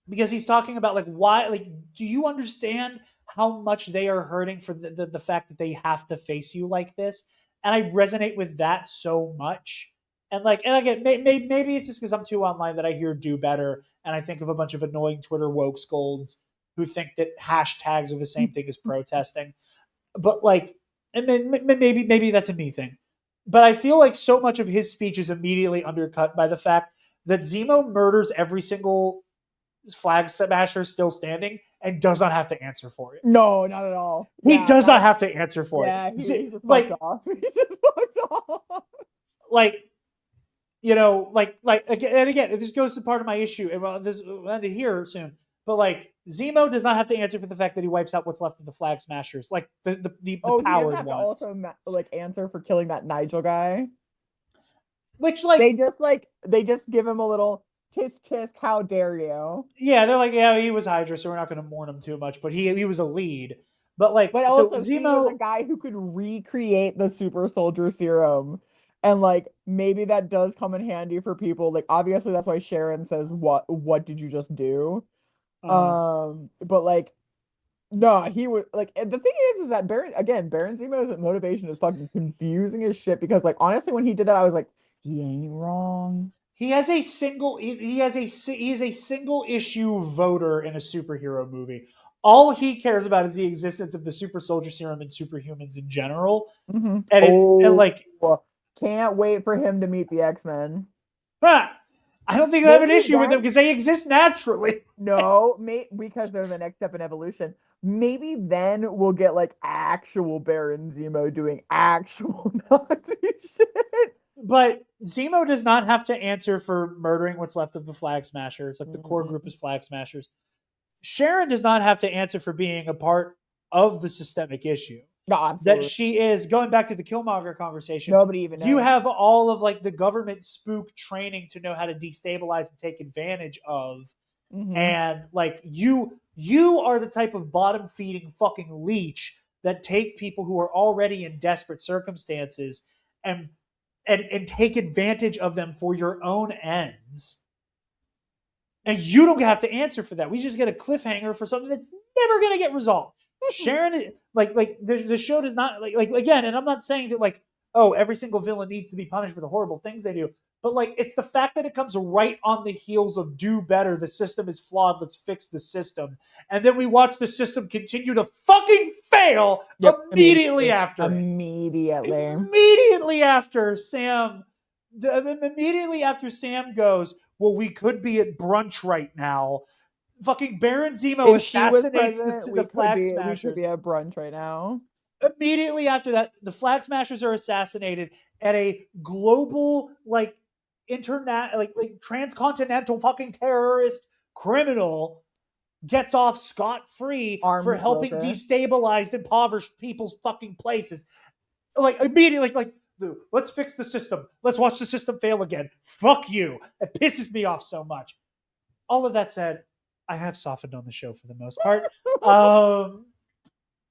[SPEAKER 1] Because he's talking about like why, like, do you understand how much they are hurting for the fact that they have to face you like this? And I resonate with that so much. And like, and again, maybe it's just because I'm too online that I hear do better, and I think of a bunch of annoying Twitter woke scolds who think that hashtags are the same thing as protesting. But like, and maybe that's a me thing. But I feel like so much of his speech is immediately undercut by the fact that Zemo murders every single flag smasher still standing and does not have to answer for it.
[SPEAKER 2] No, not at all.
[SPEAKER 1] He does not have to answer for it.
[SPEAKER 2] Yeah, he
[SPEAKER 1] like,
[SPEAKER 2] off. He just fucks off.
[SPEAKER 1] Like, you know, like again, and again, this goes to part of my issue, and well, this will end it here soon. But like, Zemo does not have to answer for the fact that he wipes out what's left of the flag smashers, like the powered
[SPEAKER 2] he doesn't have
[SPEAKER 1] ones.
[SPEAKER 2] to also like answer for killing that Nigel guy.
[SPEAKER 1] Which like
[SPEAKER 2] they just give him a little tisk tisk, how dare you?
[SPEAKER 1] Yeah, they're like, yeah, he was Hydra, so we're not going to mourn him too much, but he was a lead. But like,
[SPEAKER 2] But
[SPEAKER 1] so
[SPEAKER 2] also, he was a
[SPEAKER 1] Zemo,
[SPEAKER 2] guy who could recreate the super soldier serum. And like maybe that does come in handy for people. Like obviously that's why Sharon says, What did you just do?
[SPEAKER 1] uh,
[SPEAKER 2] But like no, he was like the thing is that Baron Zemo's motivation is fucking confusing as shit because like honestly when he did that I was like, he ain't wrong.
[SPEAKER 1] he has a single, he has a, he is a single issue voter in a superhero movie. All he cares about is the existence of the super soldier serum and superhumans in general.
[SPEAKER 2] Mm-hmm.
[SPEAKER 1] And
[SPEAKER 2] Oh,
[SPEAKER 1] like,
[SPEAKER 2] can't wait for him to meet the X-Men.
[SPEAKER 1] huh, I don't think I have an
[SPEAKER 2] Maybe
[SPEAKER 1] issue with them
[SPEAKER 2] then
[SPEAKER 1] because they exist naturally.
[SPEAKER 2] no, because they're the next step in evolution. Maybe then we'll get like actual Baron Zemo doing actual Nazi shit.
[SPEAKER 1] But Zemo does not have to answer for murdering what's left of the Flag Smashers. Like the core group
[SPEAKER 2] Mm-mm.
[SPEAKER 1] is Flag Smashers. Sharon does not have to answer for being a part of the systemic issue.
[SPEAKER 2] No,
[SPEAKER 1] That
[SPEAKER 2] absolutely.
[SPEAKER 1] she is going back to the Killmonger conversation.
[SPEAKER 2] Nobody even
[SPEAKER 1] You
[SPEAKER 2] knows.
[SPEAKER 1] have all of like the government spook training to know how to destabilize and take advantage of,
[SPEAKER 2] Mm-hmm.
[SPEAKER 1] and like you are the type of bottom feeding fucking leech that take people who are already in desperate circumstances and and take advantage of them for your own ends. And you don't have to answer for that. We just get a cliffhanger for something that's never going to get resolved. Sharon, like the show does not like again, and I'm not saying that like, oh, every single villain needs to be punished for the horrible things they do, but like it's the fact that it comes right on the heels of do better. The system is flawed. Let's fix the system, and then we watch the system continue to fucking fail
[SPEAKER 2] Yep,
[SPEAKER 1] immediately after it.
[SPEAKER 2] immediately.
[SPEAKER 1] Immediately after Sam, immediately after Sam goes, well, we could be at brunch right now. Fucking Baron Zemo
[SPEAKER 2] If she was
[SPEAKER 1] assassinates
[SPEAKER 2] president,
[SPEAKER 1] the Flag
[SPEAKER 2] we could
[SPEAKER 1] Smashers.
[SPEAKER 2] be at brunch right now.
[SPEAKER 1] Immediately after that, the Flag Smashers are assassinated, and a global like internet like transcontinental fucking terrorist criminal gets off scot free for
[SPEAKER 2] Arms
[SPEAKER 1] helping
[SPEAKER 2] broker.
[SPEAKER 1] destabilize impoverished people's fucking places. Like immediately, like let's fix the system. Let's watch the system fail again. Fuck you. It pisses me off so much. All of that said, I have softened on the show for the most part.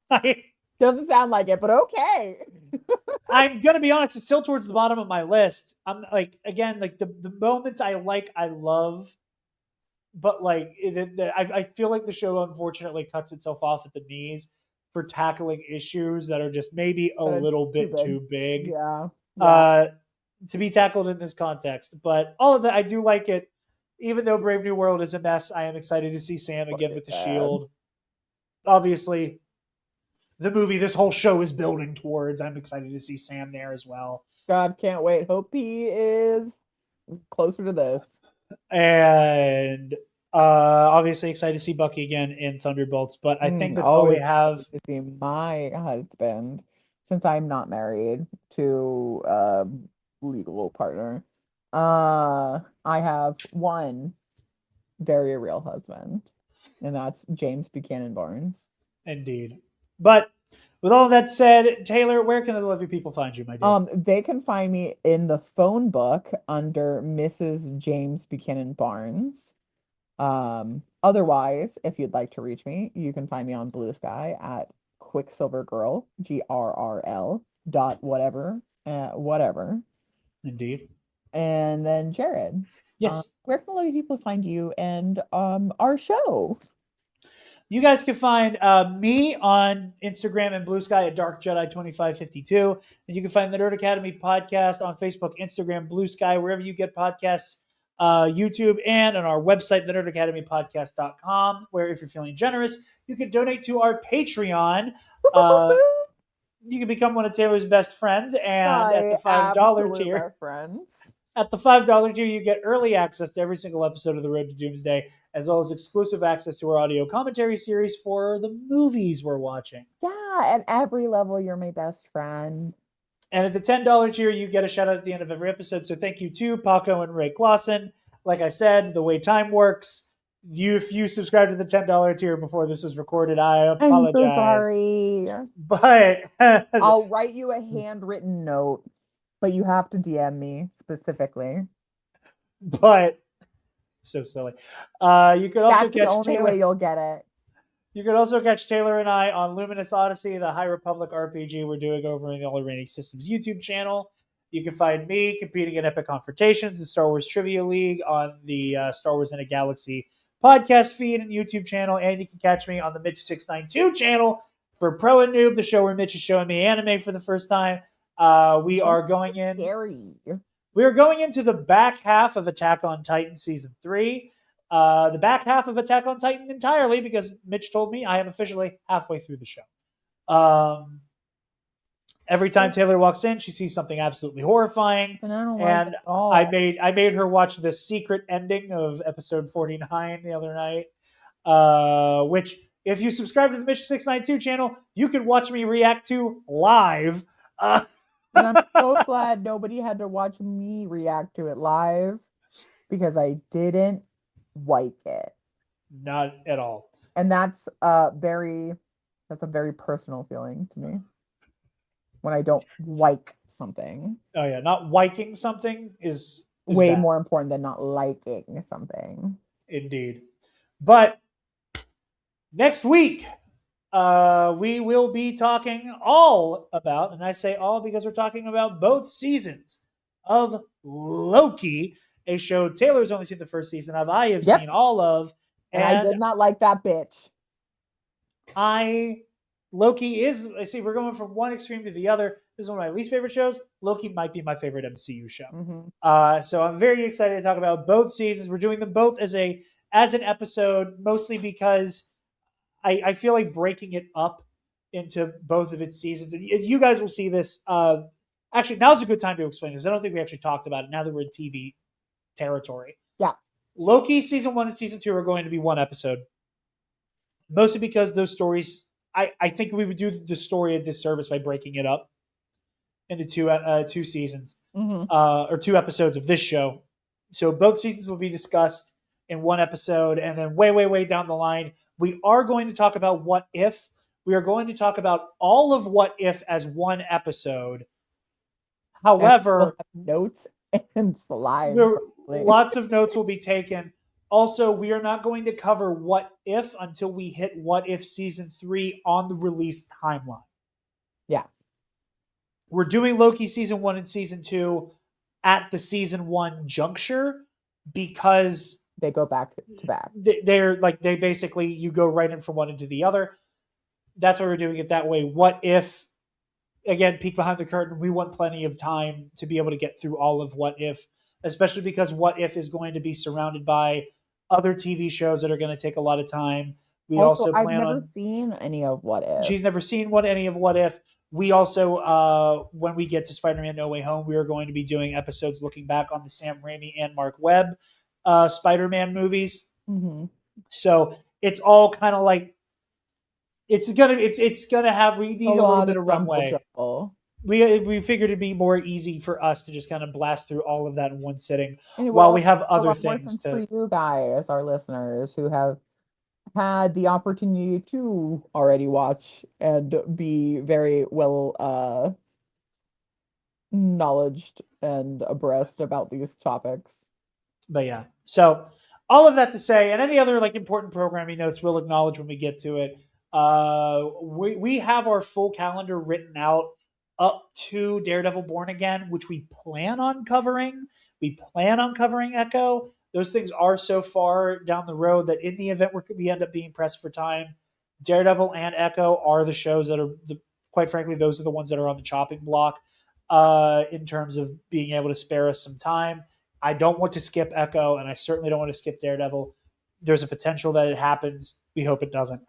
[SPEAKER 1] I,
[SPEAKER 2] Doesn't sound like it, but okay.
[SPEAKER 1] I'm gonna be honest, it's still towards the bottom of my list. I'm like again, like the moments I like, I love, but like I feel like the show unfortunately cuts itself off at the knees for tackling issues that are just maybe a
[SPEAKER 2] But it's
[SPEAKER 1] little
[SPEAKER 2] too
[SPEAKER 1] bit
[SPEAKER 2] big.
[SPEAKER 1] too big.
[SPEAKER 2] Yeah. Yeah.
[SPEAKER 1] Uh, to be tackled in this context. But all of that, I do like it. Even though Brave New World is a mess, I am excited to see Sam
[SPEAKER 2] Fuck
[SPEAKER 1] again
[SPEAKER 2] it's
[SPEAKER 1] with the
[SPEAKER 2] bad.
[SPEAKER 1] shield. Obviously, the movie this whole show is building towards. I'm excited to see Sam there as well.
[SPEAKER 2] God, can't wait. Hope he is closer to this.
[SPEAKER 1] And obviously excited to see Bucky again in Thunderbolts. But I think that's all we
[SPEAKER 2] Always
[SPEAKER 1] have.
[SPEAKER 2] excited to see my husband, since I'm not married to a legal partner. I have one very real husband, and that's James Buchanan Barnes.
[SPEAKER 1] Indeed. But with all of that said, Taylor, where can the lovely people find you, my dear?
[SPEAKER 2] They can find me in the phone book under Mrs. James Buchanan Barnes. Otherwise, if you'd like to reach me, you can find me on Blue Sky at Quicksilver Girl, GRRL dot whatever, whatever.
[SPEAKER 1] Indeed.
[SPEAKER 2] And then Jared,
[SPEAKER 1] Yes.
[SPEAKER 2] where can a lot of people find you and our show?
[SPEAKER 1] You guys can find me on Instagram and Blue Sky at Dark Jedi 2552. And you can find the Nerd Academy podcast on Facebook, Instagram, Blue Sky, wherever you get podcasts, YouTube, and on our website, thenerdacademypodcast.com, where if you're feeling generous, you can donate to our Patreon. Uh, you can become one of Taylor's best friends. And at the
[SPEAKER 2] My
[SPEAKER 1] $5
[SPEAKER 2] absolute
[SPEAKER 1] tier,
[SPEAKER 2] best friend.
[SPEAKER 1] at the $5 tier, you get early access to every single episode of The Road to Doomsday, as well as exclusive access to our audio commentary series for the movies we're watching.
[SPEAKER 2] Yeah, at every level, you're my best friend.
[SPEAKER 1] And at the $10 tier, you get a shout out at the end of every episode. So thank you to Paco and Ray Clausen. Like I said, the way time works, if you subscribe to the $10 tier before this was recorded, I
[SPEAKER 2] I'm so
[SPEAKER 1] apologize.
[SPEAKER 2] sorry.
[SPEAKER 1] But
[SPEAKER 2] I'll write you a handwritten note, but you have to DM me specifically.
[SPEAKER 1] but So silly. You could also
[SPEAKER 2] That's the
[SPEAKER 1] catch
[SPEAKER 2] only
[SPEAKER 1] Taylor.
[SPEAKER 2] way you'll get it.
[SPEAKER 1] You could also catch Taylor and I on Luminous Odyssey, the High Republic RPG we're doing over in the All Remaining Systems YouTube channel. You can find me competing in Epic Confrontations, the Star Wars Trivia League, on the Star Wars in a Galaxy podcast feed and YouTube channel. And you can catch me on the Mitch692 channel for Pro and Noob, the show where Mitch is showing me anime for the first time. We are going in.
[SPEAKER 2] Scary.
[SPEAKER 1] We are going into the back half of Attack on Titan Season 3. The back half of Attack on Titan entirely, because Mitch told me I am officially halfway through the show. Every time Taylor walks in, she sees something absolutely horrifying, and I made her watch the secret ending of episode 49 the other night. Which, if you subscribe to the Mitch692 channel, you can watch me react to live.
[SPEAKER 2] And I'm so glad nobody had to watch me react to it live, because I didn't like it.
[SPEAKER 1] Not at all.
[SPEAKER 2] And that's a very personal feeling to me. When I don't like something.
[SPEAKER 1] Oh yeah, not liking something is
[SPEAKER 2] way
[SPEAKER 1] bad.
[SPEAKER 2] More important than not liking something.
[SPEAKER 1] Indeed. But next week, we will be talking all about, and I say all because we're talking about both seasons of Loki, a show Taylor's only seen the first season of. I have seen all of.
[SPEAKER 2] And I did not like that bitch.
[SPEAKER 1] Loki is, I see, we're going from one extreme to the other. This is one of my least favorite shows. Loki might be my favorite MCU show.
[SPEAKER 2] Mm-hmm.
[SPEAKER 1] So I'm very excited to talk about both seasons. We're doing them both as an episode, mostly because I feel like breaking it up into both of its seasons. And you guys will see this. Actually, now's a good time to explain this. I don't think we actually talked about it now that we're in TV territory.
[SPEAKER 2] Yeah.
[SPEAKER 1] Loki season 1 and season 2 are going to be one episode. Mostly because those stories, I think we would do the story a disservice by breaking it up into two seasons, or 2 episodes of this show. So both seasons will be discussed in one episode, and then way down the line, we are going to talk about What If. We are going to talk about all of What If as one episode. However,
[SPEAKER 2] notes and slides.
[SPEAKER 1] Lots of notes will be taken. Also, we are not going to cover What If until we hit What If Season 3 on the release timeline.
[SPEAKER 2] Yeah.
[SPEAKER 1] We're doing Loki Season 1 and Season 2 at the Season 1 juncture because
[SPEAKER 2] they go back to back.
[SPEAKER 1] They basically, you go right in from one into the other. That's why we're doing it that way. What If, again, peek behind the curtain, we want plenty of time to be able to get through all of What If, especially because What If is going to be surrounded by other TV shows that are going to take a lot of time. We also plan
[SPEAKER 2] I've never seen any of What If.
[SPEAKER 1] She's never seen any of What If. We also, when we get to Spider-Man No Way Home, we are going to be doing episodes looking back on the Sam Raimi and Mark Webb Spider-Man movies.
[SPEAKER 2] Mm-hmm.
[SPEAKER 1] So it's all kind of like it's gonna have, we need a little bit of runway. We figured it'd be more easy for us to just kind of blast through all of that in one sitting, while we have other things
[SPEAKER 2] for you guys, our listeners, who have had the opportunity to already watch and be very well knowledged and abreast about these topics.
[SPEAKER 1] But yeah, so all of that to say, and any other like important programming notes we'll acknowledge when we get to it. We have our full calendar written out up to Daredevil Born Again, which we plan on covering. We plan on covering Echo. Those things are so far down the road that in the event we end up being pressed for time, Daredevil and Echo are the shows that are, quite frankly, those are the ones that are on the chopping block in terms of being able to spare us some time. I don't want to skip Echo, and I certainly don't want to skip Daredevil. There's a potential that it happens. We hope it doesn't.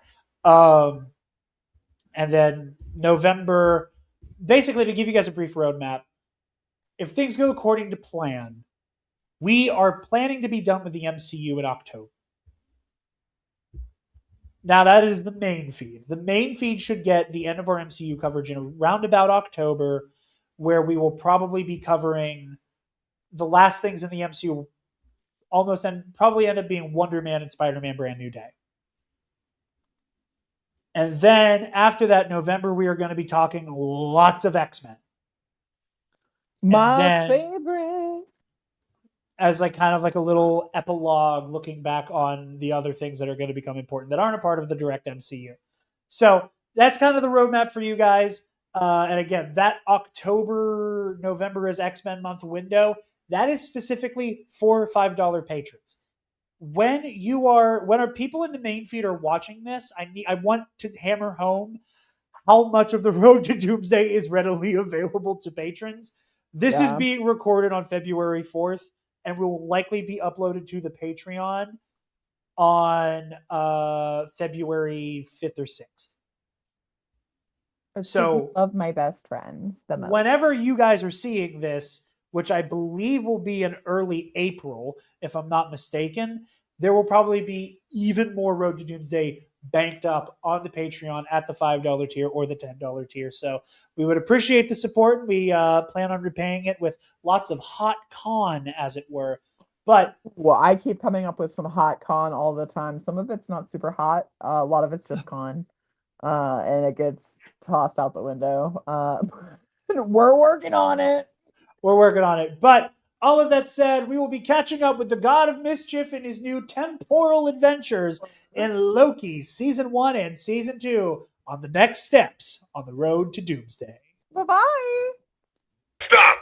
[SPEAKER 1] And then November, basically to give you guys a brief roadmap, if things go according to plan, we are planning to be done with the MCU in October. Now that is the main feed. The main feed should get the end of our MCU coverage in around about October, where we will probably be covering the last things in the MCU almost, and probably end up being Wonder Man and Spider-Man Brand New Day. And then after that, November, we are going to be talking lots of X-Men.
[SPEAKER 2] My favorite.
[SPEAKER 1] as like kind of like a little epilogue looking back on the other things that are going to become important that aren't a part of the direct MCU. So that's kind of the roadmap for you guys. And again, that October, November is X-Men month window. That is specifically for $5 patrons. When our people in the main feed are watching this, I want to hammer home how much of the Road to Doomsday is readily available to patrons. This is being recorded on February 4th and will likely be uploaded to the Patreon on February 5th or 6th. So
[SPEAKER 2] of my best friends the most.
[SPEAKER 1] Whenever you guys are seeing this, which I believe will be in early April, if I'm not mistaken, there will probably be even more Road to Doomsday banked up on the Patreon at the $5 tier or the $10 tier. So we would appreciate the support. We plan on repaying it with lots of hot con, as it were. But
[SPEAKER 2] well, I keep coming up with some hot con all the time. Some of it's not super hot. A lot of it's just con. And it gets tossed out the window. We're working on it.
[SPEAKER 1] We're working on it. But all of that said, we will be catching up with the God of Mischief in his new temporal adventures in Loki Season 1 and Season 2 on the next steps on the road to Doomsday.
[SPEAKER 2] Bye-bye.
[SPEAKER 3] Stop!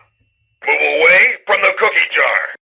[SPEAKER 3] Move away from the cookie jar.